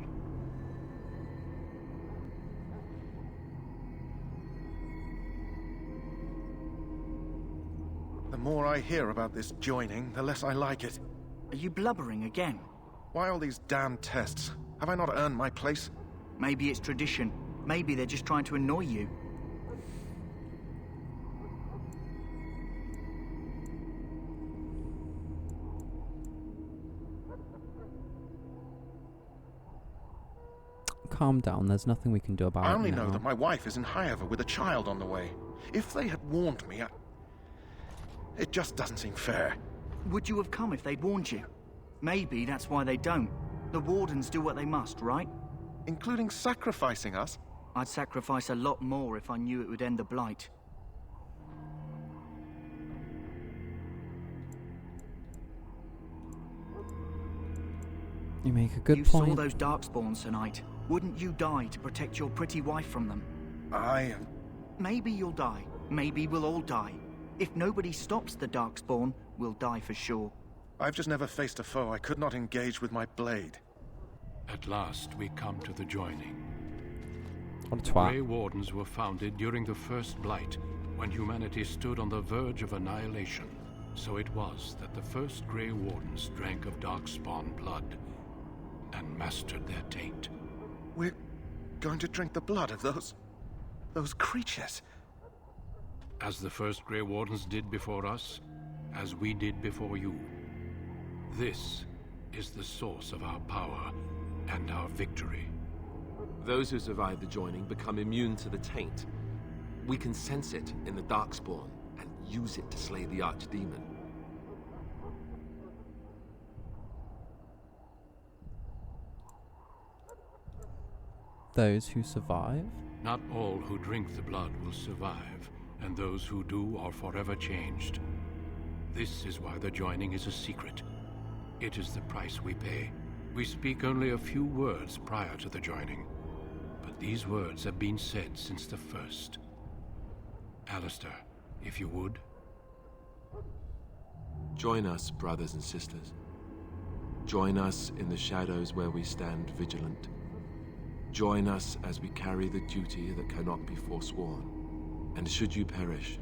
S2: The more I hear about this joining, the less I like it.
S9: Are you blubbering again?
S2: Why all these damn tests? Have I not earned my place?
S9: Maybe it's tradition. Maybe they're just trying to annoy you.
S1: Calm down, there's nothing we can do about it.
S2: I only
S1: now.
S2: know that my wife is in Highover with a child on the way. If they had warned me, it just doesn't seem fair.
S9: Would you have come if they'd warned you? Maybe that's why they don't. The Wardens do what they must, right?
S2: Including sacrificing us?
S9: I'd sacrifice a lot more if I knew it would end the Blight.
S1: You make a good
S9: You
S1: point.
S9: saw those Darkspawns tonight. Wouldn't you die to protect your pretty wife from them?
S2: Maybe
S9: you'll die. Maybe we'll all die. If nobody stops the Darkspawn, we'll die for sure.
S2: I've just never faced a foe I could not engage with my blade.
S18: At last, we come to the joining.
S1: What a
S18: The
S1: twat.
S18: Grey Wardens were founded during the First Blight, when humanity stood on the verge of annihilation. So it was that the first Grey Wardens drank of Darkspawn blood and mastered their taint.
S2: We're going to drink the blood of those creatures.
S18: As the first Grey Wardens did before us, as we did before you. This is the source of our power and our victory.
S15: Those who survive the joining become immune to the taint. We can sense it in the Darkspawn and use it to slay the Archdemon.
S1: Those who survive?
S18: Not all who drink the blood will survive, and those who do are forever changed. This is why the joining is a secret. It is the price we pay. We speak only a few words prior to the joining, but these words have been said since the first. Alistair, if you would.
S15: Join us, brothers and sisters. Join us in the shadows where we stand vigilant. Join us as we carry the duty that cannot be forsworn. And should you perish,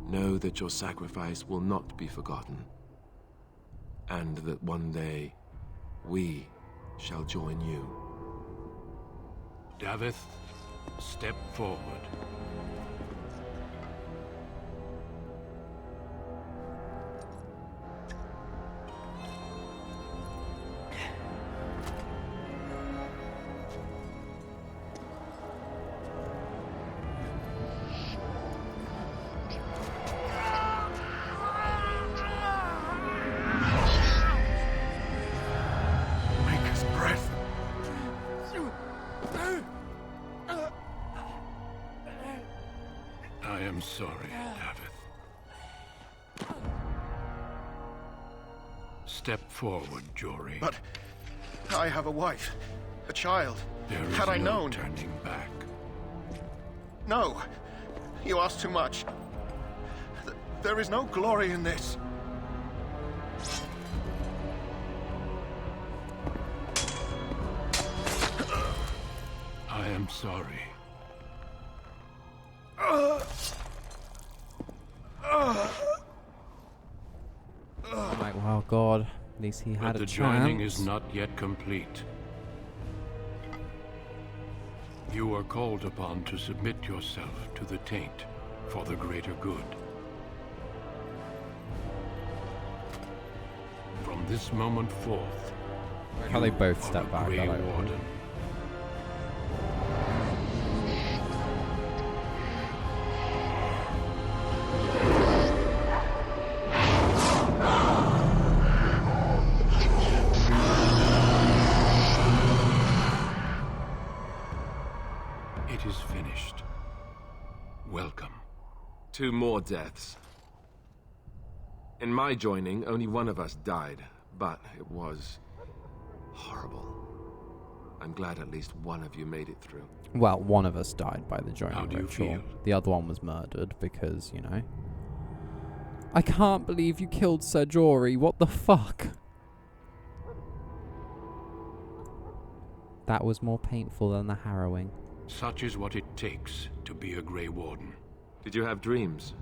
S15: know that your sacrifice will not be forgotten. And that one day, we shall join you.
S18: Davith, step forward.
S2: Maker's breath.
S18: I am sorry, Davith. Step forward, Jory.
S2: But I have a wife, a child.
S18: There is
S2: Had I
S18: no
S2: known...
S18: turning back.
S2: No! You ask too much. There is no glory in this.
S18: I am sorry.
S1: I'm like, wow, God. At least he had
S18: But
S1: a
S18: the
S1: chance.
S18: joining is not yet complete. You are called upon to submit yourself to the taint for the greater good. From this moment forth,
S1: How they
S18: you
S1: both
S18: are
S1: step
S18: a
S1: back.
S18: Grey
S1: They're like,
S18: Warden. It is finished. Welcome.
S15: 2 more deaths. In my joining, only one of us died, but it was horrible. I'm glad at least one of you made it through.
S1: Well, one of us died by the joining
S18: How do you
S1: ritual.
S18: feel?
S1: The other one was murdered because, you know. I can't believe you killed Ser Jory. What the fuck? That was more painful than the harrowing.
S18: Such is what it takes to be a Grey Warden.
S15: Did you have dreams?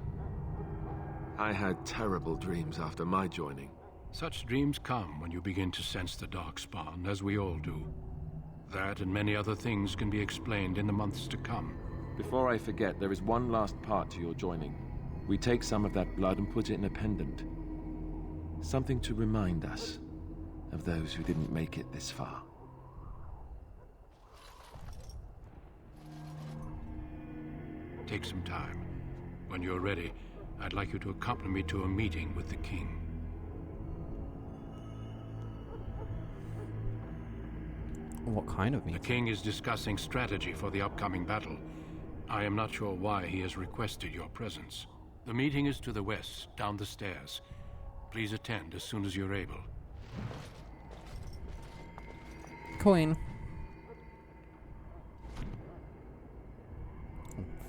S15: I had terrible dreams after my joining.
S18: Such dreams come when you begin to sense the Darkspawn, as we all do. That and many other things can be explained in the months to come.
S15: Before I forget, there is one last part to your joining. We take some of that blood and put it in a pendant. Something to remind us of those who didn't make it this far.
S18: Take some time. When you're ready, I'd like you to accompany me to a meeting with the king.
S1: What kind of meeting?
S18: The king is discussing strategy for the upcoming battle. I am not sure why he has requested your presence. The meeting is to the west, down the stairs. Please attend as soon as you're able.
S1: Coin.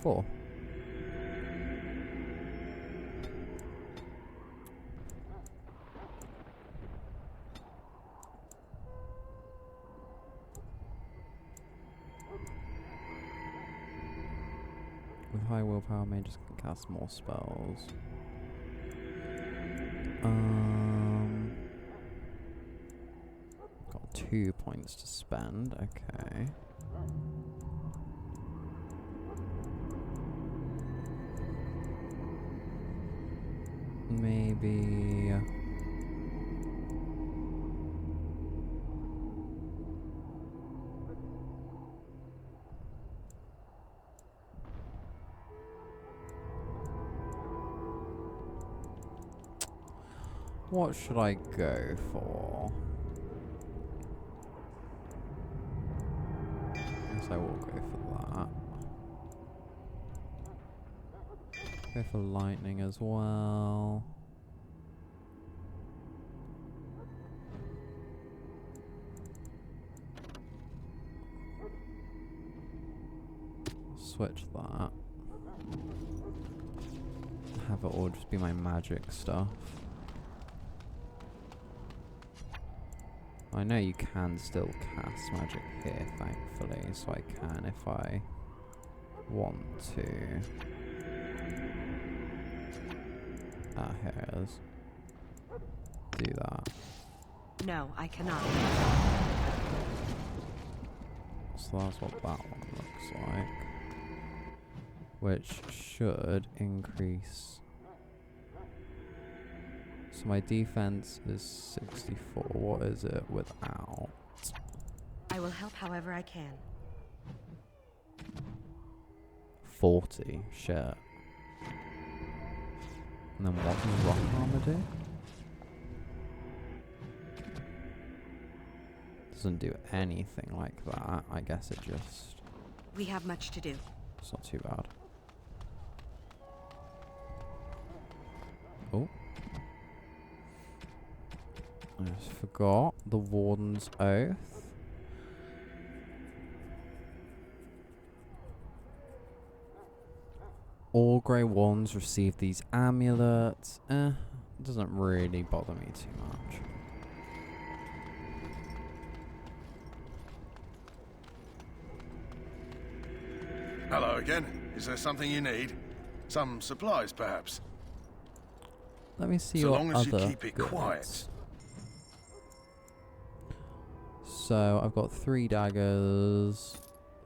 S1: 4. With high willpower, mages can cast more spells. Got 2 points to spend. Okay. Maybe. What should I go for? Guess I will go for that. Go for lightning as well. Switch that. Have it all just be my magic stuff. I know you can still cast magic here, thankfully, so I can if I want to. Ah, here it is. Do that.
S8: No, I cannot.
S1: So that's what that one looks like. Which should increase. So my defense is 64. What is it without?
S8: I will help however I can.
S1: 40. Shit. And then what does rock armor do? Doesn't do anything like that. I guess it just...
S8: We have much to do.
S1: It's not too bad. Oh. I just forgot the Warden's Oath. all Grey Wardens receive these amulets. It doesn't really bother me too much.
S2: Hello again. Is there something you need? Some supplies, perhaps?
S1: Let me see
S2: so
S1: your
S2: long as
S1: other
S2: you keep it
S1: goods.
S2: quiet.
S1: So I've got 3 daggers.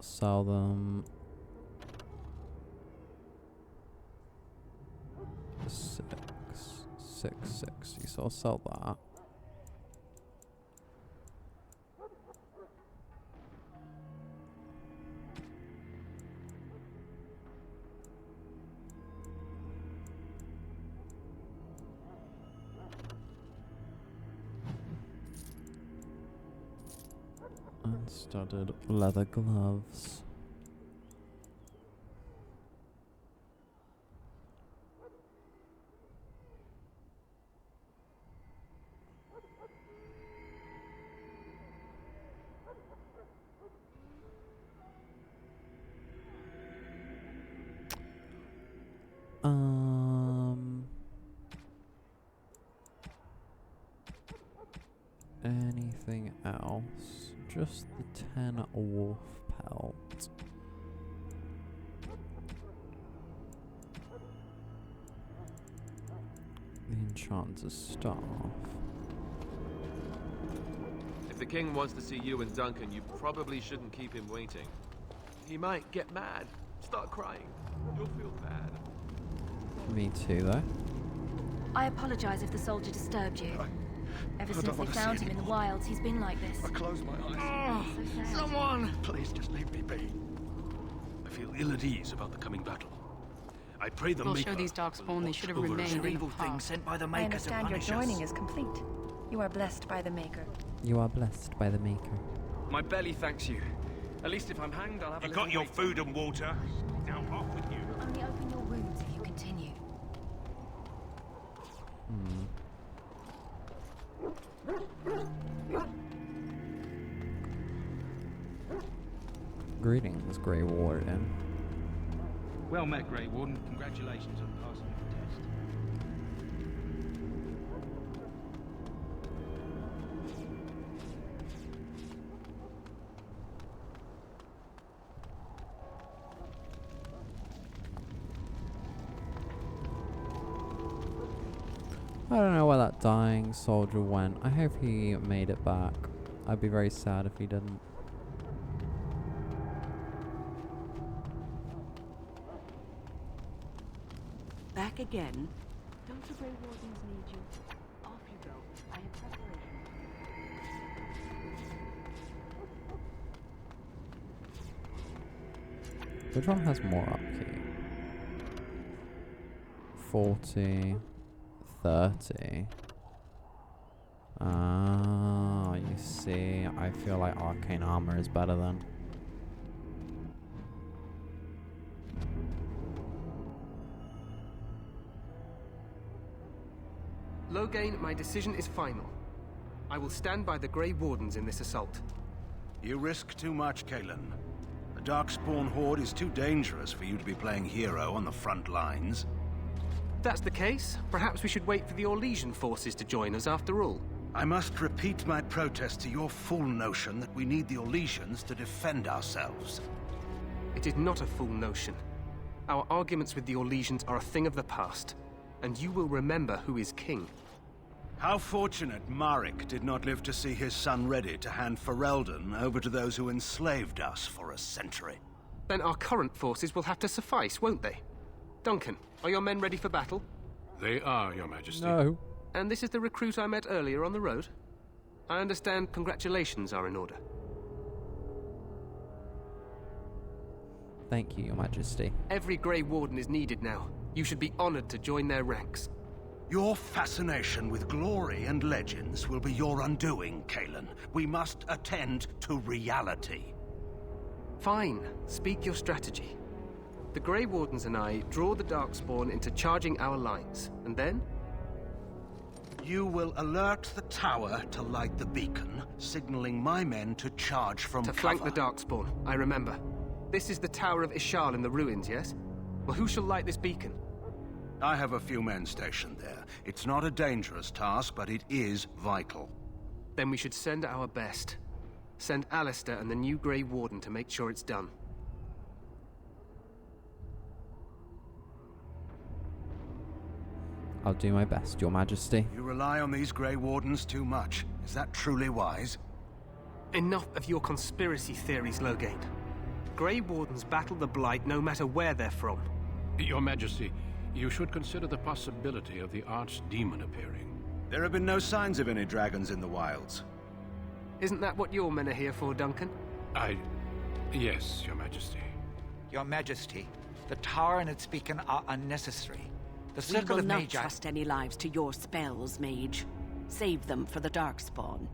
S1: Sell them. 660. So I'll sell that. Unstudded leather gloves. Anything else? Just the 10 wolf pelt. The enchanter's staff.
S15: If the king wants to see you and Duncan, you probably shouldn't keep him waiting. He might get mad, start crying. You'll feel bad.
S1: Me too, though.
S10: I apologize if the soldier disturbed you. Ever since they found him in the wilds, he's been like this.
S2: I close my eyes.
S10: So
S13: Someone! Please just leave me be. I feel ill at ease about the coming battle. I pray the
S16: We'll
S13: Maker
S16: show these darkspawn they should have
S13: over
S16: remained in the
S9: evil thing
S16: past.
S9: sent by the
S6: I
S9: Maker to
S6: understand your
S9: punish
S6: joining
S9: us.
S6: is complete. You are blessed by the Maker.
S1: You are blessed by the Maker.
S11: My belly thanks you. At least if I'm hanged, I'll have a
S12: You
S11: little
S12: got your
S11: wait.
S12: food and water. Now off with you.
S10: Only open your wounds if you continue.
S1: Greetings, Grey Warden.
S4: Well met, Grey Warden. Congratulations on passing the test.
S1: I don't know where that dying soldier went. I hope he made it back. I'd be very sad if he didn't.
S8: Back again? Don't the Grey Wardens need you? Off you go. I have preparation.
S1: Which one has more upkeep? 40, 30. Ah, you see, I feel like arcane armor is better then.
S11: Loghain, my decision is final. I will stand by the Grey Wardens in this assault.
S17: You risk too much, Kalen. The Darkspawn Horde is too dangerous for you to be playing hero on the front lines.
S11: If that's the case, perhaps we should wait for the Orlesian forces to join us after all.
S17: I must repeat my protest to your fool notion that we need the Orlesians to defend ourselves.
S11: It is not a fool notion. Our arguments with the Orlesians are a thing of the past, and you will remember who is king.
S17: How fortunate Marek did not live to see his son ready to hand Ferelden over to those who enslaved us for a century.
S11: Then our current forces will have to suffice, won't they? Duncan, are your men ready for battle?
S18: They are, Your Majesty.
S1: No.
S11: And this is the recruit I met earlier on the road? I understand congratulations are in order.
S1: Thank you, Your Majesty.
S11: Every Grey Warden is needed now. You should be honored to join their ranks.
S17: Your fascination with glory and legends will be your undoing, Kalen. We must attend to reality.
S11: Fine. Speak your strategy. The Grey Wardens and I draw the Darkspawn into charging our lines, and then?
S17: You will alert the tower to light the beacon, signaling my men to charge from
S11: To
S17: cover.
S11: flank the Darkspawn, I remember. This is the Tower of Ishal in the ruins, yes? Well, who shall light this beacon?
S17: I have a few men stationed there. It's not a dangerous task, but it is vital.
S11: Then we should send our best. Send Alistair and the new Grey Warden to make sure it's done.
S1: I'll do my best, Your Majesty.
S17: You rely on these Grey Wardens too much. Is that truly wise?
S11: Enough of your conspiracy theories, Loghain. Grey Wardens battle the Blight no matter where they're from.
S18: Your Majesty, you should consider the possibility of the Archdemon appearing.
S17: There have been no signs of any dragons in the wilds.
S11: Isn't that what your men are here for, Duncan?
S18: Yes, Your Majesty.
S7: Your Majesty, the tower and its beacon are unnecessary. The
S8: We
S7: Circle
S8: will
S7: of
S8: not
S7: Magi...
S8: trust any lives to your spells, Mage. Save them for the Darkspawn.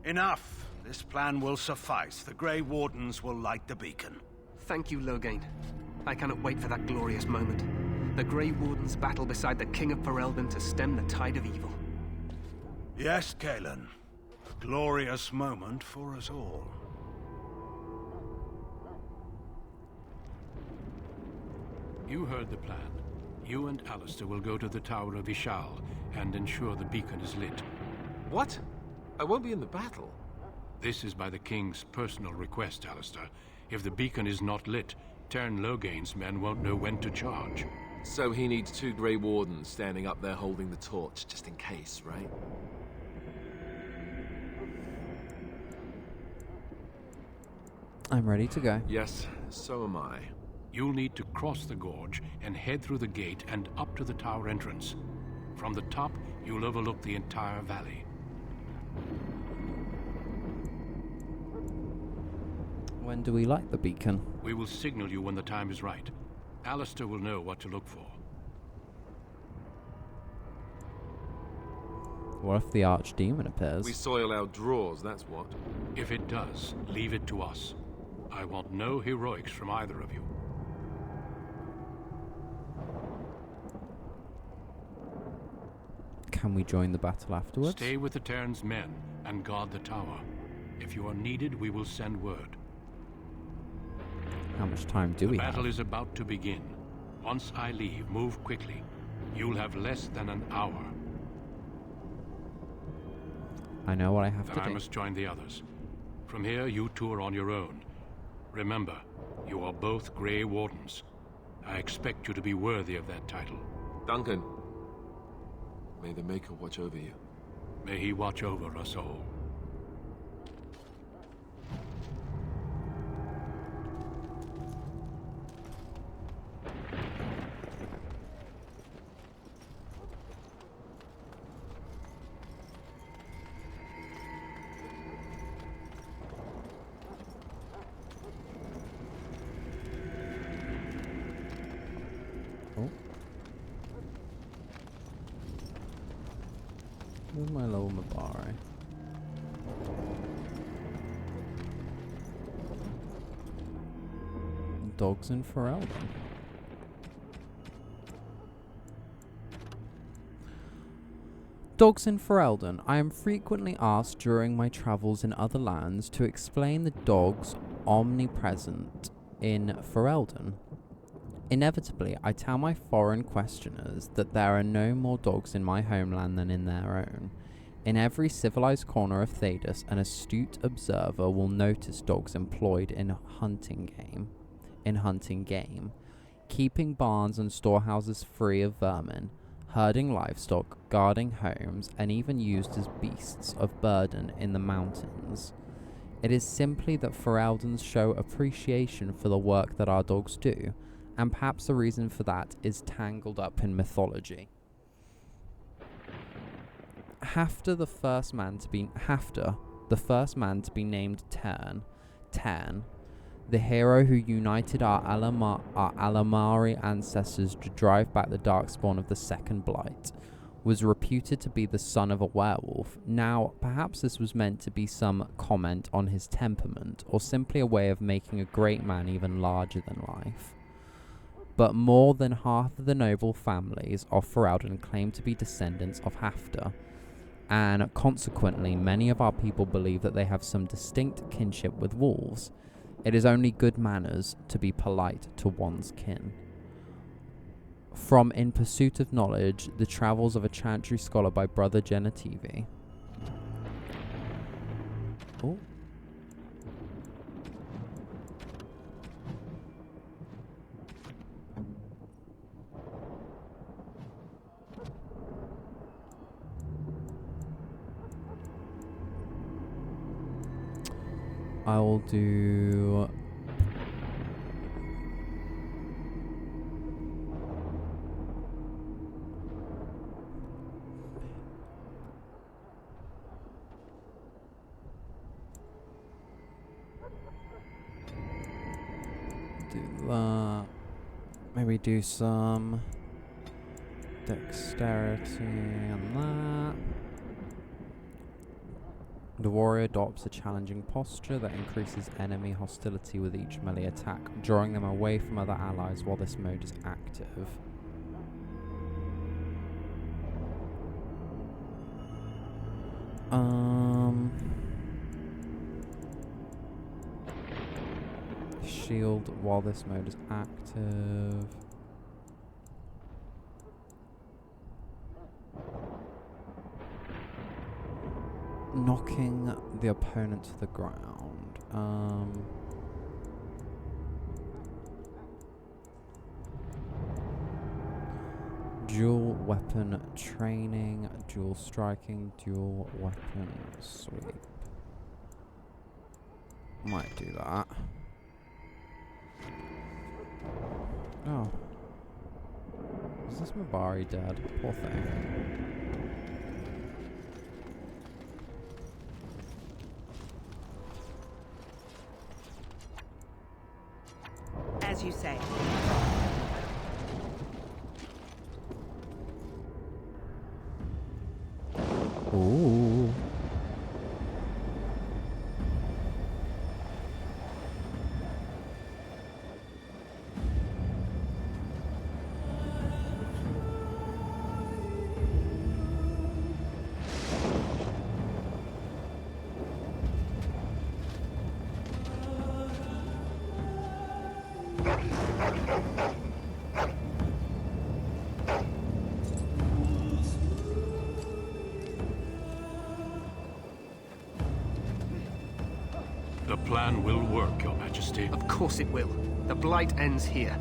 S17: Enough! This plan will suffice. The Grey Wardens will light the beacon.
S11: Thank you, Loghain. I cannot wait for that glorious moment. The Grey Wardens battle beside the King of Ferelden to stem the tide of evil.
S17: Yes, Cailan. A glorious moment for us all.
S18: You heard the plan. You and Alistair will go to the Tower of Ishal and ensure the beacon is lit.
S15: What? I won't be in the battle.
S18: This is by the King's personal request, Alistair. If the beacon is not lit, Tern Loghain's men won't know when to charge.
S15: So he needs 2 Grey Wardens standing up there holding the torch, just in case, right?
S1: I'm ready to go.
S15: Yes, so am I.
S18: You'll need to cross the gorge and head through the gate and up to the tower entrance. From the top, you'll overlook the entire valley.
S1: When do we light the beacon?
S18: We will signal you when the time is right. Alistair will know what to look for.
S1: What if the Archdemon appears?
S15: We soil our drawers, that's what.
S18: If it does, leave it to us. I want no heroics from either of you.
S1: Can we join the battle afterwards?
S18: Stay with the Terran's men and guard the tower. If you are needed, we will send word.
S1: How much time do we have?
S18: The battle is about to begin. Once I leave, move quickly. You'll have less than an hour.
S1: I know what I have
S18: Then
S1: to
S18: I
S1: do.
S18: must join the others. From here, you two are on your own. Remember, you are both Grey Wardens. I expect you to be worthy of that title.
S15: Duncan, may the Maker watch over you.
S18: May he watch over us all.
S1: Where's my little Mabari? Dogs in Ferelden. Dogs in Ferelden. I am frequently asked during my travels in other lands to explain the dogs omnipresent in Ferelden. Inevitably, I tell my foreign questioners that there are no more dogs in my homeland than in their own. In every civilized corner of Thedas, an astute observer will notice dogs employed in hunting game, keeping barns and storehouses free of vermin, herding livestock, guarding homes, and even used as beasts of burden in the mountains. It is simply that Fereldans show appreciation for the work that our dogs do, and perhaps the reason for that is tangled up in mythology. Hafter, the first man to be named Tern, the hero who united our Alamari ancestors to drive back the darkspawn of the Second Blight, was reputed to be the son of a werewolf. Now, perhaps this was meant to be some comment on his temperament, or simply a way of making a great man even larger than life. But more than half of the noble families of Ferelden claim to be descendants of Hafter, and consequently many of our people believe that they have some distinct kinship with wolves. It is only good manners to be polite to one's kin. From In Pursuit of Knowledge, The Travels of a Chantry Scholar by Brother Genitivi. Oh. I'll do... do that. Maybe do some dexterity on that. The warrior adopts a challenging posture that increases enemy hostility with each melee attack, drawing them away from other allies while this mode is active. Shield while this mode is active. Knocking the opponent to the ground. Dual weapon training, dual striking, dual weapon sweep. Might do that. Oh. Is this Mabari dead? Poor thing.
S19: As you say.
S1: Ooh.
S18: The plan will work, Your Majesty.
S14: Of course it will. The Blight ends here.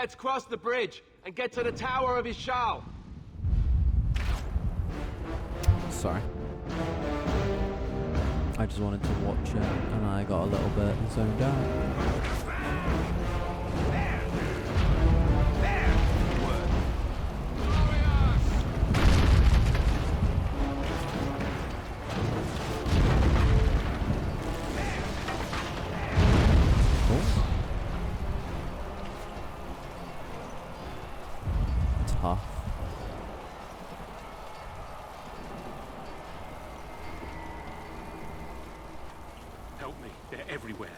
S15: Let's cross the bridge and get to the Tower of Ishal.
S1: Sorry. I just wanted to watch it and I got a little bit zoned out. Tough.
S17: Help me. They're everywhere.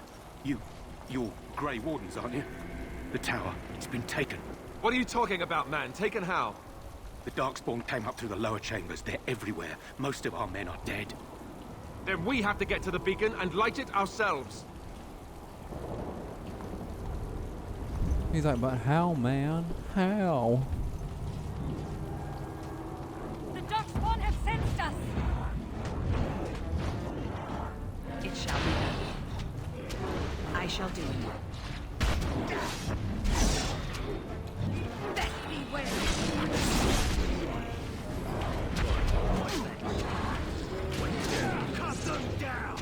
S17: You're Grey Wardens, aren't you? The tower, it's been taken.
S15: What are you talking about, man? Taken how?
S17: The Darkspawn came up through the lower chambers. They're everywhere. Most of our men are dead.
S15: Then we have to get to the beacon and light it ourselves.
S1: He's like, but how, man? How?
S10: The Darkspawn have sensed us!
S19: It shall be done. I shall do it.
S10: Let me win!
S17: Cut them down!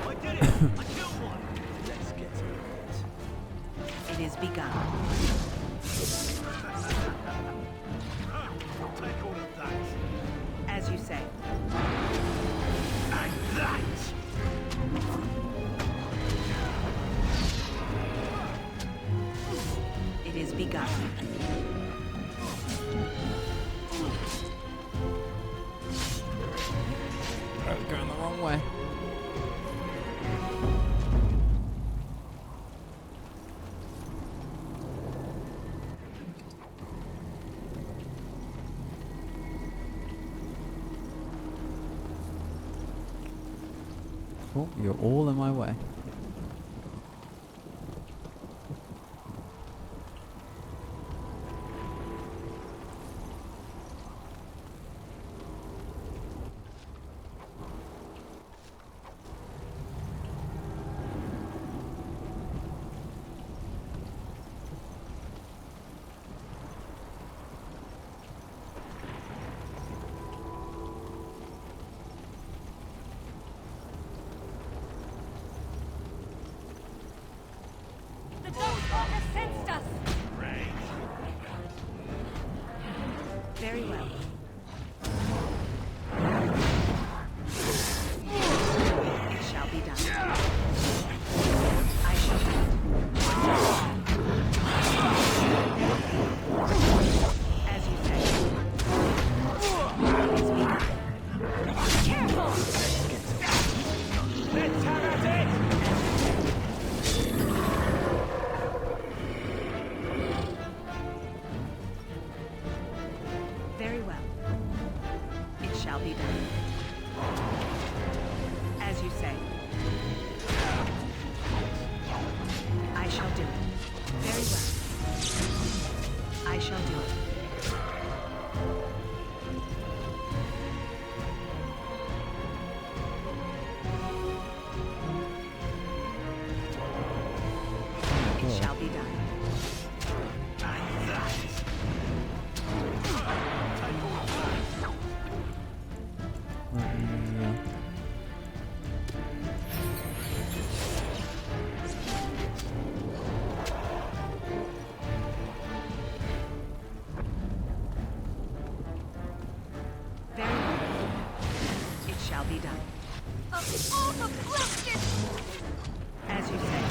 S17: I did it! I killed one! Let's get to it.
S19: It is begun.
S17: I'll take all of that.
S19: As you say.
S17: And that!
S19: It is begun.
S1: I was going the wrong way. Oh, you're all in my way.
S10: The Darkspawn have sensed us!
S19: Very well. It shall be done. I shall do it. As you say. It is begun.
S10: Careful!
S17: Let's have at it!
S19: Very well. It shall be done. As you say. I shall do it. Very well. I shall do it. It shall be done. Very well. It shall be done.
S10: Of all the blasted!
S19: As you say.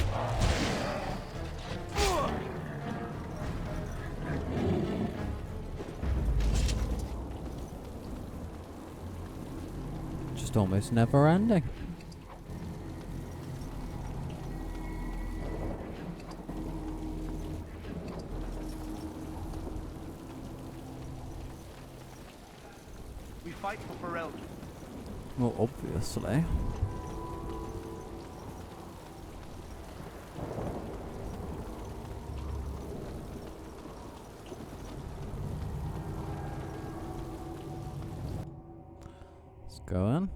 S1: Just almost never ending.
S9: We fight for Ferelden.
S1: Well, obviously. Let's go in.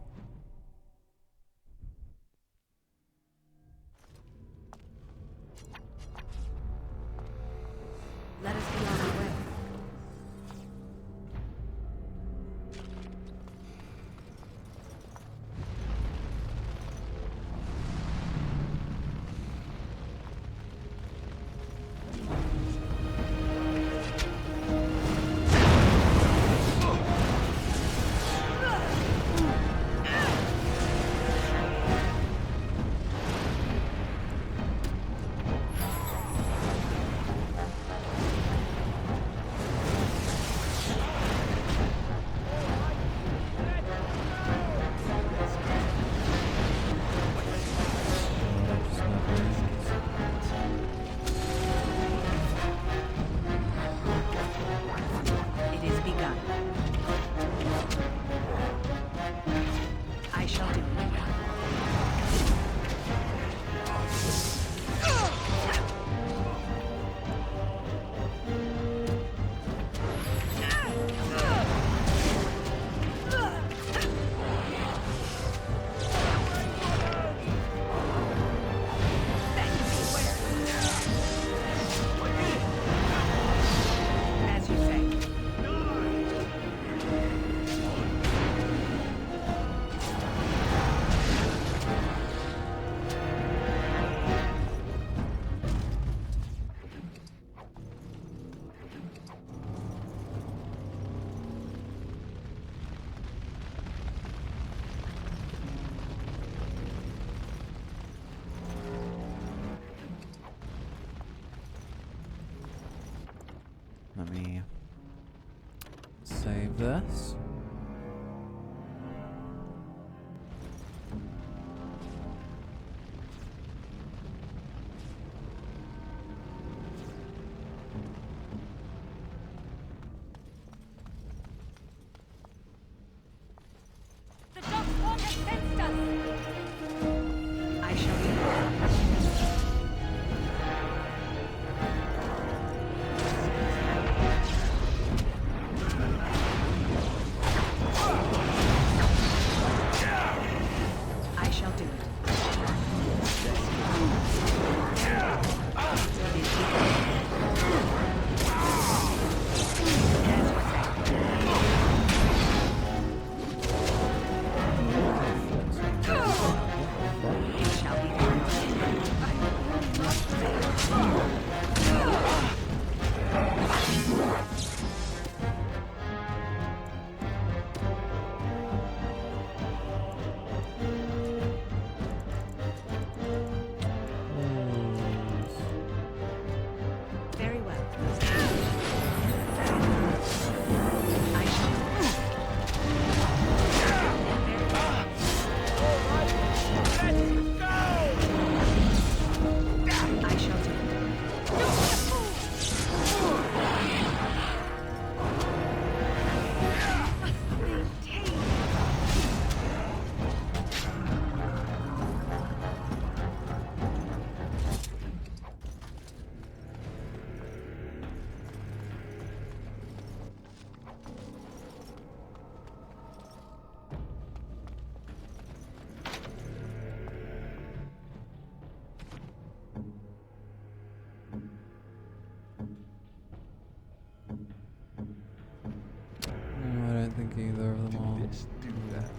S15: Let's do that.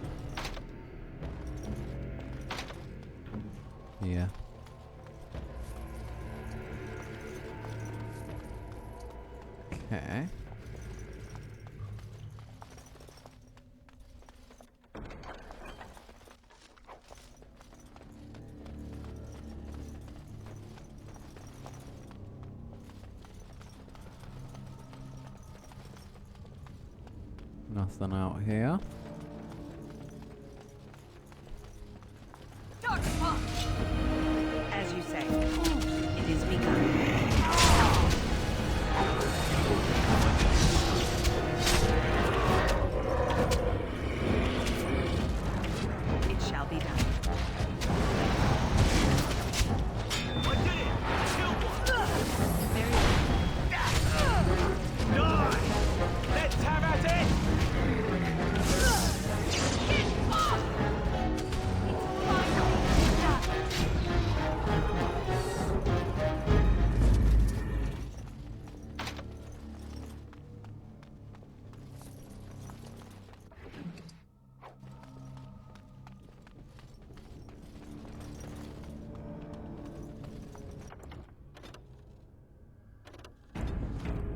S1: Yeah. Okay. Nothing out here.
S19: As you say, it is begun. It shall be done.
S21: I did it! I killed one!
S19: Very
S21: Die! Let's have at it!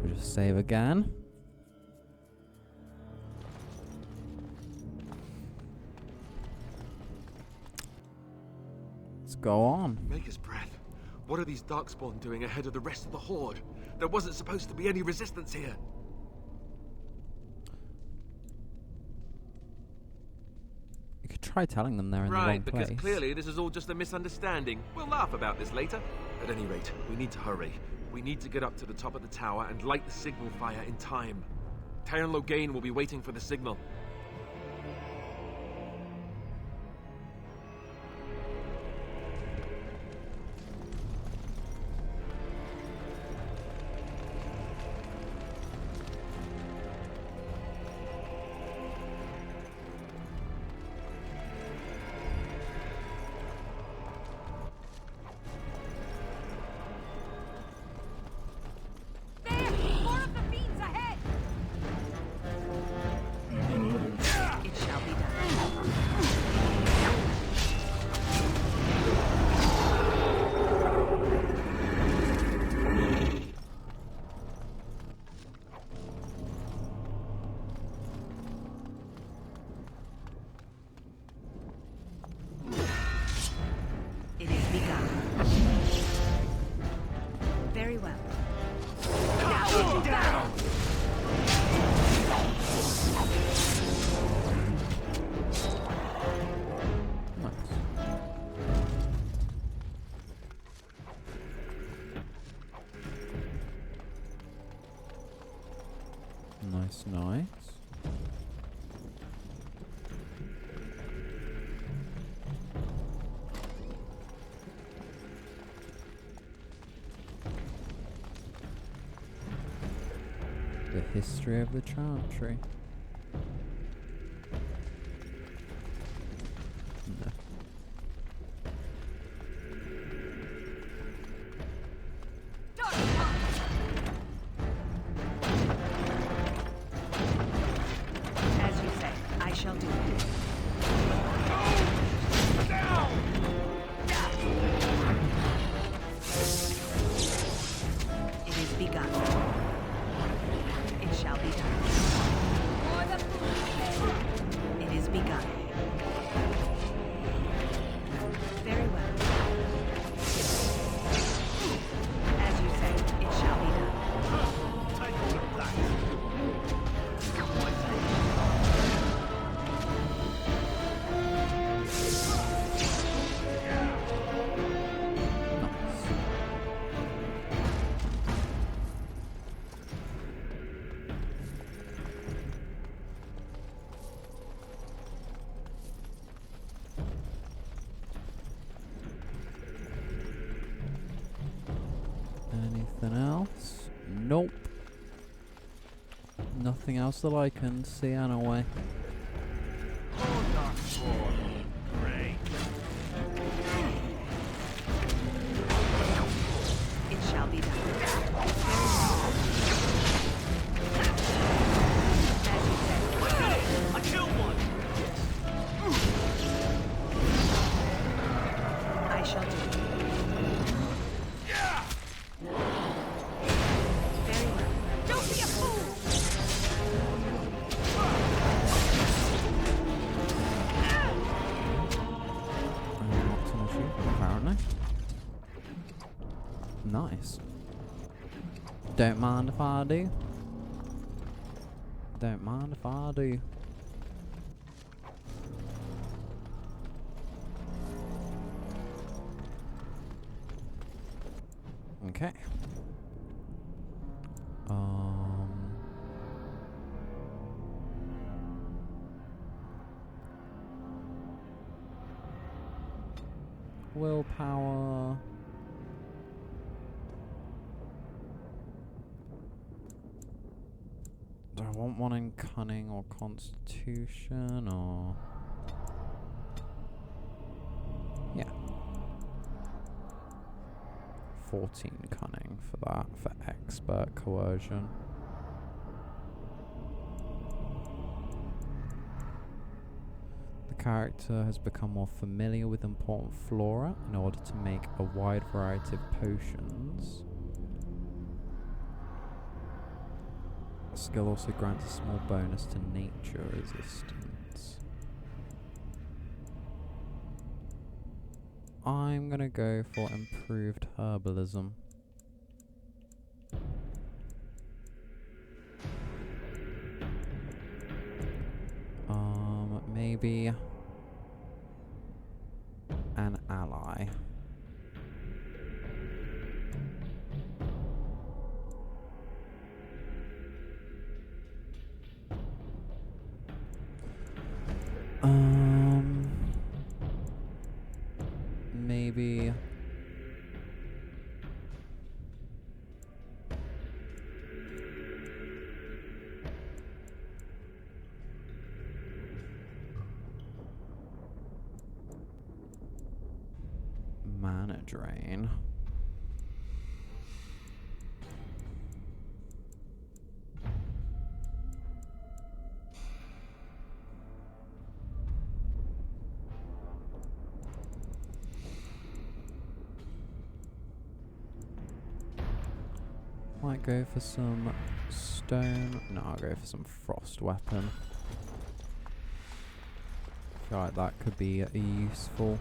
S1: We'll just save again. Let's go on.
S15: Maker's breath. What are these Darkspawn doing ahead of the rest of the Horde? There wasn't supposed to be any resistance here.
S1: You could try telling them they're in the wrong
S15: Right,
S1: place.
S15: because clearly this is all just a misunderstanding. We'll laugh about this later. At any rate, we need to hurry. We need to get up to the top of the tower and light the signal fire in time. Taron Logain will be waiting for the signal.
S19: More of the fiends ahead! It shall be done. It is begun. Very well. Down!
S1: Nice, nice. The history of the Chantry. No.
S19: As you say, I shall do it. It is begun. It shall be done. It is begun. Very well. As you say, it shall be done.
S1: Anything else? Nope. Nothing else that I can see anyway.
S19: It shall be done. As you say.
S21: I killed one!
S1: Nice. Don't mind if I do. Don't mind if I do. Okay. Willpower. Do I want one in cunning or constitution or... Yeah. 14 cunning for that, for expert coercion. The character has become more familiar with important flora in order to make a wide variety of potions. The skill also grants a small bonus to nature resistance. I'm gonna go for improved herbalism. Maybe an ally. Maybe mana drain. Might go for some stone. No, I'll go for some frost weapon. I feel like that could be useful.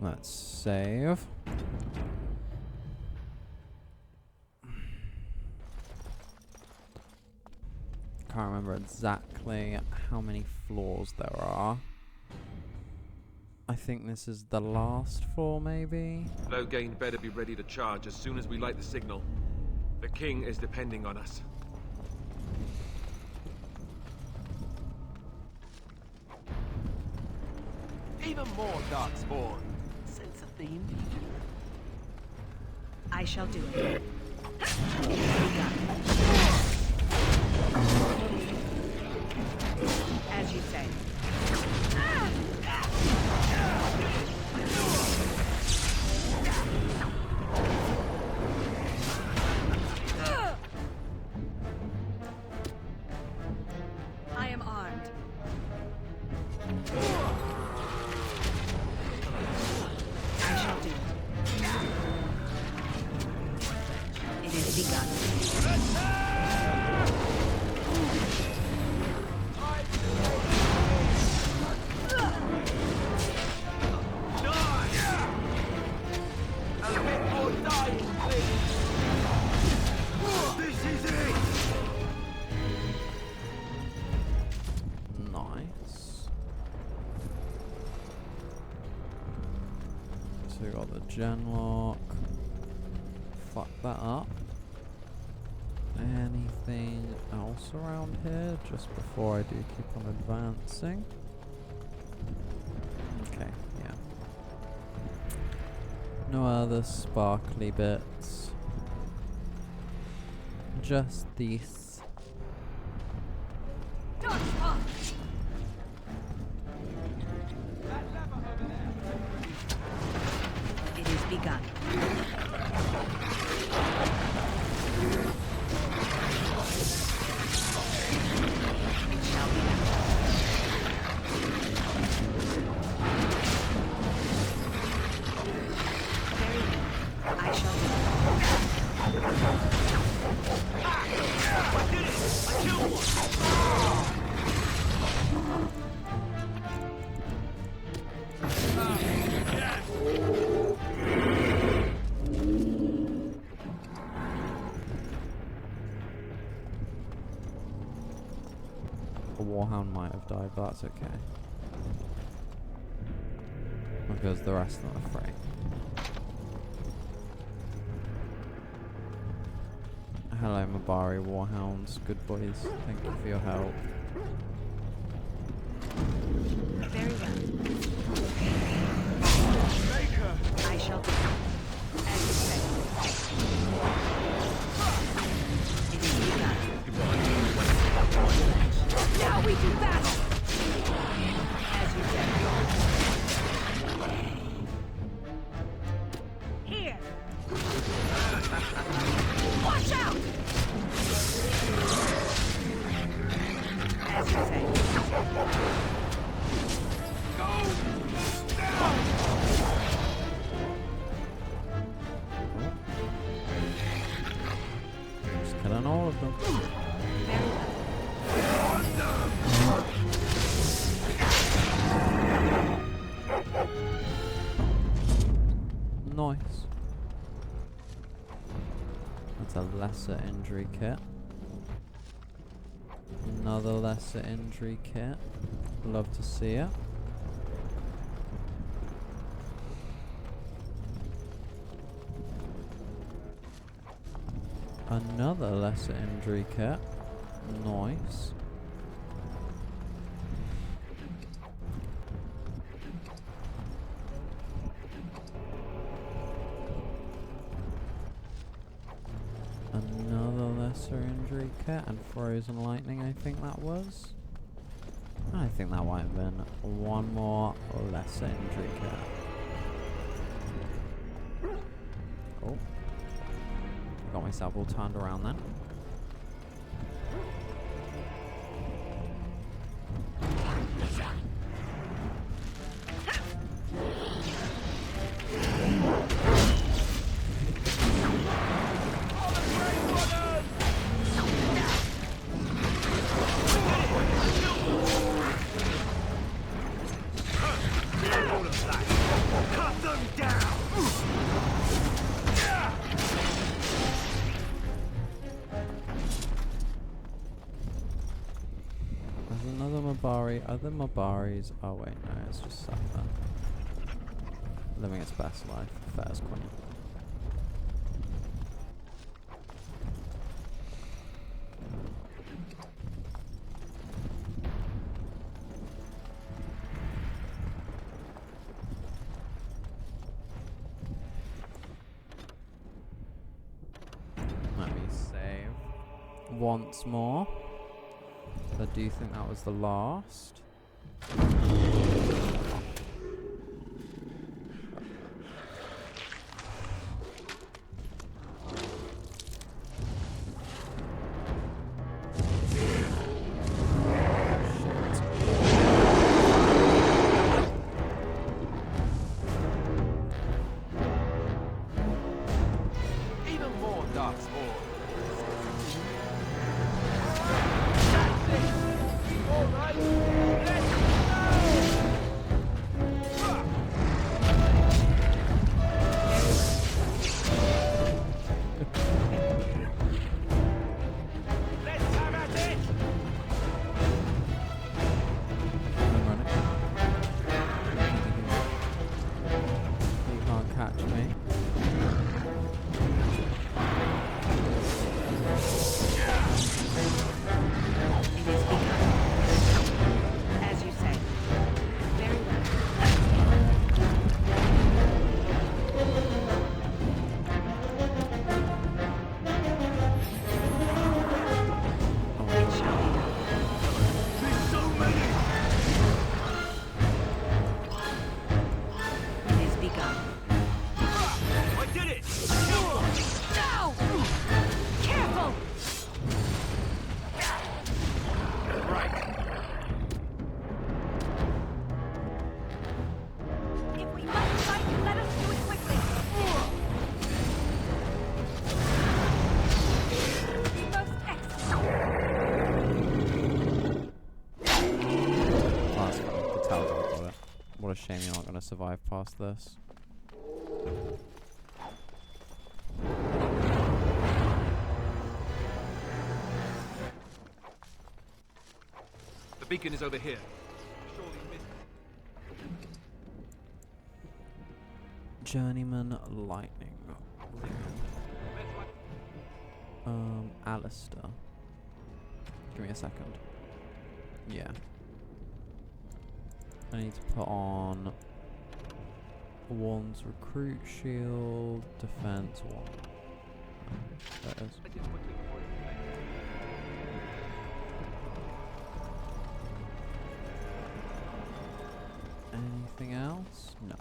S1: Let's save. Can't remember exactly how many floors there are. I think this is the last floor, maybe?
S15: Loghain better be ready to charge as soon as we light the signal. The king is depending on us.
S21: Even more darkspawn. Sense a theme?
S19: I shall do it. As you say. I am armed. I shall do it. It is begun.
S1: So we got the genlock. Fuck that up. Anything else around here just before I do keep on advancing? Okay, yeah. No other sparkly bits. Just these.
S19: It is begun. It shall be done. Very good. I shall do it.
S21: I did it! I killed one!
S1: A warhound might have died, but that's okay. Because the rest of them are free. Hello, Mabari warhounds. Good boys. Thank you for your help.
S19: Very well. I shall do as you say. It is begun. Now we do battle! As you said. Here! Watch out! As you say. Go! Down!
S1: Just killing all of them. Nice. That's a lesser injury kit. Another lesser injury kit. Love to see it. Another lesser injury kit. Nice. Another lesser injury kit and frozen lightning, I think that was. I think that might have been one more lesser injury kit. Oh. Got myself all turned around then.
S21: Cut them down!
S1: There's another Mabari. Other Mabaris. Oh wait, no, it's just Safa. Living its best life. Fair's queen. Let me save once more. I do think that was the last.
S21: Even more dark spawn. All right, let's let's have at it.
S1: I'm running. You can't catch me.
S19: As you say. Very well. It shall be done.
S21: There's so many.
S19: It is begun.
S21: I did it.
S19: No! Careful!
S21: Right.
S19: If we must fight, let us do it quickly. Be most excellent.
S1: That's fine. The Tal'Dorei got it. What a shame you're not going to survive past this.
S11: The beacon is over here.
S1: Journeyman Lightning. Alistair. Give me a second. Yeah. I need to put on one's recruit shield, defense 1. There it is. Anything else? No.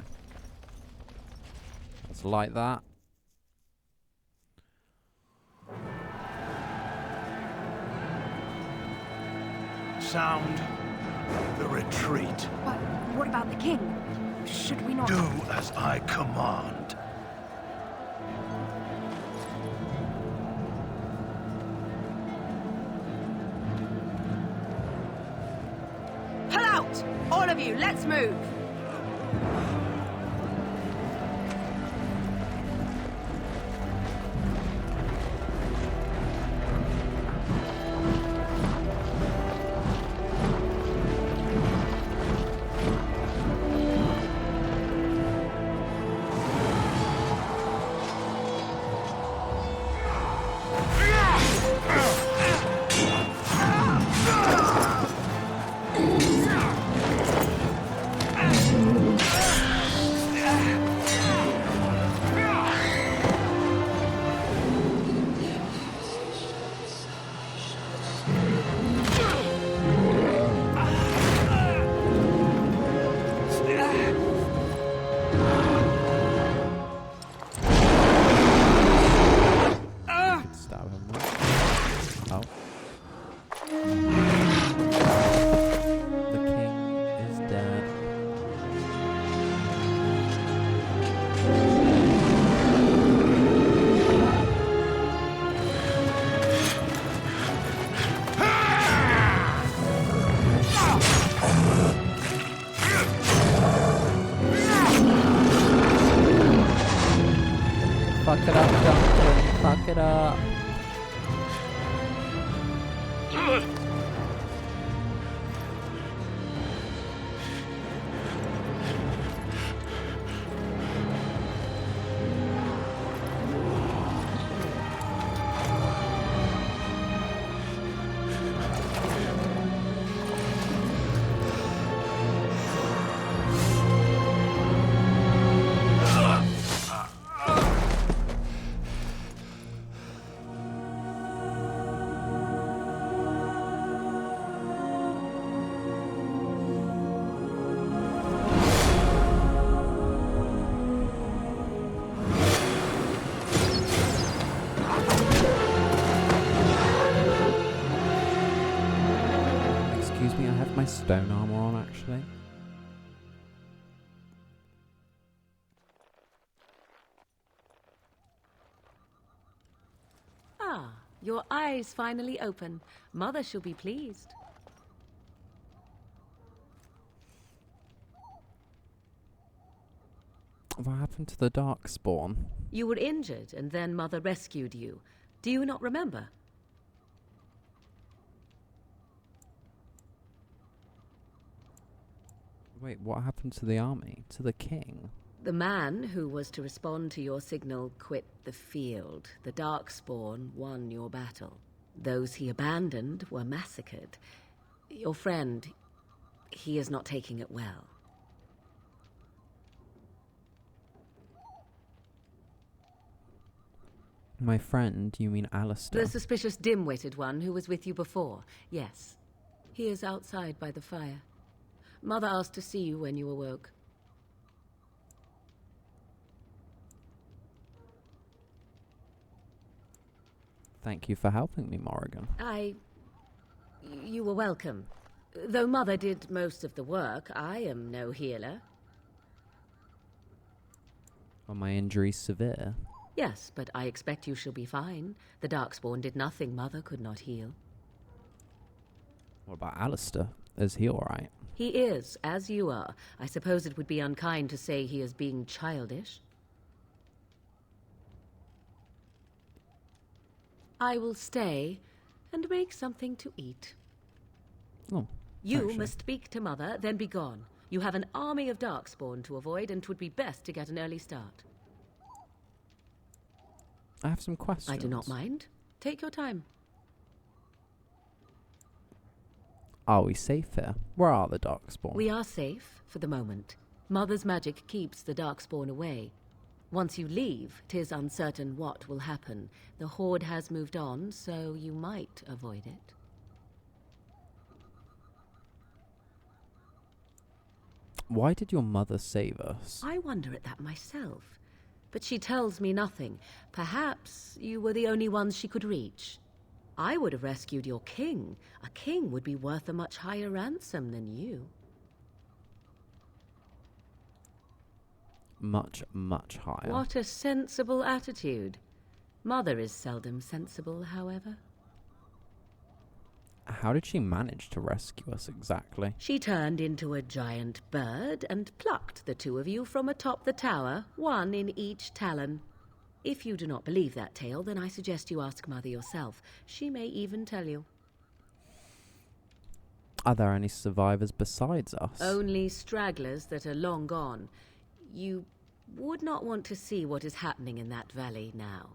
S1: Let's light that.
S17: Sound the retreat.
S10: But what about the king? Should we not...
S17: Do as I command.
S19: Pull out! All of you, let's move!
S1: Fuck it up, Duncan. Fuck it up. Excuse me, I have my stone armor on actually.
S8: Ah, your eyes finally open. Mother shall be pleased.
S1: What happened to the Darkspawn?
S8: You were injured, and then Mother rescued you. Do you not remember?
S1: Wait, what happened to the army? To the king?
S8: The man who was to respond to your signal quit the field. The Darkspawn won your battle. Those he abandoned were massacred. Your friend, he is not taking it well.
S1: My friend, you mean Alistair?
S8: The suspicious dim-witted one who was with you before. Yes. He is outside by the fire. Mother asked to see you when you awoke.
S1: Thank you for helping me, Morrigan.
S8: You were welcome. Though Mother did most of the work, I am no healer.
S1: Are my injuries severe?
S8: Yes, but I expect you shall be fine. The Darkspawn did nothing Mother could not heal.
S1: What about Alistair? Is he alright?
S8: He is, as you are. I suppose it would be unkind to say he is being childish. I will stay and make something to eat.
S1: Oh,
S20: You
S1: Actually.
S20: must speak to Mother, then be gone. You have an army of Darkspawn to avoid, and 'twould be best to get an early start.
S1: I have some questions.
S20: I do not mind. Take your time.
S1: Are we safe here? Where are the Darkspawn?
S20: We are safe, for the moment. Mother's magic keeps the Darkspawn away. Once you leave, 'tis uncertain what will happen. The Horde has moved on, so you might avoid it.
S1: Why did your mother save us?
S20: I wonder at that myself. But she tells me nothing. Perhaps you were the only ones she could reach. I would have rescued your king. A king would be worth a much higher ransom than you.
S1: Much, much higher.
S20: What a sensible attitude. Mother is seldom sensible, however.
S1: How did she manage to rescue us exactly?
S20: She turned into a giant bird and plucked the two of you from atop the tower, one in each talon. If you do not believe that tale, then I suggest you ask Mother yourself. She may even tell you.
S1: Are there any survivors besides us?
S20: Only stragglers that are long gone. You would not want to see what is happening in that valley now.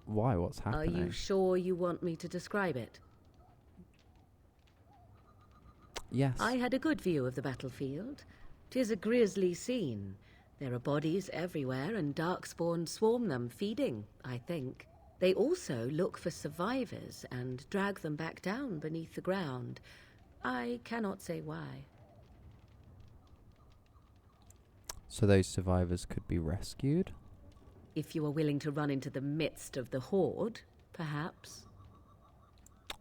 S1: Why? What's happening?
S20: Are you sure you want me to describe it?
S1: Yes.
S20: I had a good view of the battlefield. 'Tis a grisly scene. There are bodies everywhere, and Darkspawn swarm them, feeding, I think. They also look for survivors and drag them back down beneath the ground. I cannot say why.
S1: So those survivors could be rescued?
S20: If you are willing to run into the midst of the Horde, perhaps.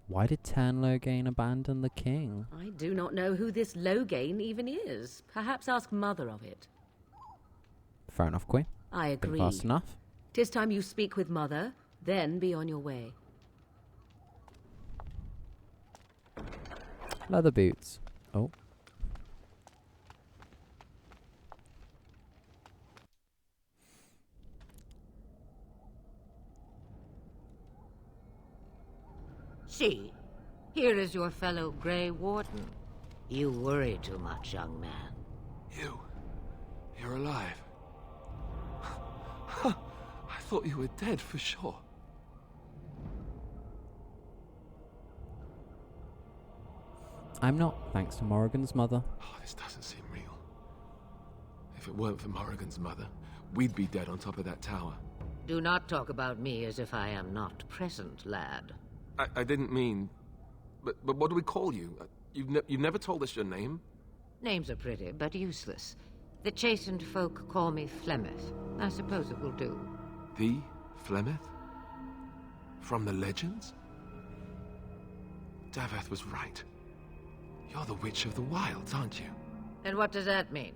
S1: Why did Ternloghain abandon the king?
S20: I do not know who this Loghain even is. Perhaps ask Mother of it.
S1: Fair enough, Queen.
S20: I agree.
S1: Been fast enough.
S20: 'Tis time you speak with Mother, then be on your way.
S1: Leather boots. Oh.
S22: See, here is your fellow Grey Warden. You worry too much, young man.
S15: You're alive. I thought you were dead for sure.
S1: I'm not, thanks to Morrigan's mother.
S15: Oh, this doesn't seem real. If it weren't for Morrigan's mother, we'd be dead on top of that tower.
S22: Do not talk about me as if I am not present, lad.
S15: I didn't mean... But what do we call you? You've never told us your name?
S22: Names are pretty, but useless. The chastened folk call me Flemeth. I suppose it will do.
S15: The Flemeth? From the legends? Daveth was right. You're the Witch of the Wilds, aren't you?
S22: And what does that mean?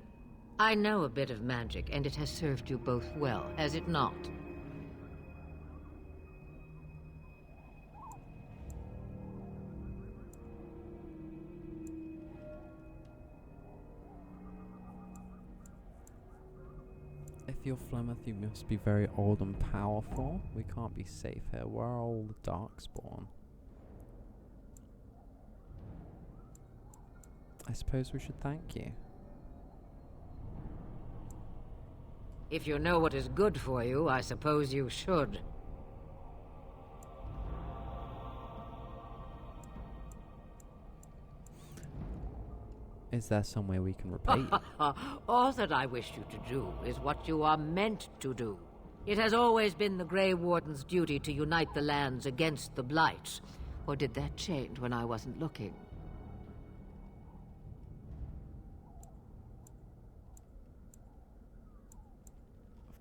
S22: I know a bit of magic, and it has served you both well, has it not?
S1: If you're Flemeth, you must be very old and powerful. We can't be safe here. Where are all the Darkspawn? I suppose we should thank you.
S22: If you know what is good for you, I suppose you should.
S1: Is there some way we can repay you?
S22: All that I wish you to do is what you are meant to do. It has always been the Grey Warden's duty to unite the lands against the Blights. Or did that change when I wasn't looking?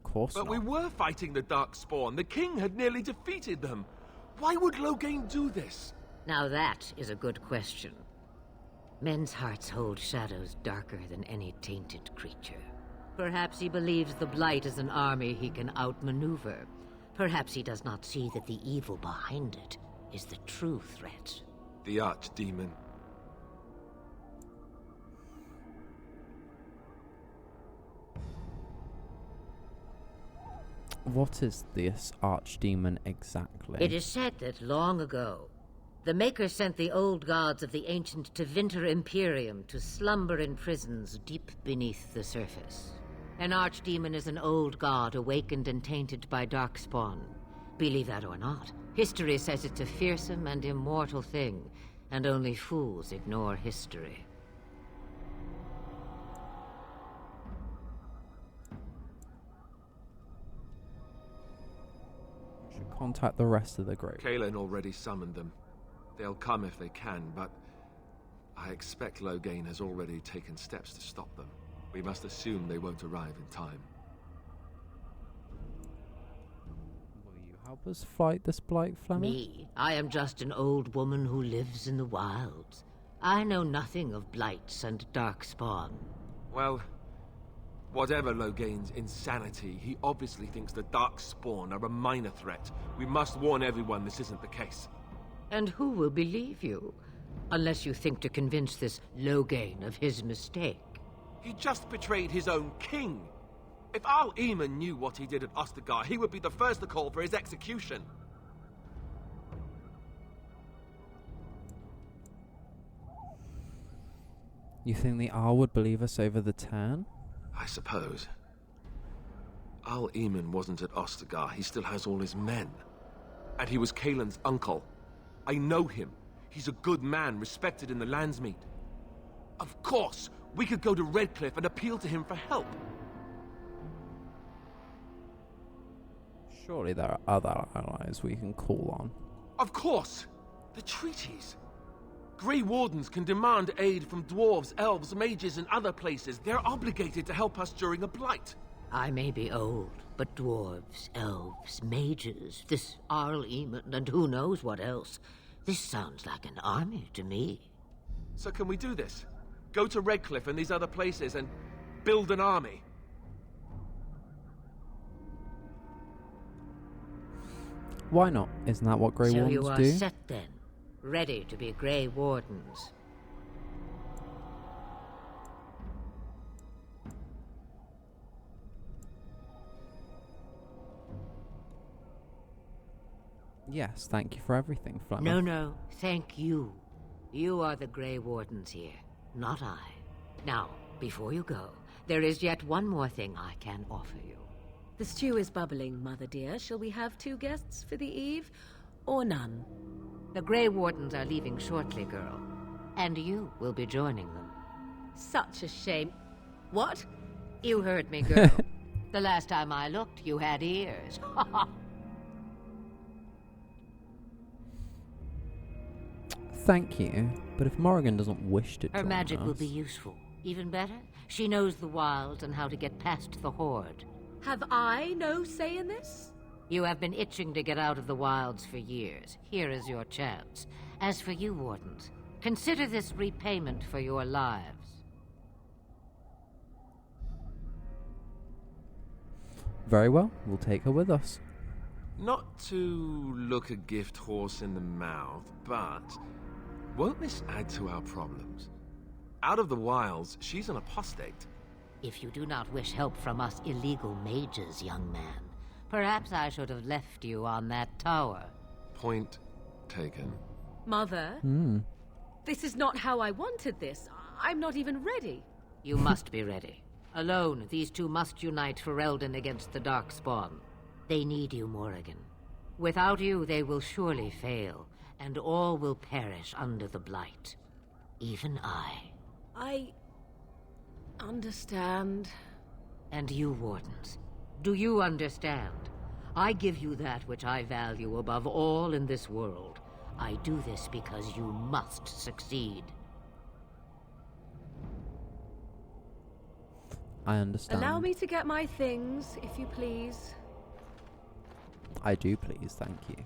S1: Of course
S15: But
S1: not.
S15: we were fighting the Darkspawn. The king had nearly defeated them. Why would Loghain do this?
S22: Now that is a good question. Men's hearts hold shadows darker than any tainted creature. Perhaps he believes the Blight is an army he can outmaneuver. Perhaps he does not see that the evil behind it is the true threat.
S15: The Archdemon.
S1: What is this archdemon exactly?
S22: It is said that long ago, the Maker sent the old gods of the ancient Tevinter Imperium to slumber in prisons deep beneath the surface. An archdemon is an old god awakened and tainted by darkspawn. Believe that or not, history says it's a fearsome and immortal thing, and only fools ignore history.
S1: Should contact the rest of the group.
S15: Kalen already summoned them. They'll come if they can, but I expect Loghain has already taken steps to stop them. We must assume they won't arrive in time.
S1: Will you help us fight this blight, Fleming?
S22: Me? I am just an old woman who lives in the wilds. I know nothing of blights and darkspawn.
S15: Well, whatever Loghain's insanity, he obviously thinks the Darkspawn are a minor threat. We must warn everyone this isn't the case.
S22: And who will believe you? Unless you think to convince this Loghain of his mistake.
S15: He just betrayed his own king. If Al Eamon knew what he did at Ostagar, he would be the first to call for his execution.
S1: You think the Arl would believe us over the Tarn?
S15: I suppose. Al Eamon wasn't at Ostagar. He still has all his men. And he was Kalen's uncle. I know him. He's a good man, respected in the Landsmeet. Of course, we could go to Redcliffe and appeal to him for help.
S1: Surely there are other allies we can call on.
S15: Of course! The treaties. Grey Wardens can demand aid from dwarves, elves, mages, and other places. They're obligated to help us during a blight.
S22: I may be old, but dwarves, elves, mages, this Arl Eamon, and who knows what else. This sounds like an army to me.
S15: So can we do this? Go to Redcliffe and these other places and build an army?
S1: Why not? Isn't that what Grey
S22: So
S1: Wardens
S22: you are
S1: do?
S22: set then, ready to be Grey Wardens.
S1: Yes, thank you for everything, Fleming.
S22: No, thank you. You are the Grey Wardens here, not I. Now, before you go, there is yet one more thing I can offer you.
S20: The stew is bubbling, Mother dear. Shall we have 2 guests for the eve, or none?
S22: The Grey Wardens are leaving shortly, girl. And you will be joining them.
S20: Such a shame. What?
S22: You heard me, girl. The last time I looked, you had ears.
S1: Thank you, but if Morrigan doesn't wish to
S22: Her
S1: join
S22: magic
S1: us...
S22: will be useful. Even better, she knows the wilds and how to get past the Horde.
S20: Have I no say in this?
S22: You have been itching to get out of the wilds for years. Here is your chance. As for you, Wardens, consider this repayment for your lives.
S1: Very well, we'll take her with us.
S15: Not to look a gift horse in the mouth, but won't this add to our problems? Out of the wilds, she's an apostate.
S22: If you do not wish help from us illegal mages, young man, perhaps I should have left you on that tower.
S15: Point taken.
S20: Mother? This is not how I wanted this. I'm not even ready.
S22: You must be ready. Alone, these two must unite for Eldon against the Darkspawn. They need you, Morrigan. Without you, they will surely fail, and all will perish under the Blight. Even I
S20: understand.
S22: And you, Wardens, do you understand? I give you that which I value above all in this world. I do this because you must succeed.
S1: I understand.
S20: Allow me to get my things, if you please.
S1: I do, please, thank you.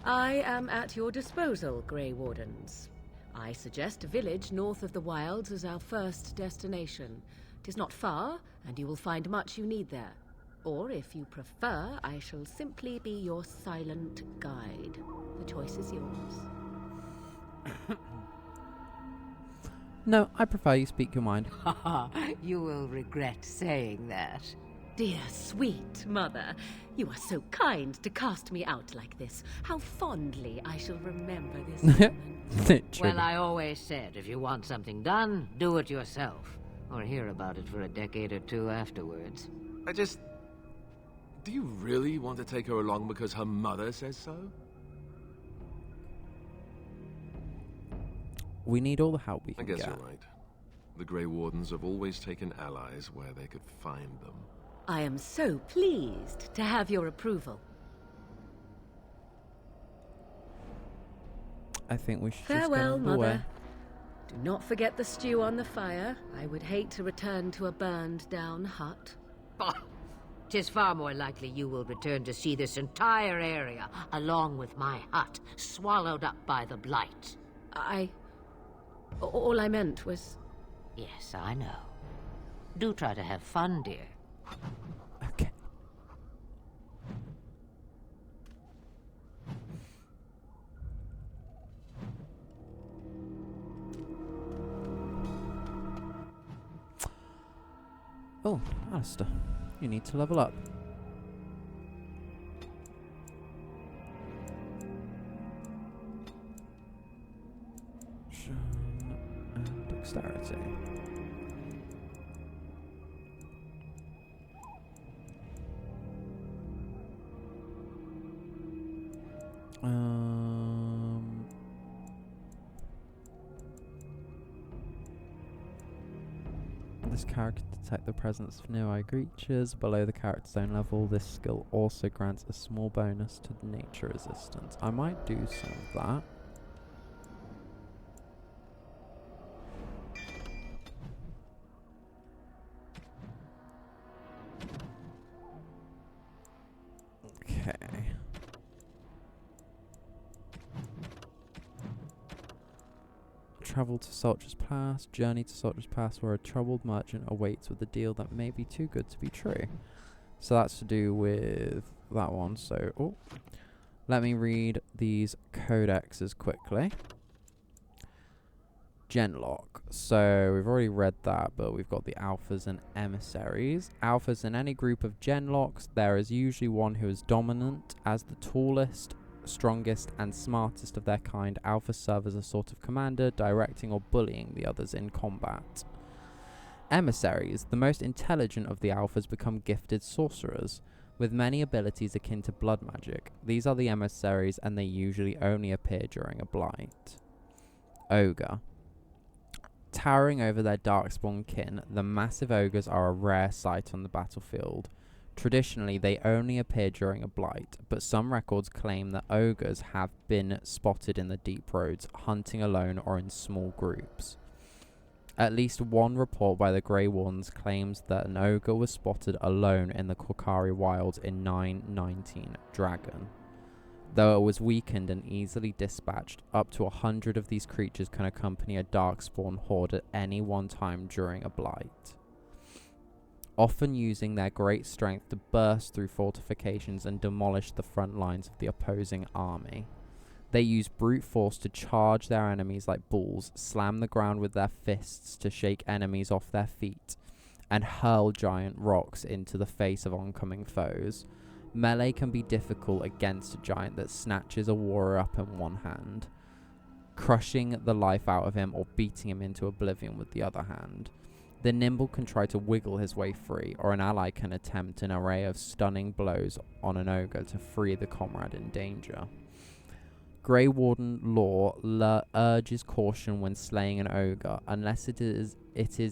S20: I am at your disposal, Grey Wardens. I suggest a village north of the wilds as our first destination. 'Tis not far, and you will find much you need there. Or, if you prefer, I shall simply be your silent guide. The choice is yours.
S1: No, I prefer you speak your mind.
S22: You will regret saying that.
S20: Dear, sweet mother, you are so kind to cast me out like this. How fondly I shall remember this moment.
S22: Well, I always said, if you want something done, do it yourself. Or hear about it for a decade or two afterwards.
S15: Do you really want to take her along because her mother says so?
S1: We need all the help we
S15: I
S1: can
S15: guess
S1: get.
S15: you're right. The Grey Wardens have always taken allies where they could find them.
S20: I am so pleased to have your approval.
S1: I think we should
S20: Farewell,
S1: just get underway.
S20: Mother. Do not forget the stew on the fire. I would hate to return to a burned-down hut.
S22: Tis far more likely you will return to see this entire area, along with my hut, swallowed up by the Blight.
S20: All I meant was...
S22: Yes, I know. Do try to have fun, dear.
S1: Okay. Oh, Alistair, you need to level up. And dexterity. This character detects the presence of nearby creatures below the character's own level. This skill also grants a small bonus to nature resistance. I might do some of that. Okay. Travel to Soldier's Pass. Journey to Soldier's Pass, where a troubled merchant awaits with a deal that may be too good to be true. So that's to do with that one. So, let me read these codexes quickly. Genlock. So we've already read that, but we've got the alphas and emissaries. Alphas in any group of genlocks, there is usually one who is dominant as the tallest, strongest and smartest of their kind. Alphas serve as a sort of commander, directing or bullying the others in combat. Emissaries, the most intelligent of the alphas, become gifted sorcerers with many abilities akin to blood magic. These are the emissaries, and they usually only appear during a blight. Ogre. Towering over their darkspawn kin, the massive ogres are a rare sight on the battlefield. Traditionally, they only appear during a blight, but some records claim that ogres have been spotted in the deep roads, hunting alone or in small groups. At least one report by the Grey Wardens claims that an ogre was spotted alone in the Korcari Wilds in 919 Dragon. Though it was weakened and easily dispatched, up to 100 of these creatures can accompany a darkspawn horde at any one time during a blight, often using their great strength to burst through fortifications and demolish the front lines of the opposing army. They use brute force to charge their enemies like bulls, slam the ground with their fists to shake enemies off their feet, and hurl giant rocks into the face of oncoming foes. Melee can be difficult against a giant that snatches a warrior up in one hand, crushing the life out of him or beating him into oblivion with the other hand. The nimble can try to wiggle his way free, or an ally can attempt an array of stunning blows on an ogre to free the comrade in danger. Grey Warden law urges caution when slaying an ogre, unless it is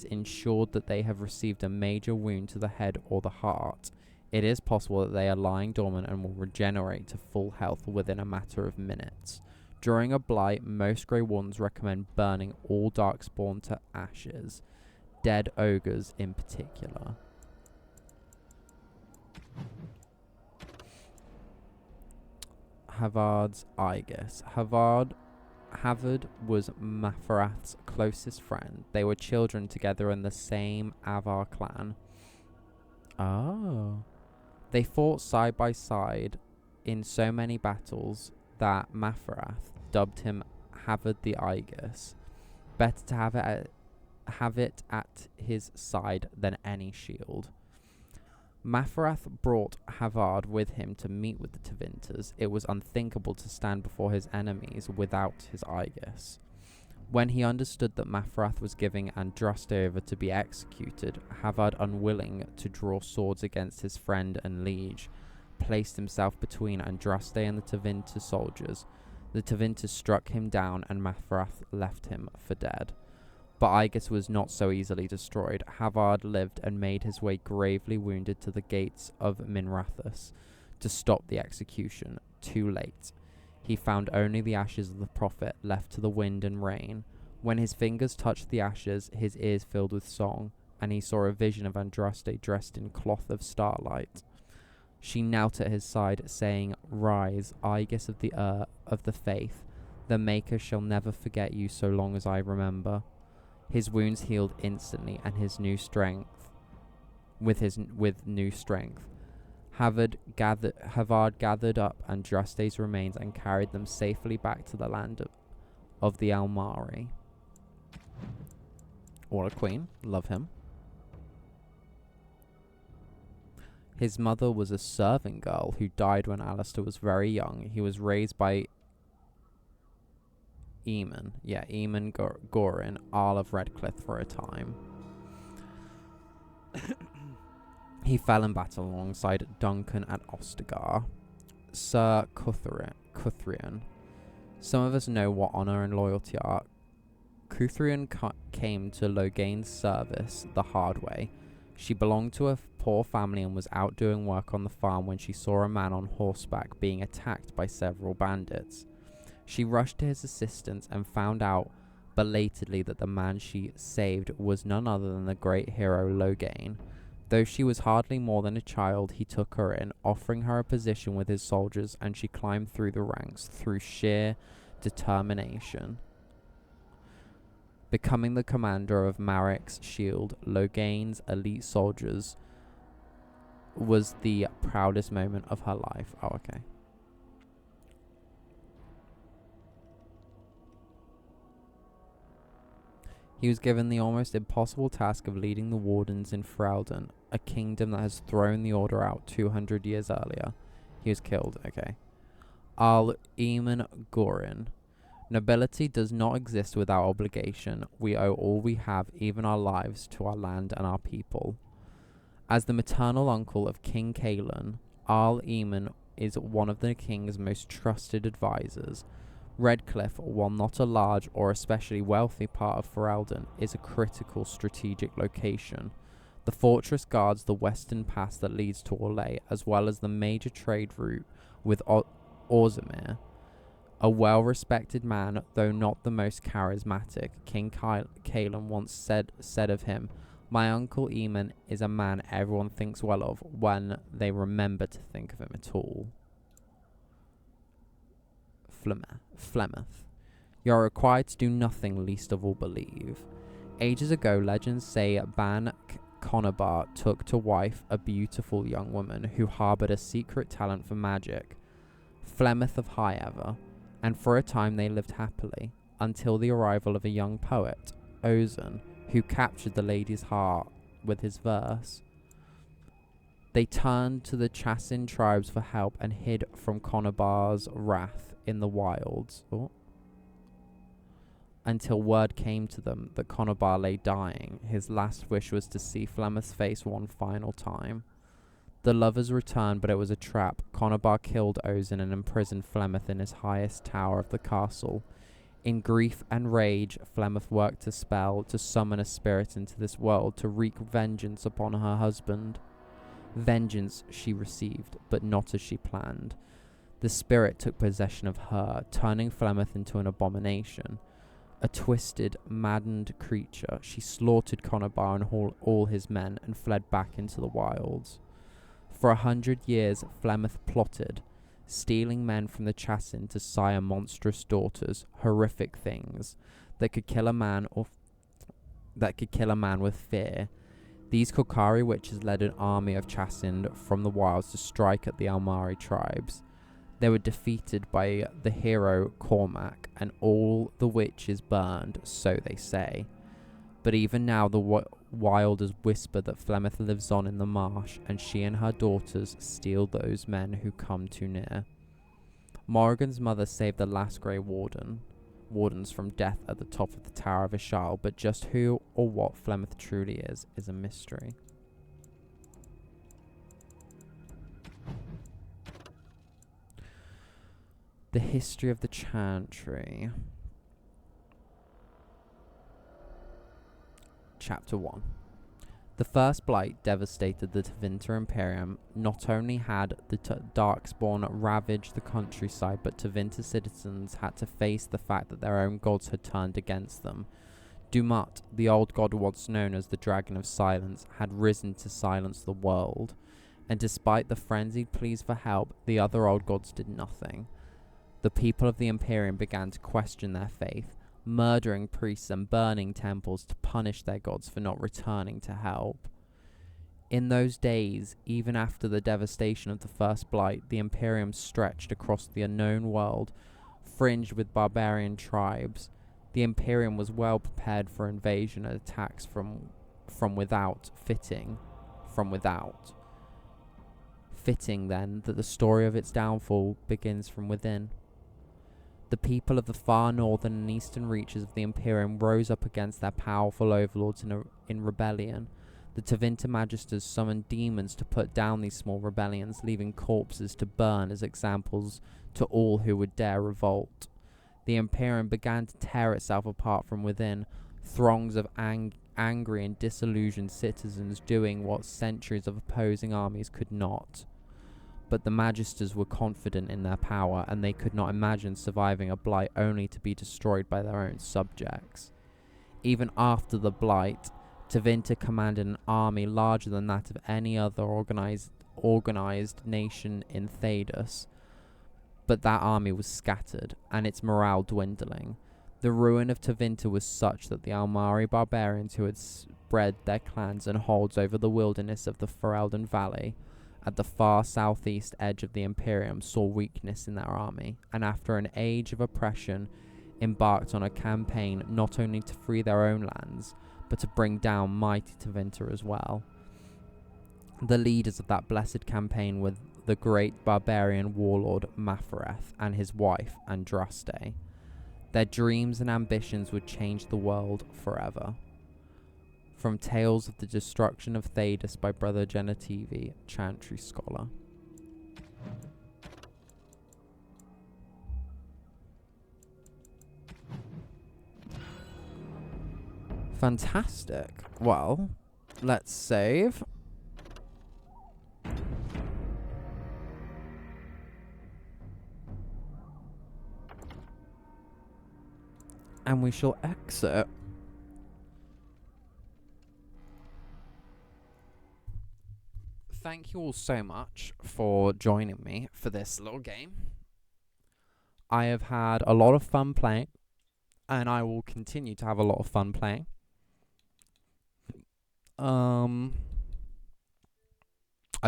S1: ensured that they have received a major wound to the head or the heart. It is possible that they are lying dormant and will regenerate to full health within a matter of minutes. During a blight, most Grey Wardens recommend burning all darkspawn to ashes, dead ogres in particular. Havard's Aegis. Havard was Mafarath's closest friend. They were children together in the same Avar clan. Oh. They fought side by side in so many battles that Mafarath dubbed him Havard the Aegis. Better to have it at his side than any shield. Mafarath brought Havard with him to meet with the Tevinters. It was unthinkable to stand before his enemies without his Aegis. When he understood that Mafarath was giving Andraste over to be executed, Havard, unwilling to draw swords against his friend and liege, placed himself between Andraste and the Tevinter soldiers. The Tevinters struck him down, and Mafarath left him for dead. But Aegis was not so easily destroyed. Havard lived and made his way gravely wounded to the gates of Minrathus to stop the execution. Too late. He found only the ashes of the prophet left to the wind and rain. When his fingers touched the ashes, his ears filled with song, and he saw a vision of Andraste dressed in cloth of starlight. She knelt at his side, saying, "Rise, Aegis of the faith. The Maker shall never forget you so long as I remember." His wounds healed instantly, and with new strength, Havard gathered up Andraste's remains and carried them safely back to the land of the Almari. What a queen. Love him. His mother was a servant girl who died when Alistair was very young. He was raised by Eamon Gorin, Earl of Redcliffe, for a time. He fell in battle alongside Duncan at Ostagar. Sir Cuthrian. Some of us know what honour and loyalty are. Cuthrian came to Loghain's service the hard way. She belonged to a poor family and was out doing work on the farm when she saw a man on horseback being attacked by several bandits. She rushed to his assistance and found out belatedly that the man she saved was none other than the great hero Loghain. Though she was hardly more than a child, he took her in, offering her a position with his soldiers, and she climbed through the ranks through sheer determination. Becoming the commander of Marek's shield, Loghain's elite soldiers, was the proudest moment of her life. Oh, okay. He was given the almost impossible task of leading the Wardens in Ferelden, a kingdom that has thrown the Order out 200 years earlier. He was killed, okay. Al Eamon Gorin. Nobility does not exist without obligation. We owe all we have, even our lives, to our land and our people. As the maternal uncle of King Caelan, Al Eamon is one of the king's most trusted advisors. Redcliffe, while not a large or especially wealthy part of Ferelden, is a critical strategic location. The fortress guards the western pass that leads to Orlais, as well as the major trade route with Orzammar. A well-respected man, though not the most charismatic, King Caelan once said of him, "My uncle Eamon is a man everyone thinks well of when they remember to think of him at all." Flemeth. You are required to do nothing, least of all believe. Ages ago, legends say Ban Conobar took to wife a beautiful young woman who harboured a secret talent for magic, Flemeth of Highever, and for a time they lived happily, until the arrival of a young poet, Ozan, who captured the lady's heart with his verse. They turned to the Chassin tribes for help and hid from Conobar's wrath in the wilds, until word came to them that Conobar lay dying. His last wish was to see Flemeth's face one final time. The lovers returned, but it was a trap. Conobar killed Ozan and imprisoned Flemeth in his highest tower of the castle. In grief and rage, Flemeth worked a spell to summon a spirit into this world to wreak vengeance upon her husband. Vengeance she received, but not as she planned. The spirit took possession of her, turning Flemeth into an abomination. A twisted, maddened creature, she slaughtered Conobar and all his men and fled back into the wilds. For 100 years, Flemeth plotted, stealing men from the Chassin to sire monstrous daughters, horrific things that could kill a man with fear. These Kokari witches led an army of Chassin from the wilds to strike at the Almari tribes. They were defeated by the hero Cormac, and all the witches burned, so they say. But even now the Wilders whisper that Flemeth lives on in the marsh, and she and her daughters steal those men who come too near. Morrigan's mother saved the last Grey Wardens from death at the top of the Tower of Ishal, but just who or what Flemeth truly is a mystery. The history of the Chantry. Chapter 1. The first blight devastated the Tevinter Imperium. Not only had the Darkspawn ravaged the countryside, but Tevinter citizens had to face the fact that their own gods had turned against them. Dumat, the old god once known as the Dragon of Silence, had risen to silence the world, and despite the frenzied pleas for help, the other old gods did nothing. The people of the Imperium began to question their faith, murdering priests and burning temples to punish their gods for not returning to help. In those days, even after the devastation of the First Blight, the Imperium stretched across the unknown world, fringed with barbarian tribes. The Imperium was well prepared for invasion and attacks from without. Fitting, then, that the story of its downfall begins from within. The people of the far northern and eastern reaches of the Imperium rose up against their powerful overlords in rebellion. The Tevinter Magisters summoned demons to put down these small rebellions, leaving corpses to burn as examples to all who would dare revolt. The Imperium began to tear itself apart from within, throngs of angry and disillusioned citizens doing what centuries of opposing armies could not. But the Magisters were confident in their power, and they could not imagine surviving a blight only to be destroyed by their own subjects. Even after the blight, Tevinter commanded an army larger than that of any other organized nation in Thedas, but that army was scattered, and its morale dwindling. The ruin of Tevinter was such that the Almari barbarians who had spread their clans and holds over the wilderness of the Ferelden Valley, at the far southeast edge of the Imperium, saw weakness in their army, and after an age of oppression, embarked on a campaign not only to free their own lands, but to bring down mighty Tevinter as well. The leaders of that blessed campaign were the great barbarian warlord Mafareth and his wife Andraste. Their dreams and ambitions would change the world forever. From Tales of the Destruction of Thedas by Brother Genetivi, Chantry Scholar. Fantastic. Well, let's save. And we shall exit. Thank you all so much for joining me for this little game. I have had a lot of fun playing, and I will continue to have a lot of fun playing. I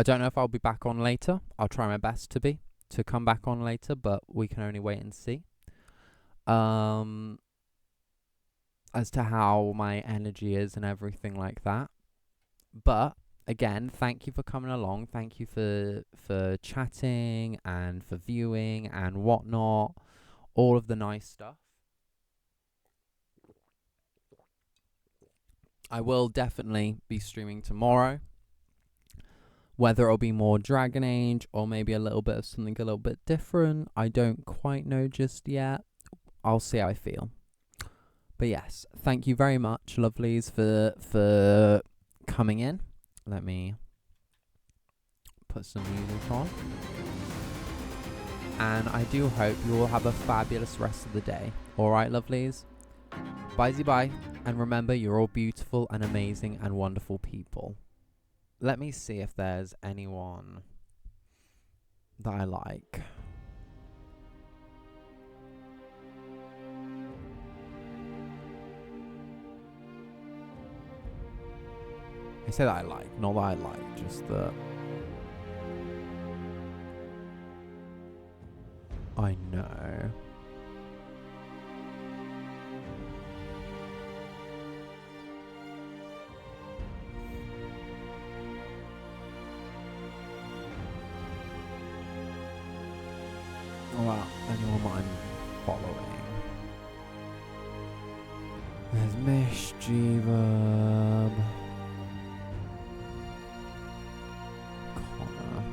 S1: don't know if I'll be back on later. I'll try my best to come back on later, but we can only wait and see. As to how my energy is and everything like that. But again, thank you for coming along. Thank you for chatting and for viewing and whatnot. All of the nice stuff. I will definitely be streaming tomorrow. Whether it'll be more Dragon Age or maybe a little bit of something a little bit different, I don't quite know just yet. I'll see how I feel. But yes, thank you very much, lovelies, for coming in. Let me put some music on. And I do hope you all have a fabulous rest of the day. Alright, lovelies? Bye-bye. And remember, you're all beautiful and amazing and wonderful people. Let me see if there's anyone that I like. I say that I like, not that I like, just that I know. There's Mischievum. Connor.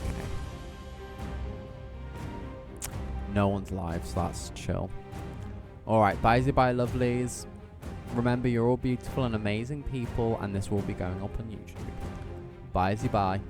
S1: Okay. No one's live, so that's chill. Alright, bye lovelies. Remember, you're all beautiful and amazing people, and this will be going up on YouTube. Bye.